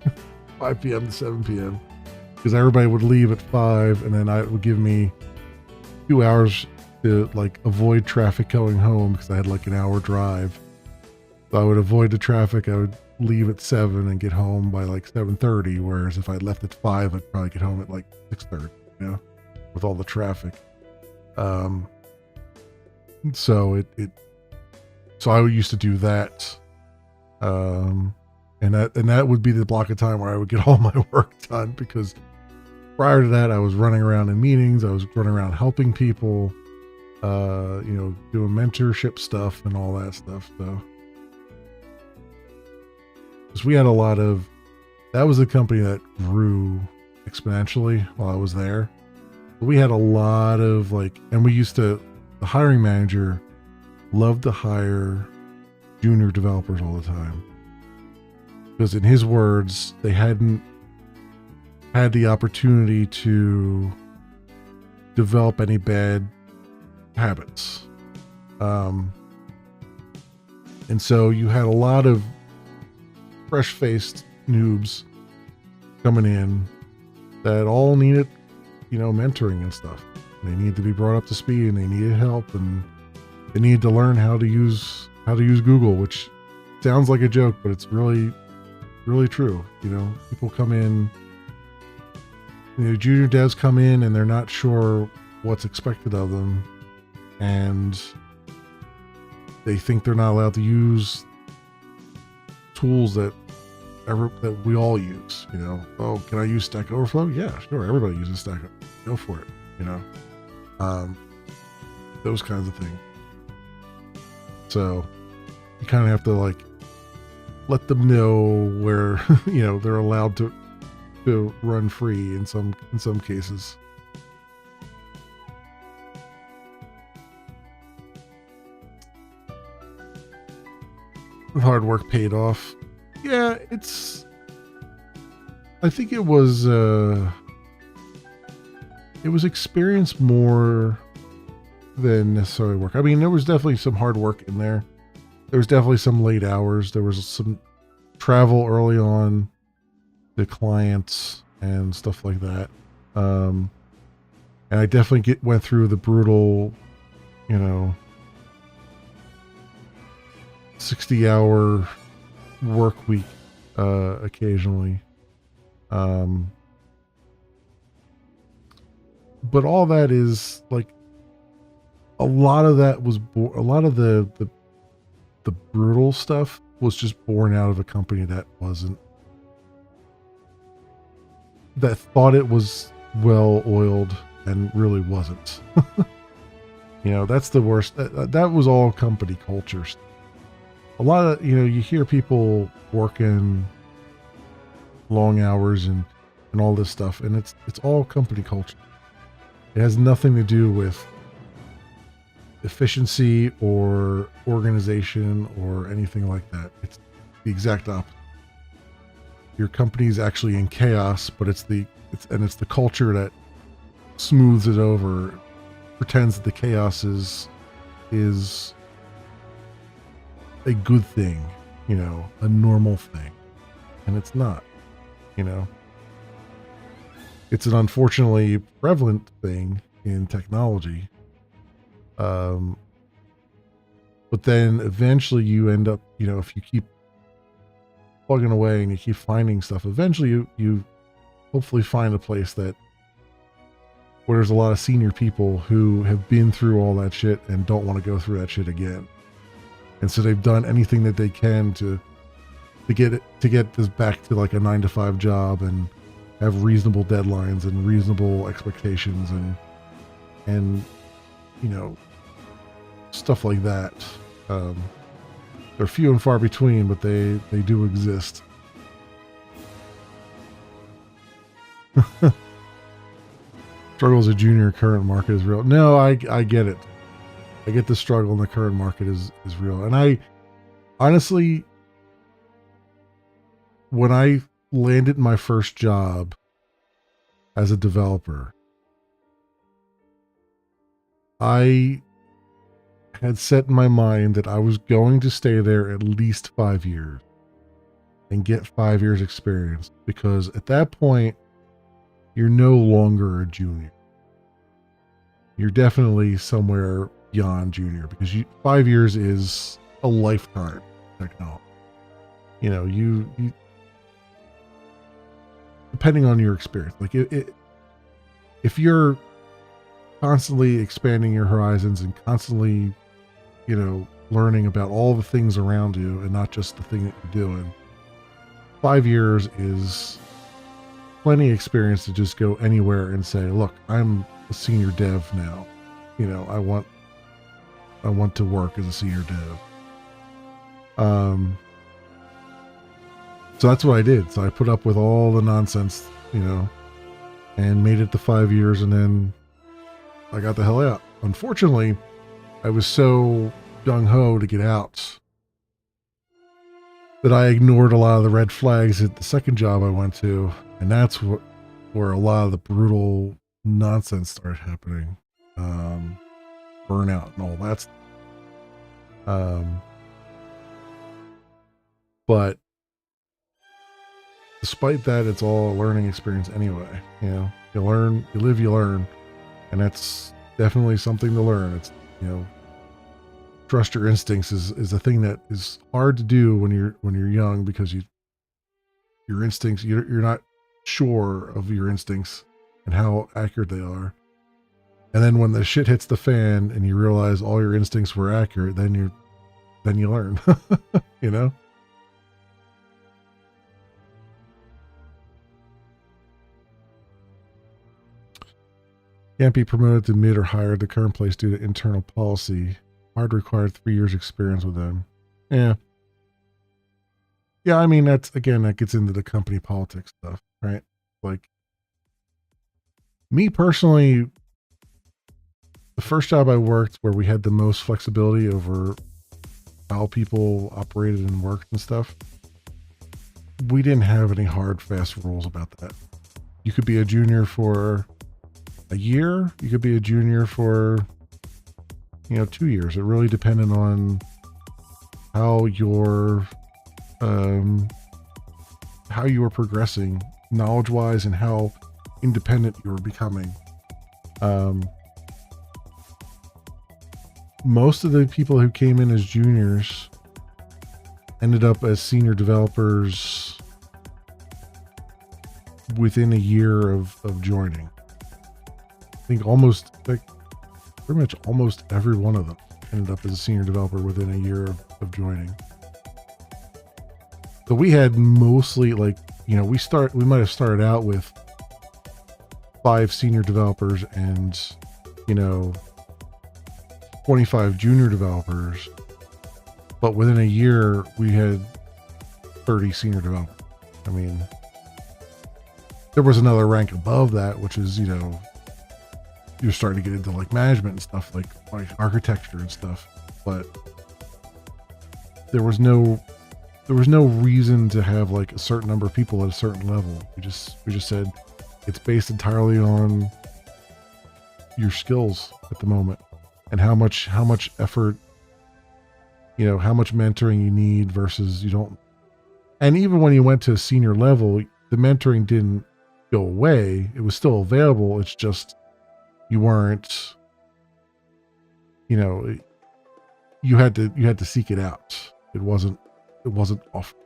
5 p.m. to 7 p.m. because everybody would leave at 5, and then it would give me 2 hours to like avoid traffic going home, because I had like an hour drive. So I would avoid the traffic. I would leave at 7 and get home by like 7:30. Whereas if I left at 5, I'd probably get home at like 6:30, you know, with all the traffic. So so I used to do that. And that would be the block of time where I would get all my work done, because prior to that, I was running around in meetings. I was running around helping people, you know, doing mentorship stuff and all that stuff. So, because we had that was a company that grew exponentially while I was there. We had a lot of and the hiring manager loved to hire junior developers all the time, because in his words, they hadn't had the opportunity to develop any bad habits. And so you had a lot of fresh-faced noobs coming in that all needed, you know, mentoring and stuff. They needed to be brought up to speed, and they needed help, and they needed to learn how to use Google, which sounds like a joke, but it's really, really true. You know, people come in, you know, junior devs come in and they're not sure what's expected of them, and they think they're not allowed to use tools that we all use. You know, oh, can I use Stack Overflow? Yeah, sure. Everybody uses Stack Overflow. Go for it. You know, those kinds of things. So you kind of have to let them know where, you know, they're allowed to run free in some cases. The hard work paid off. Yeah, I think it was experience more than necessarily work. I mean, there was definitely some hard work in there. There was definitely some late hours. There was some travel early on to clients and stuff like that. And I definitely went through the brutal, you know, 60-hour work week occasionally. But all that is a lot of that was a lot of the brutal stuff was just born out of a company that thought it was well oiled and really wasn't. You know, that's the worst. That was all company culture. A lot of, you know, you hear people working long hours and all this stuff, and it's all company culture. It has nothing to do with efficiency or organization or anything like that. It's the exact opposite. Your company's actually in chaos, but it's the culture that smooths it over, pretends that the chaos is a good thing, you know, a normal thing, and it's not. You know, it's an unfortunately prevalent thing in technology. But then eventually you end up, you know, if you keep plugging away and you keep finding stuff. Eventually you hopefully find a place that where there's a lot of senior people who have been through all that shit and don't want to go through that shit again. And so they've done anything that they can to get this back to like a 9-to-5 job and have reasonable deadlines and reasonable expectations and you know, stuff like that. They're few and far between, but they do exist. Struggle as a junior current market is real. No, I get it. I get the struggle in the current market is real. And I honestly, when I landed my first job as a developer, I had set in my mind that I was going to stay there at least 5 years and get 5 years experience, because at that point, you're no longer a junior. You're definitely somewhere beyond junior, because 5 years is a lifetime technology. You know, you depending on your experience, like if you're constantly expanding your horizons and constantly, you know, learning about all the things around you and not just the thing that you're doing, 5 years is plenty of experience to just go anywhere and say, look, I'm a senior dev now. You know, I want to work as a senior dev. So that's what I did. So I put up with all the nonsense, you know, and made it to 5 years, and then I got the hell out. Unfortunately, I was so gung-ho to get out that I ignored a lot of the red flags at the second job I went to, and that's where a lot of the brutal nonsense started happening. Burnout and all that stuff. But despite that, it's all a learning experience anyway. You know, you learn, you live, you learn, and that's definitely something to learn. It's, you know, trust your instincts is a thing that is hard to do when you're young, because your instincts, you're not sure of your instincts and how accurate they are. And then when the shit hits the fan and you realize all your instincts were accurate, then you learn. You know? Can't be promoted to mid or higher at the current place due to internal policy. Hard required 3 years experience with them. Yeah. Yeah, I mean, that gets into the company politics stuff, right? Like, me personally, the first job I worked where we had the most flexibility over how people operated and worked and stuff, we didn't have any hard, fast rules about that. You could be a junior for a year. You could be a junior for, 2 years. It really depended on how you were progressing knowledge-wise and how independent you were becoming. Most of the people who came in as juniors ended up as senior developers within a year of joining. I think pretty much almost every one of them ended up as a senior developer within a year of joining. So we had mostly we might have started out with 5 senior developers and, 25 junior developers, but within a year we had 30 senior developers. I mean, there was another rank above that, which is, you're starting to get into like management and stuff, like architecture and stuff, but there was no reason to have like a certain number of people at a certain level. We just said it's based entirely on your skills at the moment and how much effort, how much mentoring you need versus you don't. And even when you went to a senior level, the mentoring didn't go away. It was still available. It's just you weren't, you had to seek it out. It wasn't offered.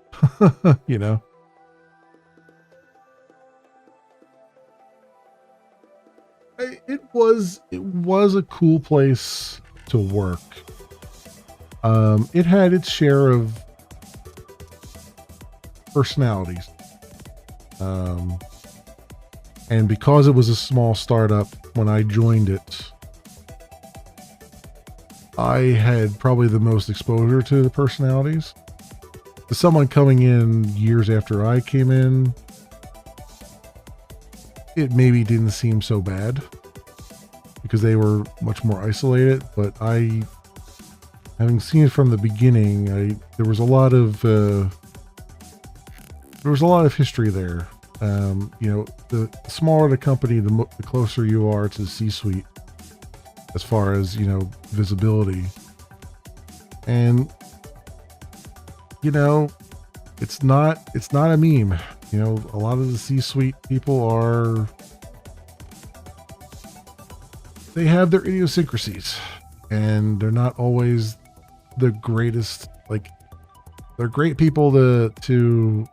you know? It was a cool place to work. It had its share of personalities. Um, and because it was a small startup, when I joined it, I had probably the most exposure to the personalities. To someone coming in years after I came in, it maybe didn't seem so bad because they were much more isolated. But having seen it from the beginning, there was a lot of history there. The smaller the company, the closer you are to the C-suite, as far as visibility, and it's not a meme. A lot of the C-suite people they have their idiosyncrasies, and they're not always the greatest. Like, they're great people to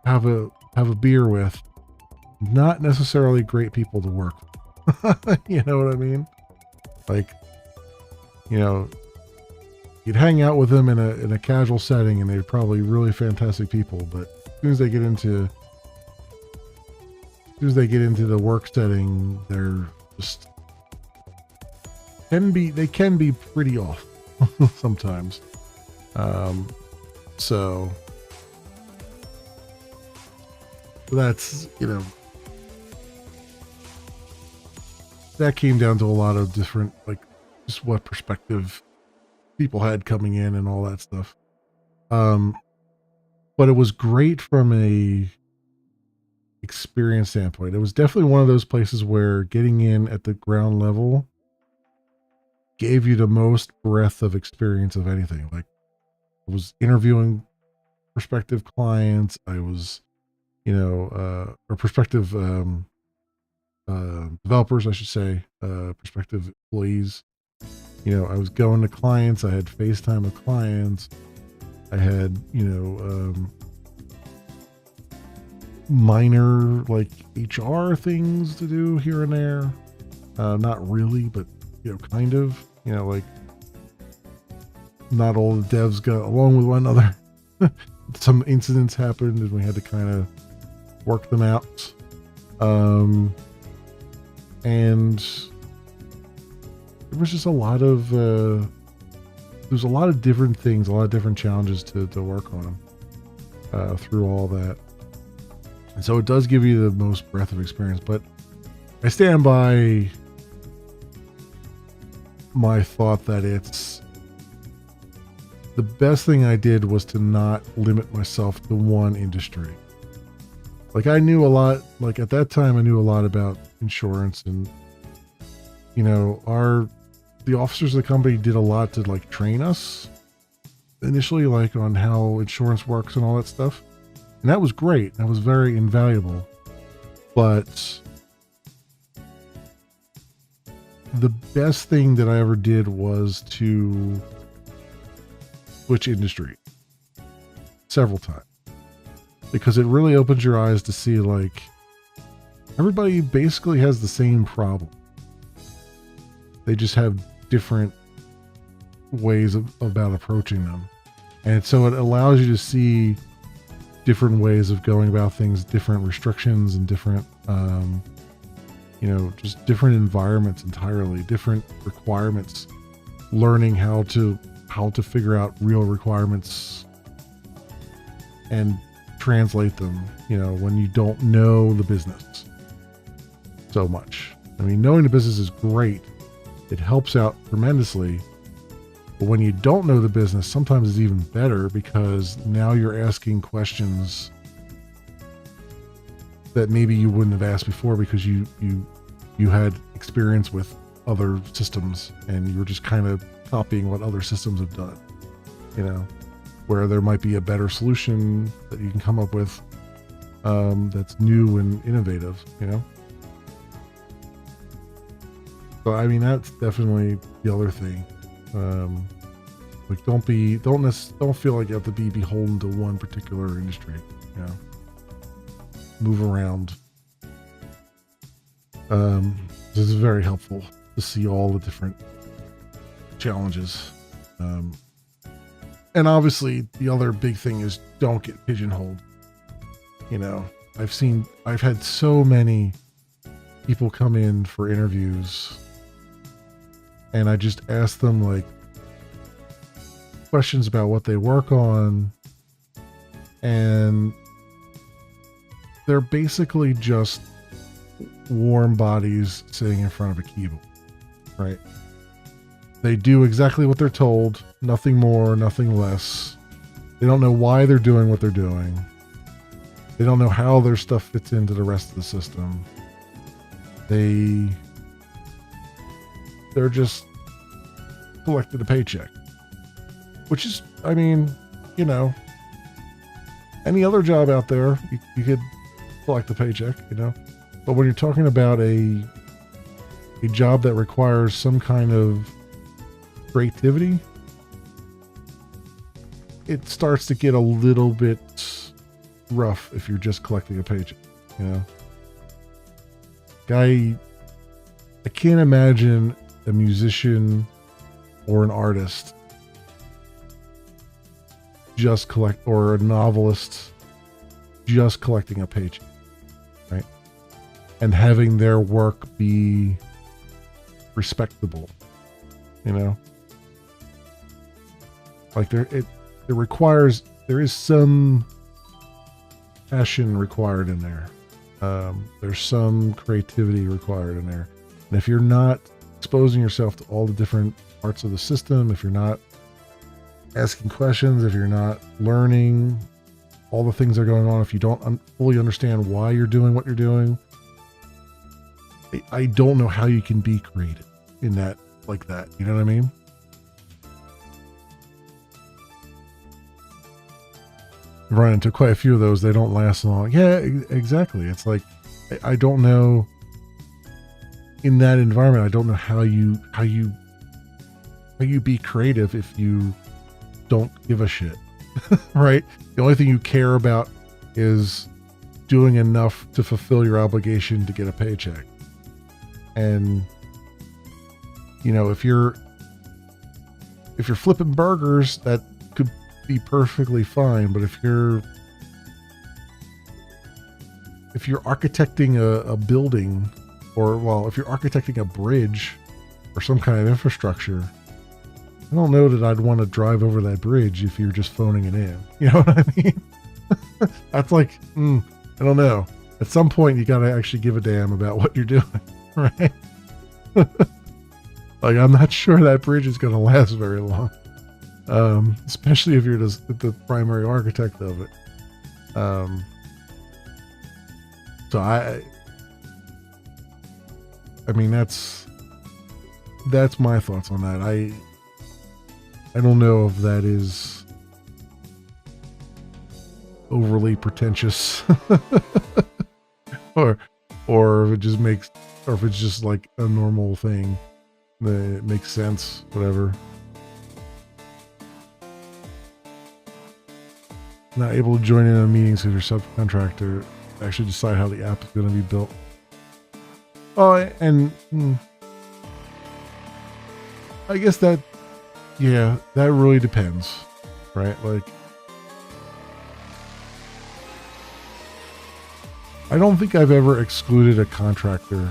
have a beer with, not necessarily great people to work with. You know what I mean? Like, you'd hang out with them in a casual setting, and they're probably really fantastic people. But as soon as they get into the work setting, they're just they can be pretty off sometimes. So that's that came down to a lot of different, like, just what perspective people had coming in and all that stuff. But it was great from a experience standpoint. It was definitely one of those places where getting in at the ground level gave you the most breadth of experience of anything. Like, I was interviewing prospective clients. I was, or prospective developers, I should say, prospective employees. I was going to clients. I had FaceTime with clients. I had, minor, like, HR things to do here and there. Not really, but, kind of, like, not all the devs got along with one another. Some incidents happened and we had to kind of work them out. And there was just a lot of, there's a lot of different things, a lot of different challenges to work on through all that. And so it does give you the most breadth of experience. But I stand by my thought that it's the best thing I did was to not limit myself to one industry. Like, I knew a lot, like, at that time I knew a lot about insurance, and the officers of the company did a lot to, like, train us initially, like, on how insurance works and all that stuff. And that was great. That was very invaluable. But the best thing that I ever did was to switch industry several times, because it really opens your eyes to see, like, everybody basically has the same problem. They just have different ways about approaching them. And so it allows you to see different ways of going about things, different restrictions, and different, just different environments entirely, different requirements, learning how to figure out real requirements and translate them, when you don't know the business so much. I mean, knowing the business is great. It helps out tremendously. But when you don't know the business, sometimes it's even better, because now you're asking questions that maybe you wouldn't have asked before, because you had experience with other systems and you were just kind of copying what other systems have done, where there might be a better solution that you can come up with that's new and innovative, So, I mean, that's definitely the other thing. Like, don't feel like you have to be beholden to one particular industry. You know, move around. This is very helpful to see all the different challenges. And obviously, the other big thing is don't get pigeonholed. You know, I've had so many people come in for interviews, and I just ask them like questions about what they work on, and they're basically just warm bodies sitting in front of a keyboard, right? They do exactly what they're told, nothing more, nothing less. They don't know why they're doing what they're doing. They don't know how their stuff fits into the rest of the system. They're just collecting a paycheck, which is, I mean, you know, any other job out there, you could collect a paycheck, you know, but when you're talking about a job that requires some kind of creativity, it starts to get a little bit rough if you're just collecting a paycheck, you know. I can't imagine a musician or an artist or a novelist just collecting a paycheck, right? And having their work be respectable, you know. Like there is some passion required in there. There's some creativity required in there. And if you're not exposing yourself to all the different parts of the system, if you're not asking questions, if you're not learning all the things that are going on, if you don't fully understand why you're doing what you're doing, I don't know how you can be creative in that, like that. You know what I mean? Run into quite a few of those. They don't last long. Yeah, exactly. It's like, I don't know, in that environment, I don't know how you be creative if you don't give a shit. Right? The only thing you care about is doing enough to fulfill your obligation to get a paycheck. And you know, if you're flipping burgers, that could be perfectly fine. But if you're architecting a building, or if you're architecting a bridge or some kind of infrastructure, I don't know that I'd want to drive over that bridge if you're just phoning it in. You know what I mean? That's like, I don't know. At some point, you got to actually give a damn about what you're doing, right? Like, I'm not sure that bridge is going to last very long, especially if you're the primary architect of it. So I mean, that's my thoughts on that. I don't know if that is overly pretentious or if it just makes, or if it's just like a normal thing that makes sense, whatever. Not able to join in on meetings because your subcontractor actually decide how the app is going to be built. Oh, and I guess that really depends, right? Like, I don't think I've ever excluded a contractor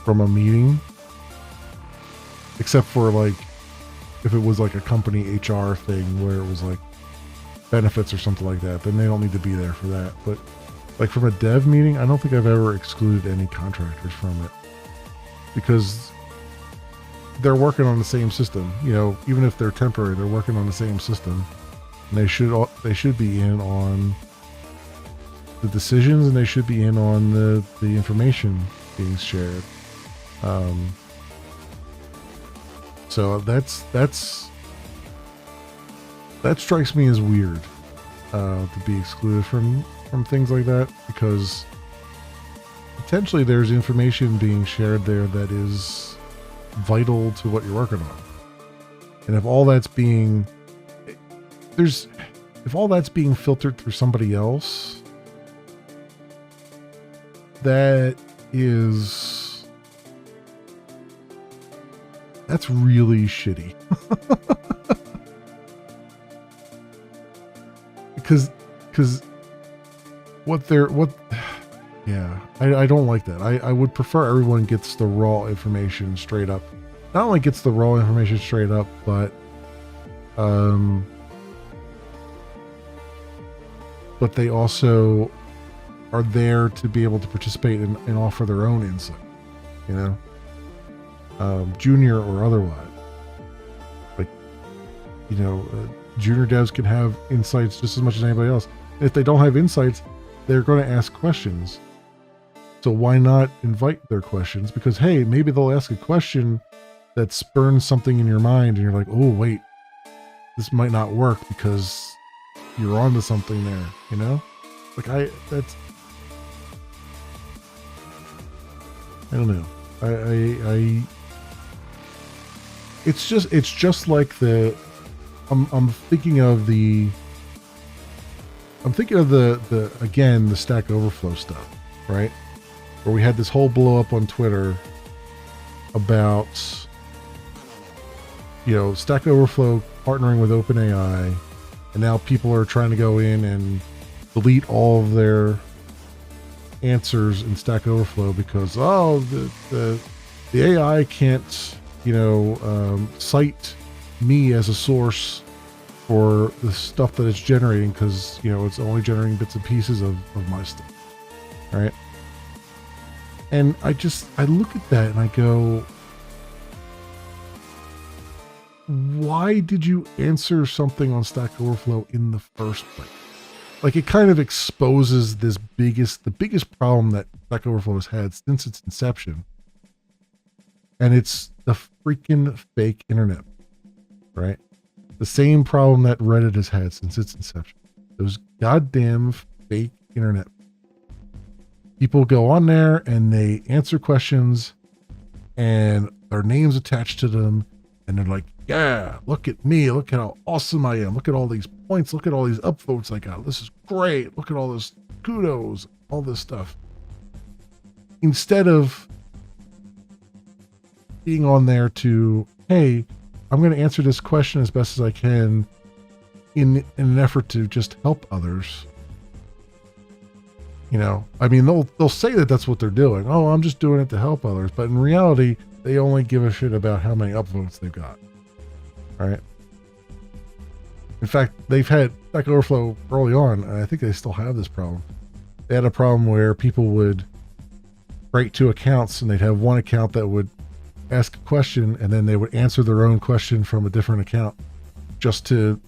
from a meeting, except for like if it was like a company HR thing where it was like benefits or something like that, then they don't need to be there for that. But like from a dev meeting, I don't think I've ever excluded any contractors from it, because they're working on the same system. You know, even if they're temporary, they're working on the same system, and they should be in on the decisions, and they should be in on the information being shared. So that strikes me as weird, to be excluded from things like that, because potentially there's information being shared there that is vital to what you're working on. And if all that's being filtered through somebody else, that's really shitty. because I don't like that. I would prefer everyone gets the raw information straight up. Not only gets the raw information straight up, but they also are there to be able to participate and offer their own insight, you know, junior or otherwise. Like, you know, junior devs can have insights just as much as anybody else. And if they don't have insights, they're going to ask questions. So why not invite their questions? Because, hey, maybe they'll ask a question that spurns something in your mind and you're like, oh, wait, this might not work because you're onto something there, you know? Like, I don't know. It's just like I'm thinking of the again, the Stack Overflow stuff, right? Where we had this whole blow up on Twitter about, you know, Stack Overflow partnering with OpenAI, and now people are trying to go in and delete all of their answers in Stack Overflow because the AI can't, you know, cite me as a source for the stuff that it's generating because, you know, it's only generating bits and pieces of my stuff, right? And I look at that and I go, why did you answer something on Stack Overflow in the first place? Like, it kind of exposes the biggest problem that Stack Overflow has had since its inception. And it's the freaking fake internet, right? The same problem that Reddit has had since its inception. Those goddamn fake internet. People go on there and they answer questions and their name's attached to them. And they're like, yeah, look at me. Look at how awesome I am. Look at all these points. Look at all these upvotes I got. This is great. Look at all this kudos, all this stuff. Instead of being on there to, hey, I'm going to answer this question as best as I can in an effort to just help others. You know, I mean, they'll say that that's what they're doing. Oh, I'm just doing it to help others. But in reality, they only give a shit about how many upvotes they've got. Right? In fact, they've had Stack Overflow early on, and I think they still have this problem. They had a problem where people would create two accounts, and they'd have one account that would ask a question, and then they would answer their own question from a different account just to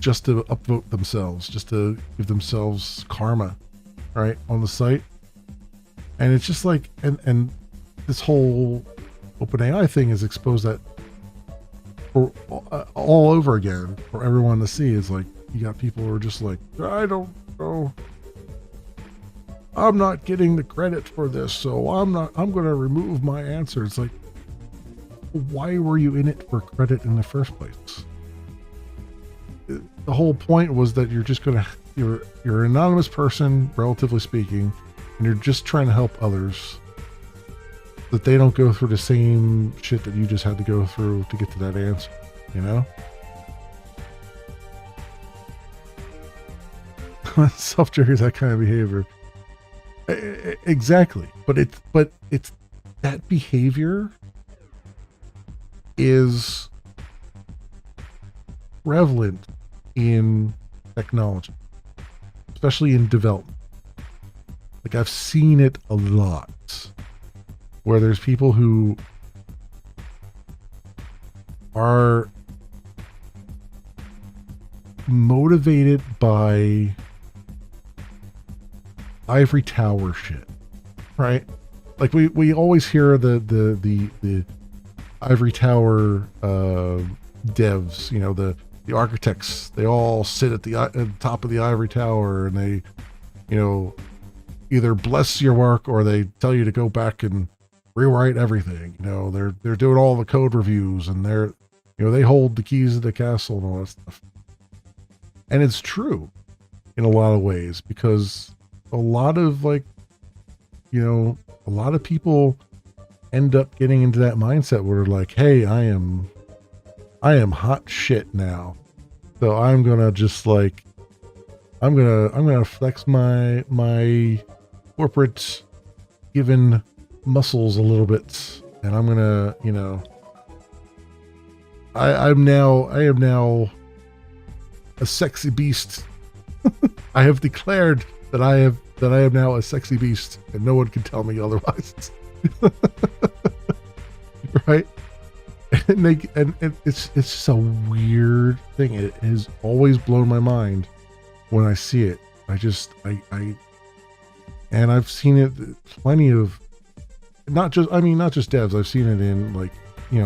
upvote themselves, just to give themselves karma, right, on the site. And it's just like, and this whole OpenAI thing has exposed that for all over again for everyone to see. Is like, you got people who are just like, I don't know, I'm not getting the credit for this, so I'm going to remove my answer. It's like, why were you in it for credit in the first place? The whole point was that you're just you're an anonymous person, relatively speaking, and you're just trying to help others, that they don't go through the same shit that you just had to go through to get to that answer, you know? Self-triggers that kind of behavior. Exactly. But it's that behavior is prevalent in technology, especially in development. Like, I've seen it a lot, where there's people who are motivated by ivory tower shit, right? Like, we always hear the ivory tower devs, you know, the architects, they all sit at the top of the ivory tower, and they, you know, either bless your work or they tell you to go back and rewrite everything. You know, they're doing all the code reviews, and they're They hold the keys to the castle and all that stuff. And it's true in a lot of ways, because a lot of a lot of people end up getting into that mindset where they're like, hey, I am hot shit now. So I'm gonna just I'm gonna flex my corporate given muscles a little bit, and I'm gonna, I am now a sexy beast. I have declared that I am now a sexy beast, and no one can tell me otherwise. Right? And it's just a weird thing. It has always blown my mind when I see it. And I've seen it plenty of, not just devs. I've seen it in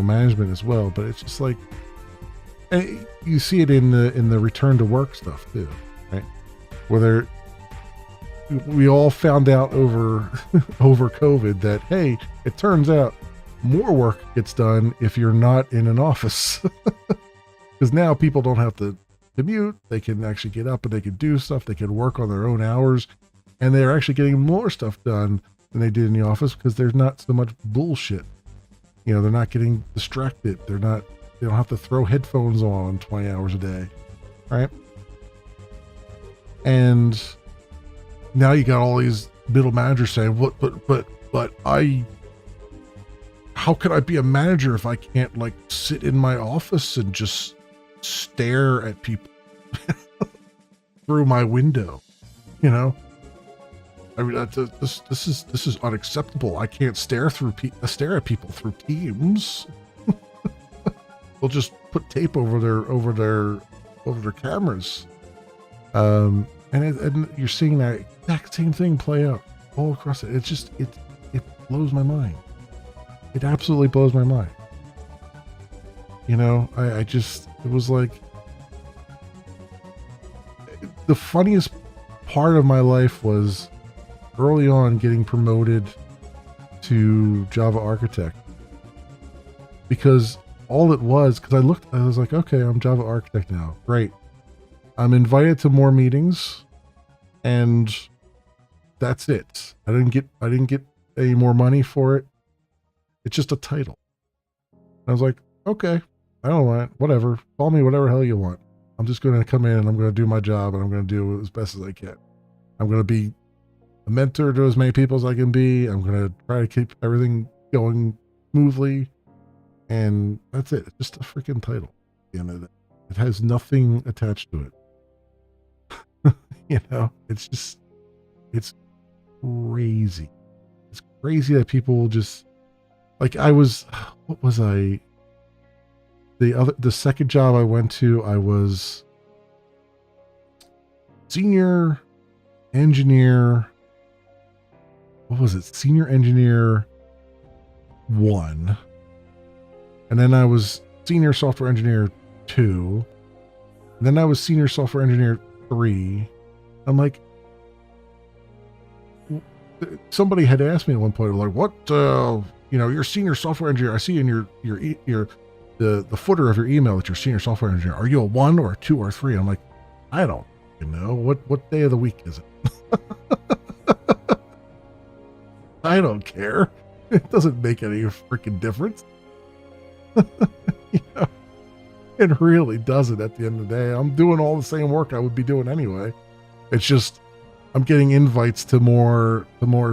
management as well. But it's just you see it in the return to work stuff too, right? Where we all found out over COVID that, hey, it turns out more work gets done if you're not in an office, because now people don't have to commute. They can actually get up and they can do stuff. They can work on their own hours, and they're actually getting more stuff done than they did in the office because there's not so much bullshit. They're not getting distracted. They don't have to throw headphones on 20 hours a day, right? And now you got all these middle managers saying, but how can I be a manager if I can't sit in my office and just stare at people through my window? I mean, this is unacceptable. I can't stare at people through Teams. They'll just put tape over their cameras. And you're seeing that exact same thing play out all across it. It blows my mind. It absolutely blows my mind. It was the funniest part of my life was early on getting promoted to Java architect, because all it was, because I was like, okay, I'm Java architect now. Great. I'm invited to more meetings, and that's it. I didn't get any more money for it. It's just a title. I was like, okay, I don't want it. Whatever. Call me whatever hell you want. I'm just going to come in and I'm going to do my job, and I'm going to do it as best as I can. I'm going to be a mentor to as many people as I can be. I'm going to try to keep everything going smoothly. And that's it. It's just a freaking title at the end of the day. It has nothing attached to it. It's crazy. It's crazy that people will just, what was I? The second job I went to, I was senior engineer. What was it? Senior engineer 1. And then I was senior software engineer 2. And then I was senior software engineer 3. I'm like, somebody had asked me at one point, like, what, you're senior software engineer. I see in the footer of your email that you're senior software engineer. Are you a 1 or a 2 or a 3? I'm like, I don't know. What day of the week is it? I don't care. It doesn't make any freaking difference. It really doesn't at the end of the day. I'm doing all the same work I would be doing anyway. It's just I'm getting invites to more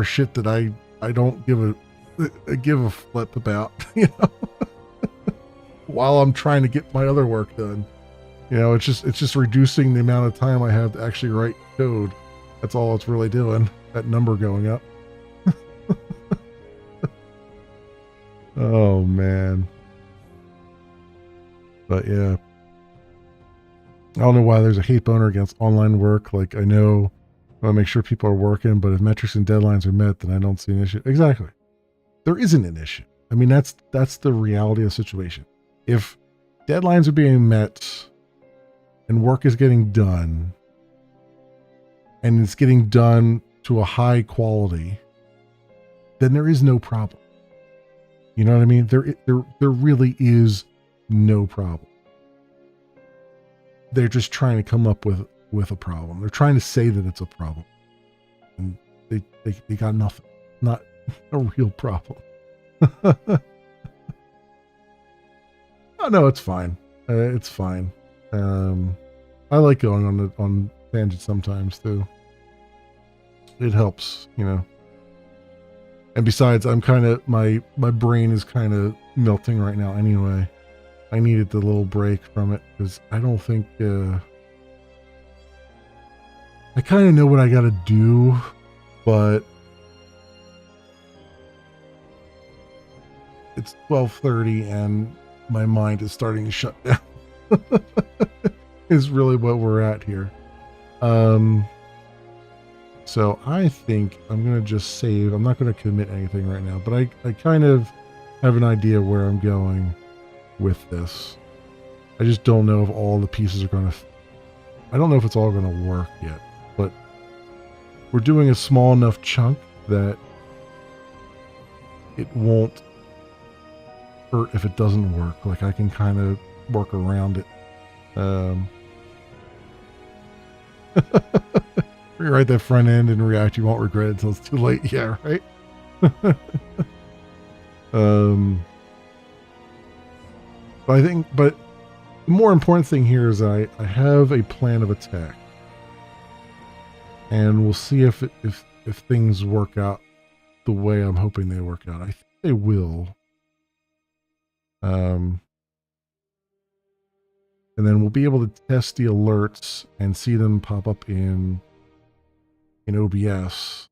shit that I don't give a flip about, while I'm trying to get my other work done. It's just reducing the amount of time I have to actually write code. That's all it's really doing. That number going up. Oh man. But yeah. I don't know why there's a hate boner against online work. I know I want to make sure people are working, but if metrics and deadlines are met, then I don't see an issue. Exactly. There isn't an issue. I mean, that's the reality of the situation. If deadlines are being met and work is getting done, and it's getting done to a high quality, then there is no problem. You know what I mean? There really is no problem. They're just trying to come up with a problem. They're trying to say that it's a problem, and they got nothing. Not a real problem. Oh no, it's fine. It's fine. I like going on tangents sometimes too. It helps, you know. And besides, I'm kind of my brain is kind of melting right now anyway. I needed the little break from it because I don't think I kind of know what I got to do, but it's 12:30 and my mind is starting to shut down. Is really what we're at here. So I think I'm going to just save. I'm not going to commit anything right now, but I kind of have an idea where I'm going with this. I just don't know if all the pieces are going to... I don't know if it's all going to work yet, but we're doing a small enough chunk that it won't hurt if it doesn't work. Like, I can kind of work around it. Rewrite that front end and React. You won't regret it until it's too late. Yeah, right? But the more important thing here is I have a plan of attack. And we'll see if things work out the way I'm hoping they work out. I think they will. And then we'll be able to test the alerts and see them pop up in OBS.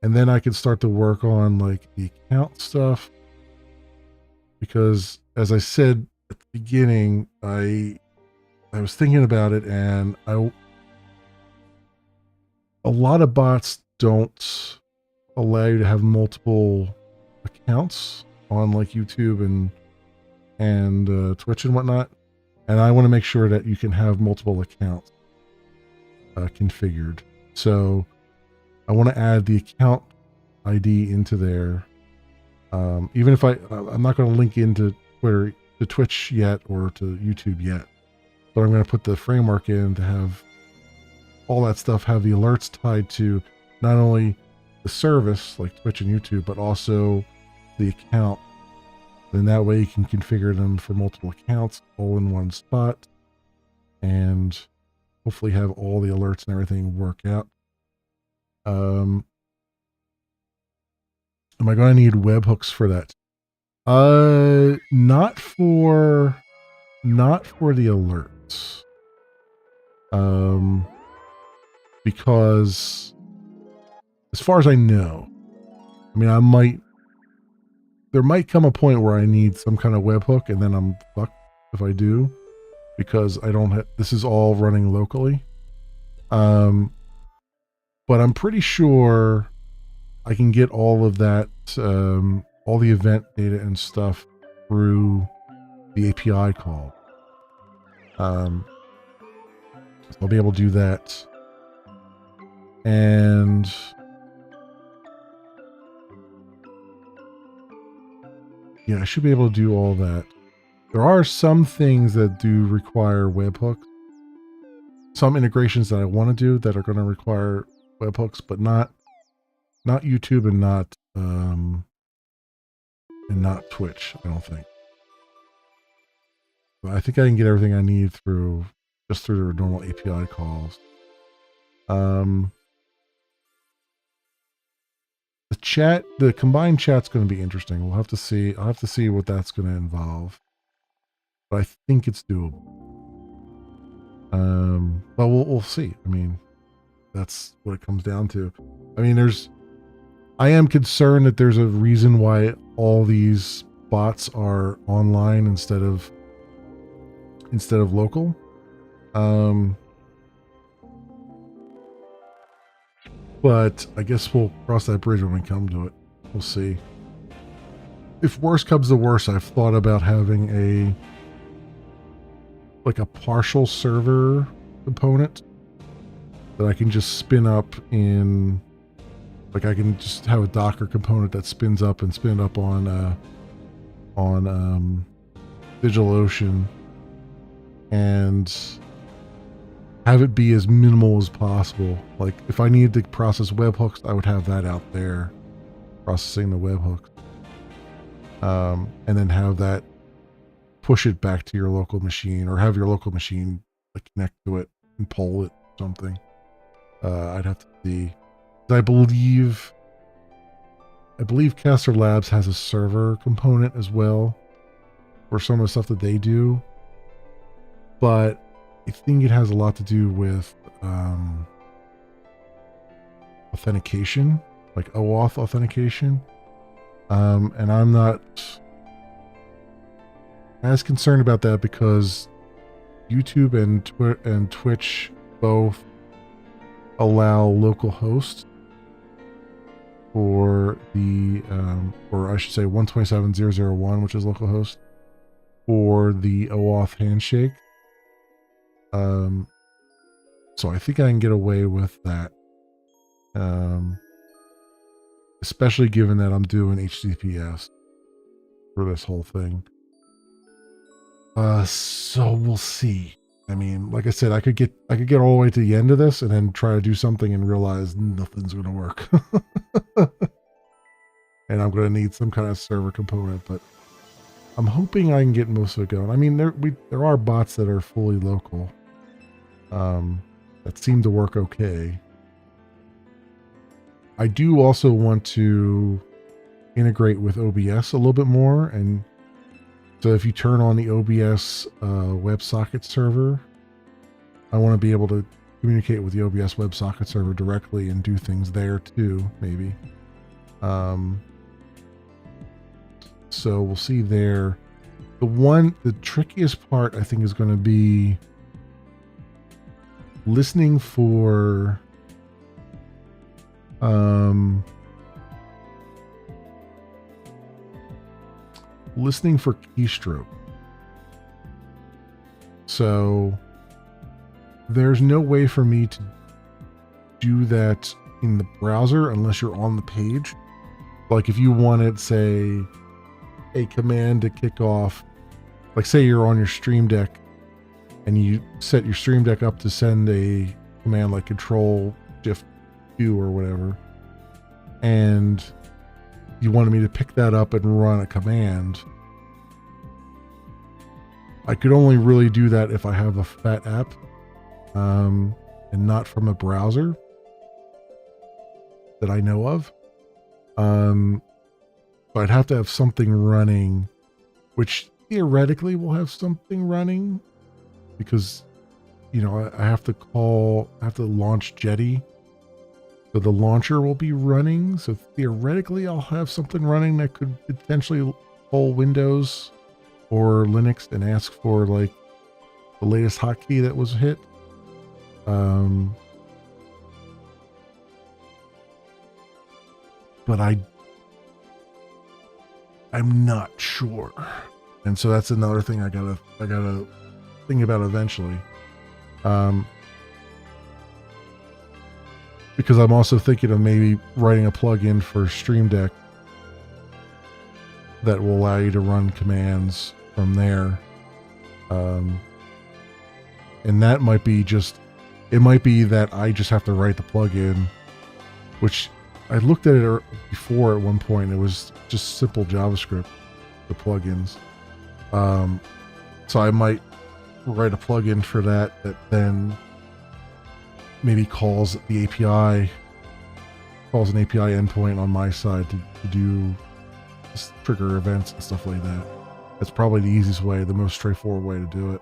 And then I can start to work on like the account stuff. Because as I said at the beginning, I was thinking about it, and a lot of bots don't allow you to have multiple accounts on like YouTube and Twitch and whatnot. And I want to make sure that you can have multiple accounts configured. So I want to add the account ID into there. Even if I'm not going to link into Twitter, to Twitch yet, or to YouTube yet, but I'm going to put the framework in to have all that stuff, have the alerts tied to not only the service like Twitch and YouTube, but also the account. Then that way you can configure them for multiple accounts all in one spot, and hopefully have all the alerts and everything work out. Am I going to need webhooks for that? Not for the alerts. Because as far as I know, I mean, there might come a point where I need some kind of webhook, and then I'm fucked if I do, because I don't have, this is all running locally. But I'm pretty sure I can get all of that, all the event data and stuff through the API call. So I'll be able to do that. And yeah, I should be able to do all that. There are some things that do require webhooks. Some integrations that I want to do that are going to require webhooks, but not YouTube and not Twitch, I don't think. But I think I can get everything I need through their normal API calls. The combined chat's going to be interesting. We'll have to see. I'll have to see what that's going to involve. But I think it's doable. But we'll see. I mean, that's what it comes down to. I mean, I am concerned that there's a reason why all these bots are online instead of local. But I guess we'll cross that bridge when we come to it. We'll see. If worse comes to worse, I've thought about having a partial server component that I can just spin up in, like I can just have a Docker component that spins up and spin up on DigitalOcean and have it be as minimal as possible. Like if I needed to process webhooks, I would have that out there processing the webhooks. And then have that push it back to your local machine, or have your local machine like connect to it and poll it or something. I'd have to see. I believe Caster Labs has a server component as well for some of the stuff that they do, but I think it has a lot to do with authentication, like OAuth authentication. And I'm not as concerned about that because YouTube and Twitch both allow local hosts for the, or I should say 127.0.0.1, which is localhost, for the OAuth handshake. So I think I can get away with that. Especially given that I'm doing HTTPS for this whole thing. So we'll see. I mean, like I said, I could get all the way to the end of this and then try to do something and realize nothing's going to work. And I'm going to need some kind of server component, but I'm hoping I can get most of it going. I mean, there are bots that are fully local, that seem to work okay. I do also want to integrate with OBS a little bit more, and so if you turn on the OBS WebSocket server, I want to be able to communicate with the OBS WebSocket server directly and do things there too, maybe. So we'll see there. The trickiest part I think is going to be listening for keystroke. So there's no way for me to do that in the browser unless you're on the page. Like if you wanted, say, a command to kick off, like say you're on your Stream Deck and you set your Stream Deck up to send a command like Control Shift Q or whatever, and you wanted me to pick that up and run a command, I could only really do that if I have a FAT app, and not from a browser that I know of. But I'd have to have something running, which theoretically will have something running because, you know, I have to launch Jetty. So the launcher will be running. So theoretically I'll have something running that could potentially pull Windows or Linux and ask for like the latest hotkey that was hit. But I'm not sure. And so that's another thing I gotta think about eventually. Because I'm also thinking of maybe writing a plugin for Stream Deck that will allow you to run commands from there. And that might be it might be that I just have to write the plugin, which I looked at it before at one point. It was just simple JavaScript, the plugins. So I might write a plugin for that then maybe calls an API endpoint on my side to do trigger events and stuff like that. That's probably the easiest way, the most straightforward way to do it.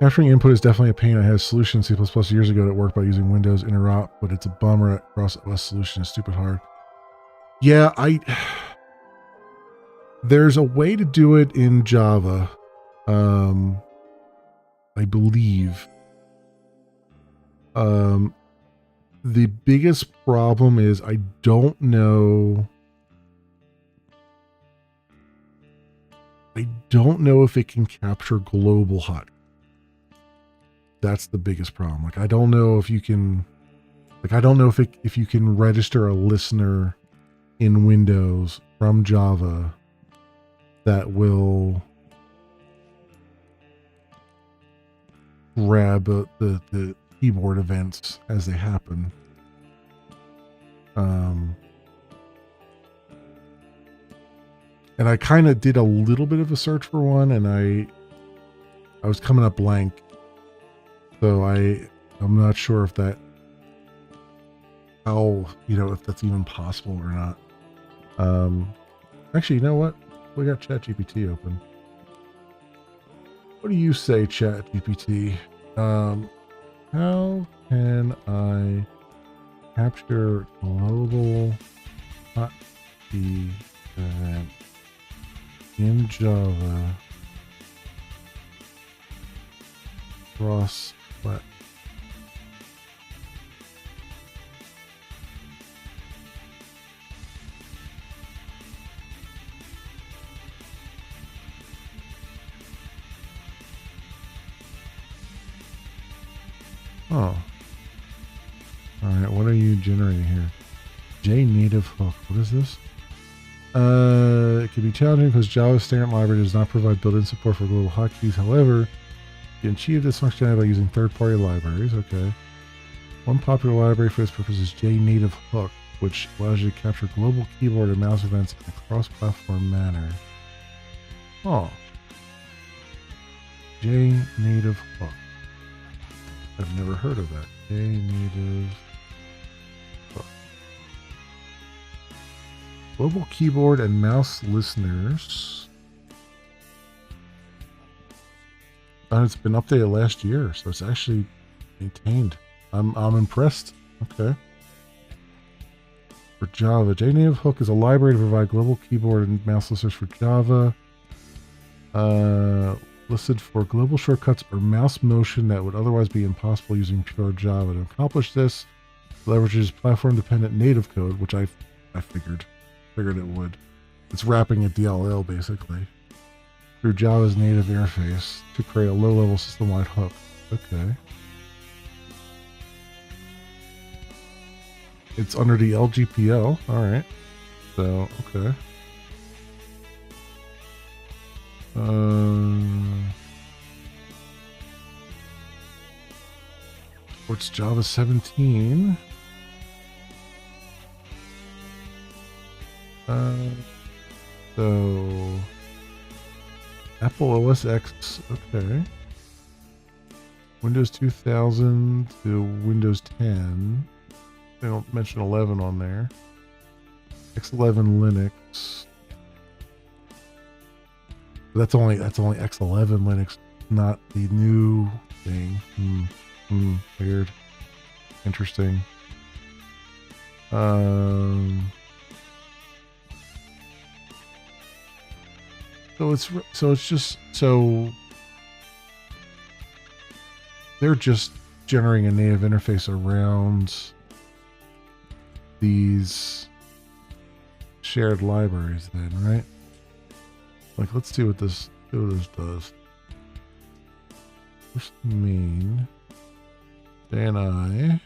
Capturing input is definitely a pain. I had a solution in C++ years ago that worked by using Windows interop, but it's a bummer that cross-OS solution is stupid hard. Yeah, there's a way to do it in Java, I believe. The biggest problem is I don't know if it can capture global hot. That's the biggest problem. Like, I don't know if you can, if you can register a listener in Windows from Java that will grab the keyboard events as they happen. And I kind of did a little bit of a search for one, and I was coming up blank. So I'm not sure if that, if that's even possible or not. Actually, you know what? We got ChatGPT open. What do you say, ChatGPT? How can I capture global hotkey event in Java cross platform? Oh. Alright, what are you generating here? JNative hook. What is this? It can be challenging because Java's standard library does not provide built-in support for global hotkeys. However, you can achieve this functionality by using third-party libraries. Okay. One popular library for this purpose is JNative hook, which allows you to capture global keyboard and mouse events in a cross-platform manner. Oh. JNative hook. I've never heard of that. JNative hook. Global keyboard and mouse listeners. And it's been updated last year, so it's actually maintained. I'm impressed. Okay. For Java, JNative hook is a library to provide global keyboard and mouse listeners for Java. Listed for global shortcuts or mouse motion that would otherwise be impossible using pure Java. To accomplish this, it leverages platform-dependent native code, which I figured it would. It's wrapping a DLL basically through Java's native interface to create a low-level system-wide hook. Okay. It's under the LGPL. All right. So okay. What's Java 17? So Apple OS X, okay. Windows 2000 to Windows 10. They don't mention 11 on there. X11 Linux. That's only X11 Linux, not the new thing. Weird. Interesting. So they're just generating a native interface around these shared libraries then, right? Like, let's see what this does. First main. JNI.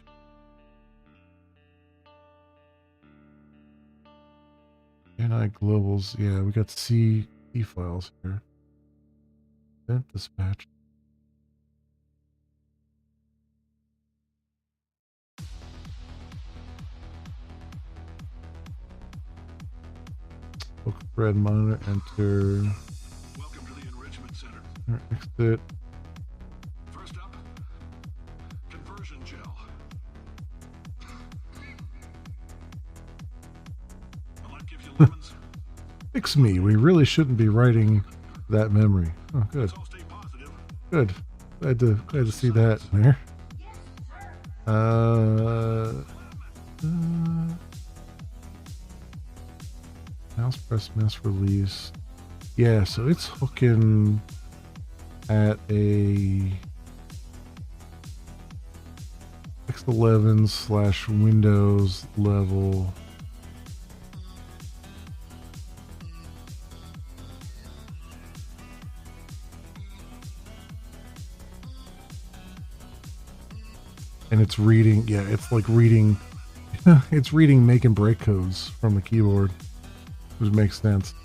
JNI globals. Yeah, we got C files here. Event dispatch. Book thread monitor, enter. Welcome to the Enrichment Center. Exit. First up, conversion gel. Will that give you lemons? Fix me. We really shouldn't be writing that memory. Oh, good. So stay positive. Good. Glad to see that in there. Mouse press, mouse release. Yeah, so it's hooking at a X11/Windows level. And it's reading, yeah, it's like reading, it's reading make and break codes from the keyboard, which makes sense.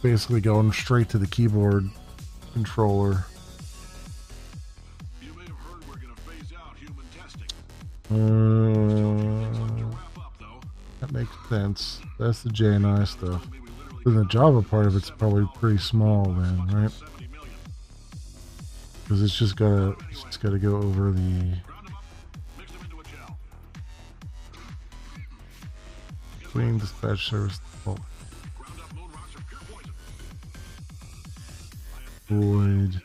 Basically going straight to the keyboard controller. You may have heard we're going to phase out human testing. Wrap up, though. That makes sense. That's the JNI stuff. Then the Java part of it's probably pretty small then, right? 70 million. Because it's just gotta go over the Ground them up, mix them into a gel. Queen dispatch service default Ground up moon rocks are pure poison. void.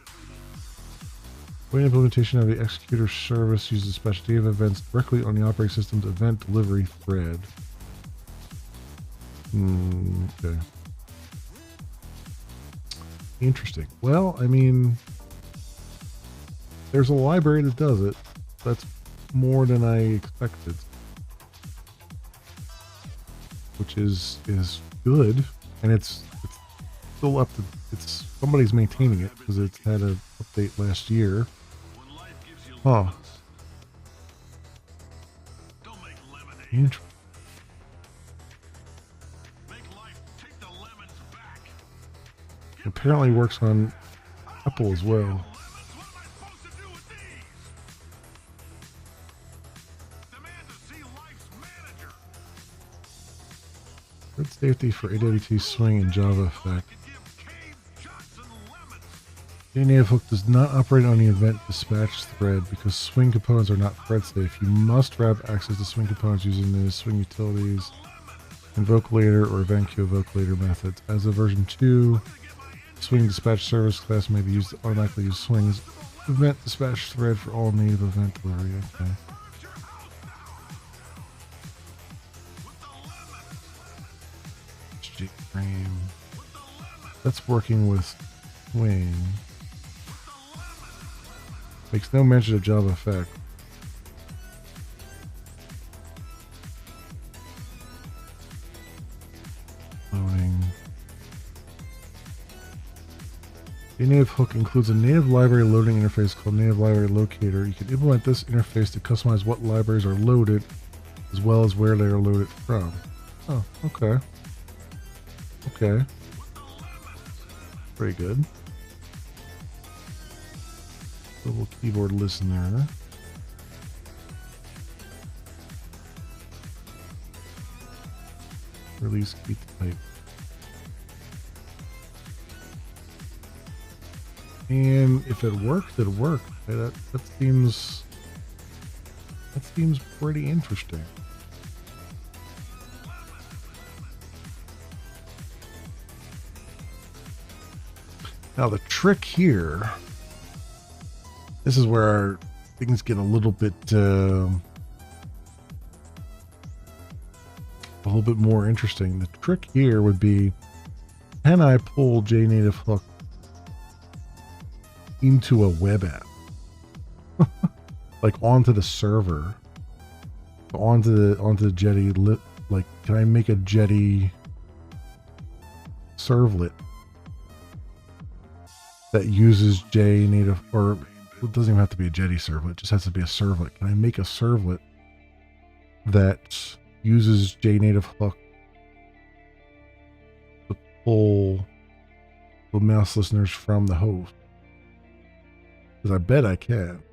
Void implementation of the executor service uses dispatch data events directly on the operating system's event delivery thread. Okay. Interesting. Well, I mean, there's a library that does it. That's more than I expected, which is good, and it's still up to somebody's maintaining it because it's had an update last year. When life gives you Huh. lemons, don't make lemonade. Interesting. Make life take the lemons back. Apparently works on Apple as well. Lemons, what am I supposed to do with these? Demand to see life's manager. Thread safety for AWT swing and Java effect. Could give Cave Johnson lemons. JNative hook does not operate on the event dispatch thread because swing components are not thread safe. You must grab access to swing components using the swing utilities, invoke later, or event queue evoke later methods. As of version 2, swing dispatch service class may be used to automatically use swing's event dispatch thread for all native event delivery. Okay. Frame. That's working with swing. Makes no mention of Java effect. Loading. The native hook includes a native library loading interface called Native Library Locator. You can implement this interface to customize what libraries are loaded, as well as where they are loaded from. Oh, okay. Okay. Very good. Global keyboard listener. Release key type. And if it worked, it worked. That seems pretty interesting. Now the trick here, this is where things get a little bit more interesting. The trick here would be, can I pull JNative hook into a web app, like onto the server, onto the Jetty? Like, can I make a Jetty servlet that uses JNative, or it doesn't even have to be a Jetty servlet, it just has to be a servlet. Can I make a servlet that uses JNative hook to pull the mouse listeners from the host? Because I bet I can.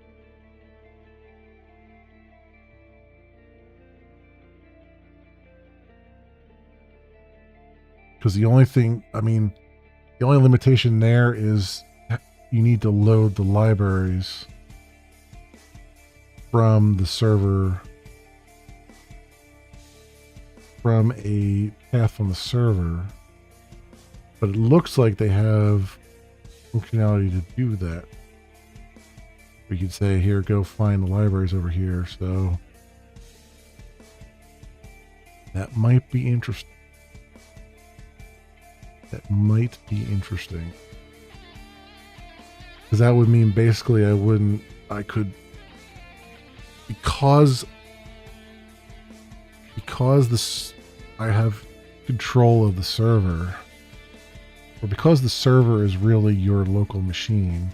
Because the only limitation there is you need to load the libraries from the server, from a path on the server. But it looks like they have functionality to do that. We could say, here, go find the libraries over here. So that might be interesting. That might be interesting. Because that would mean basically because I have control of the server, or because the server is really your local machine,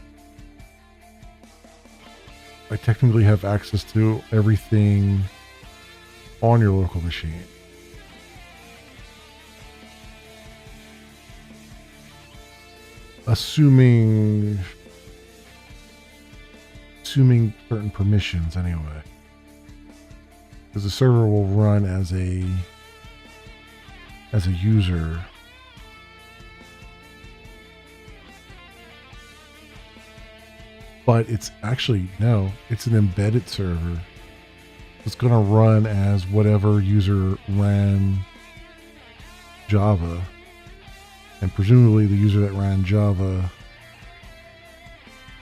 I technically have access to everything on your local machine. assuming certain permissions anyway, because the server will run as a user. But it's actually, no, it's an embedded server. It's going to run as whatever user ran Java. And presumably the user that ran Java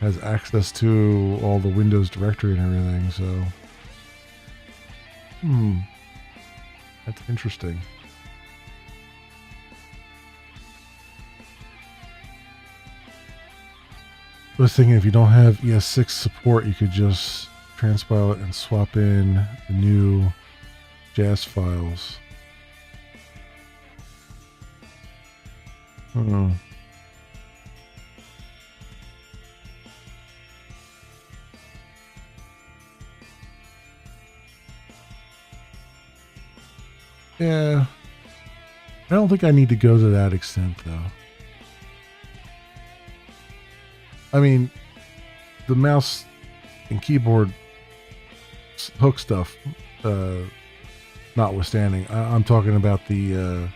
has access to all the Windows directory and everything, so. That's interesting. I was thinking if you don't have ES6 support, you could just transpile it and swap in the new JS files. Yeah. I don't think I need to go to that extent, though. I mean, the mouse and keyboard hook stuff, notwithstanding, I'm talking about the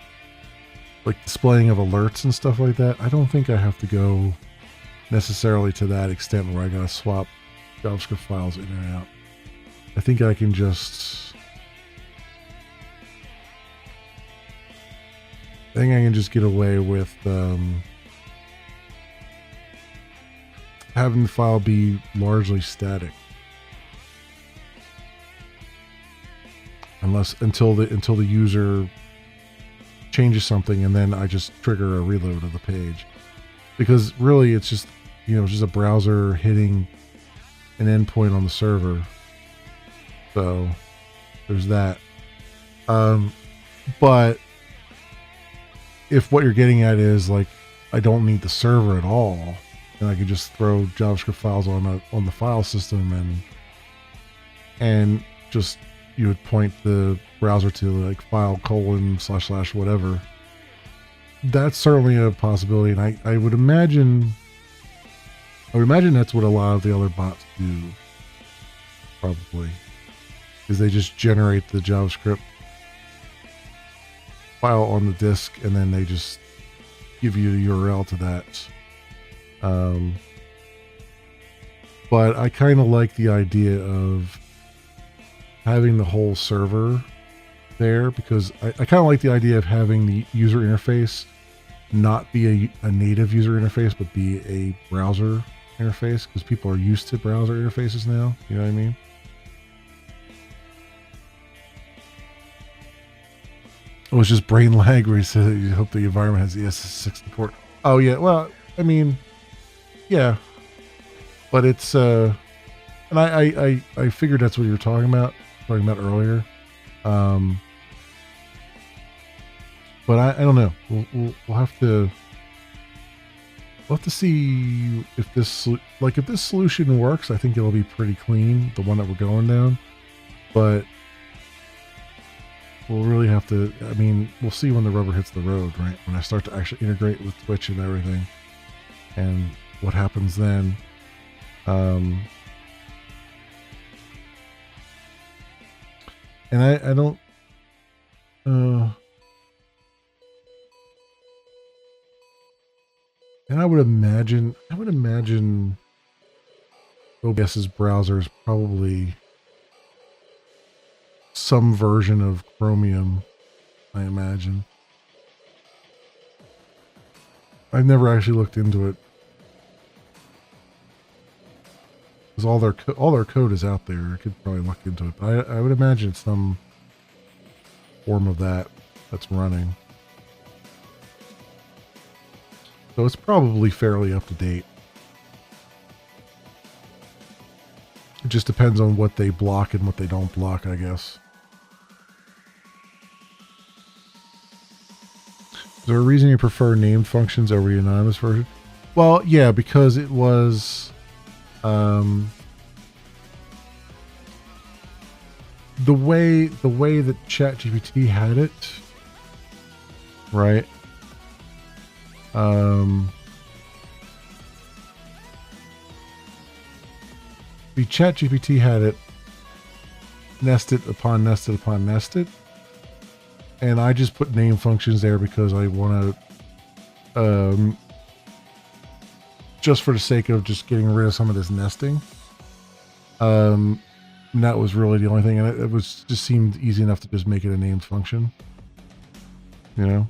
like displaying of alerts and stuff like that. I don't think I have to go necessarily to that extent where I gotta swap JavaScript files in and out. I think I can just get away with having the file be largely static, until the user changes something, and then I just trigger a reload of the page, because really it's just just a browser hitting an endpoint on the server. So there's that. But if what you're getting at is like I don't need the server at all, and I can just throw JavaScript files on the file system and just you would point the browser to like file : / whatever. That's certainly a possibility, and I would imagine that's what a lot of the other bots do. Probably, is they just generate the JavaScript file on the disk, and then they just give you the URL to that. But I kind of like the idea of having the whole server there, because I kind of like the idea of having the user interface not be a native user interface, but be a browser interface, because people are used to browser interfaces now. You know what I mean? It was just brain lag where you said you hope the environment has ES6 support. Oh yeah, well, I mean, yeah, but it's and I figured that's what you were talking about earlier. But I don't know. We'll have to see if this solution works. I think it'll be pretty clean, the one that we're going down. But we'll really have to. I mean, we'll see when the rubber hits the road, right? When I start to actually integrate with Twitch and everything, and what happens then. And I don't. And I would imagine OBS's browser is probably some version of Chromium, I imagine. I've never actually looked into it, because all their code is out there. I could probably look into it, but I would imagine it's some form of that's running. So it's probably fairly up to date. It just depends on what they block and what they don't block, I guess. Is there a reason you prefer named functions over the anonymous version? Well, yeah, because it was the way that ChatGPT had it, right? the ChatGPT had it nested upon nested upon nested, and I just put name functions there because I want to, just for the sake of just getting rid of some of this nesting. And that was really the only thing, and it was just seemed easy enough to just make it a named function, you know.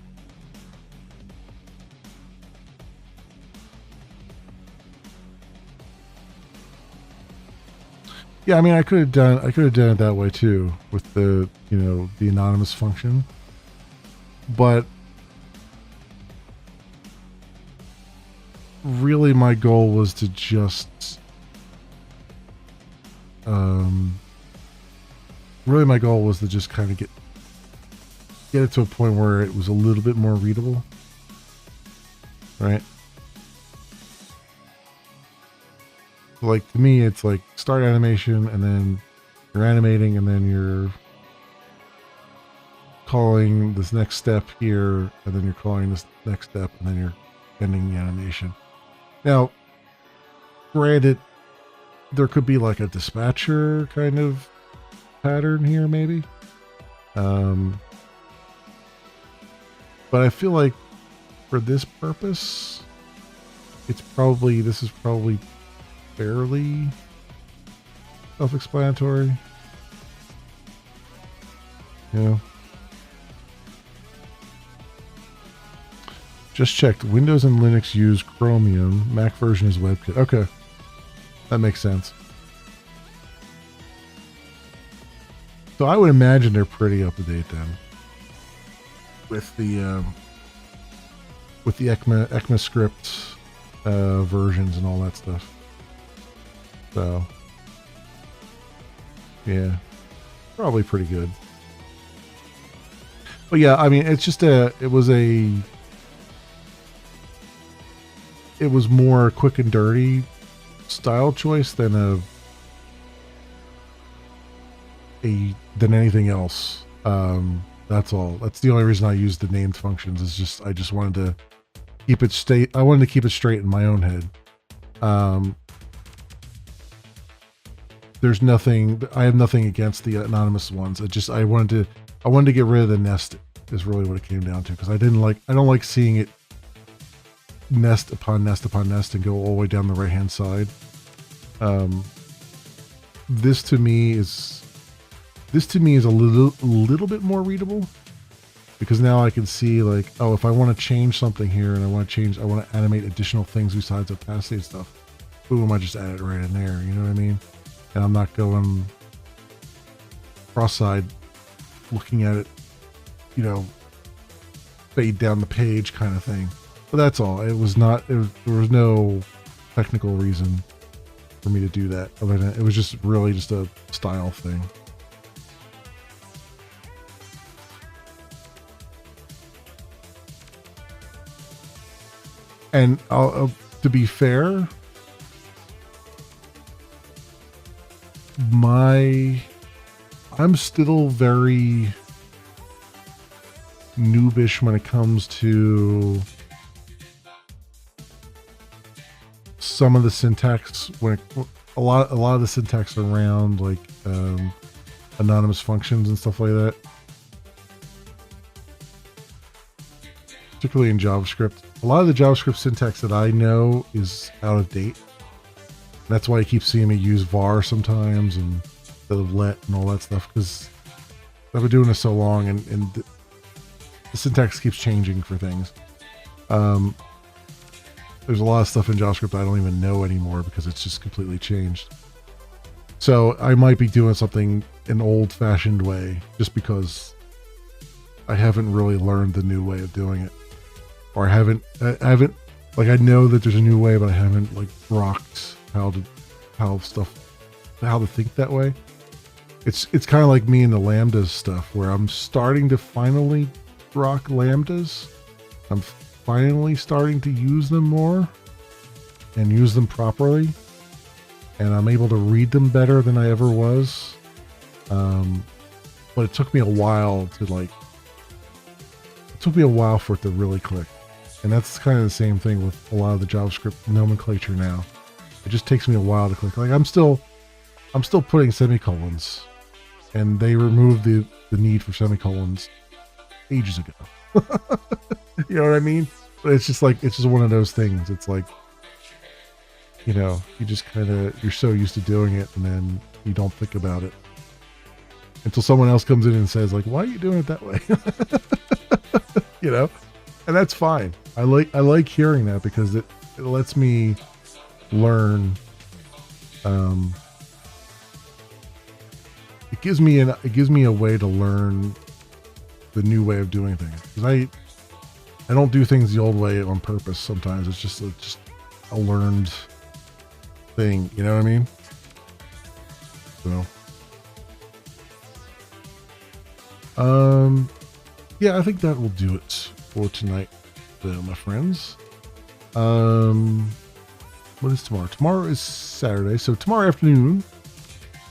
Yeah, I mean, I could have done it that way too with the, you know, the anonymous function, but really my goal was to just kind of get it to a point where it was a little bit more readable, right? Like, to me, it's like start animation, and then you're animating, and then you're calling this next step here, and then you're calling this next step, and then you're ending the animation. Now, granted, there could be like a dispatcher kind of pattern here, maybe. But I feel like for this purpose, this is probably fairly self-explanatory. Yeah. Just checked. Windows and Linux use Chromium. Mac version is WebKit. Okay. That makes sense. So I would imagine they're pretty up to date then. With the ECMAScript versions and all that stuff. So yeah, probably pretty good. But yeah, I mean, it's just it was more quick and dirty style choice than than anything else. That's all. That's the only reason I used the named functions. Is just I just wanted to keep it straight. I wanted to keep it straight in my own head. There's nothing. I have nothing against the anonymous ones. I wanted to get rid of the nest. Is really what it came down to, because I don't like seeing it nest upon nest upon nest and go all the way down the right hand side. This to me is a little bit more readable, because now I can see, like, oh, if I want to change something here and I want to animate additional things besides opacity and stuff, boom, I just add it right in there. You know what I mean? And I'm not going cross-eyed looking at it, you know, fade down the page kind of thing. But that's all. There was no technical reason for me to do that. Other than it was just really just a style thing. And to be fair, I'm still very noobish when it comes to some of the syntax. A lot of the syntax around, like, anonymous functions and stuff like that, particularly in JavaScript. A lot of the JavaScript syntax that I know is out of date. That's why I keep seeing me use var sometimes and instead of let and all that stuff, because I've been doing this so long, and the syntax keeps changing for things. There's a lot of stuff in JavaScript I don't even know anymore because it's just completely changed. So I might be doing something an old-fashioned way just because I haven't really learned the new way of doing it. Or I haven't, like, I know that there's a new way, but I haven't, like, rocked how to think that way. It's kind of like me and the lambdas stuff, where I'm starting to finally rock lambdas. I'm finally starting to use them more and use them properly, and I'm able to read them better than I ever was. But it took me a while for it to really click. And that's kind of the same thing with a lot of the JavaScript nomenclature now. It just takes me a while to click. Like, I'm still I'm still putting semicolons, and they removed the need for semicolons ages ago. You know what I mean? But it's just one of those things. It's like, you know, you just you're so used to doing it, and then you don't think about it until someone else comes in and says, like, why are you doing it that way? You know? And that's fine. I like hearing that because it lets me learn. It gives me a way to learn the new way of doing things. Because I don't do things the old way on purpose. Sometimes it's just a learned thing. You know what I mean? So, yeah, I think that will do it for tonight, my friends. What is tomorrow? Tomorrow is Saturday, so tomorrow afternoon,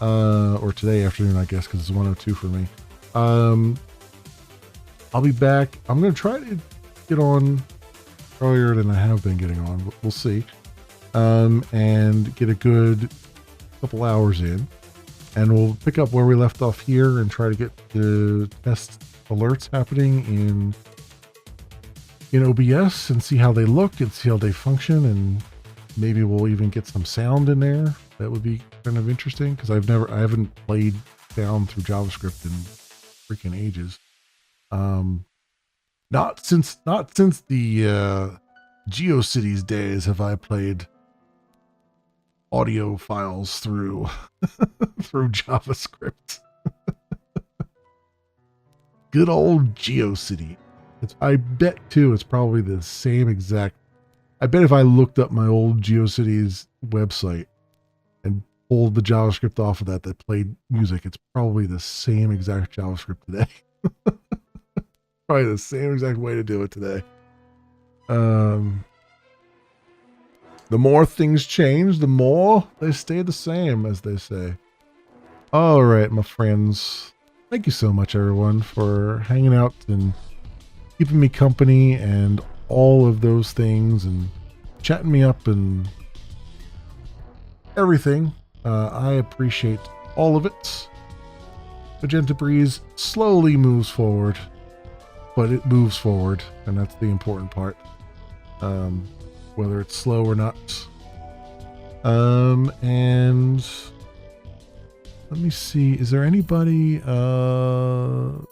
or today afternoon, I guess, because it's 1:02 for me. I'll be back. I'm going to try to get on earlier than I have been getting on. We'll see. And get a good couple hours in. And we'll pick up where we left off here and try to get the test alerts happening in OBS and see how they look and see how they function. And maybe we'll even get some sound in there. That would be kind of interesting because I haven't played down through JavaScript in freaking ages. Not since the GeoCities days have I played audio files through through JavaScript. Good old GeoCity. I bet too it's probably the same exact. I bet if I looked up my old GeoCities website and pulled the JavaScript off of that played music, it's probably the same exact JavaScript today. Probably the same exact way to do it today. The more things change, the more they stay the same, as they say. All right, my friends. Thank you so much, everyone, for hanging out and keeping me company and all of those things and chatting me up and everything. I appreciate all of it. Magenta Breeze slowly moves forward, but it moves forward, and that's the important part. Whether it's slow or not. And let me see, is there anybody live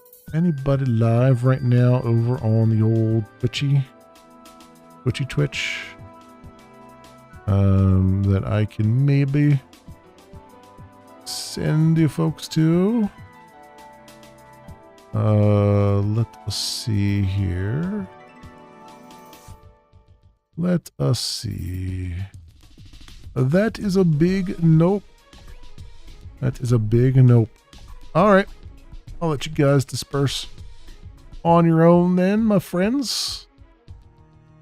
right now over on the old Twitch that I can maybe send you folks to? Let us see here. Let us see. That is a big nope. That is a big nope. All right. I'll let you guys disperse on your own then, my friends.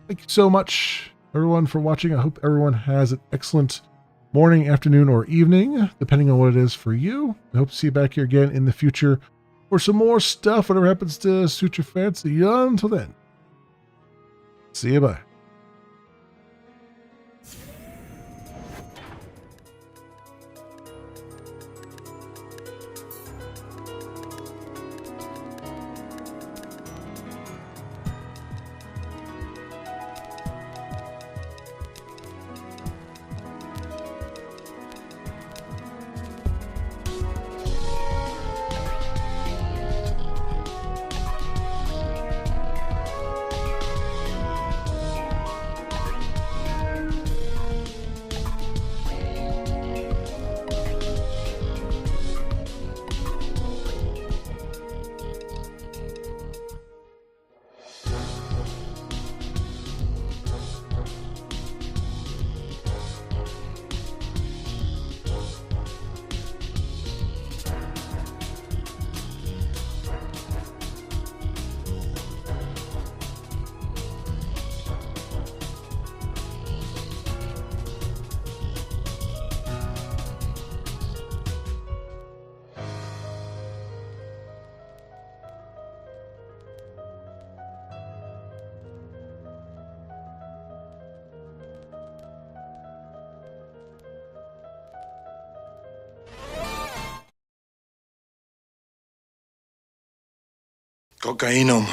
Thank you so much, everyone, for watching. I hope everyone has an excellent morning, afternoon, or evening, depending on what it is for you. I hope to see you back here again in the future for some more stuff, whatever happens to suit your fancy. Until then, see you, bye. Cocainum.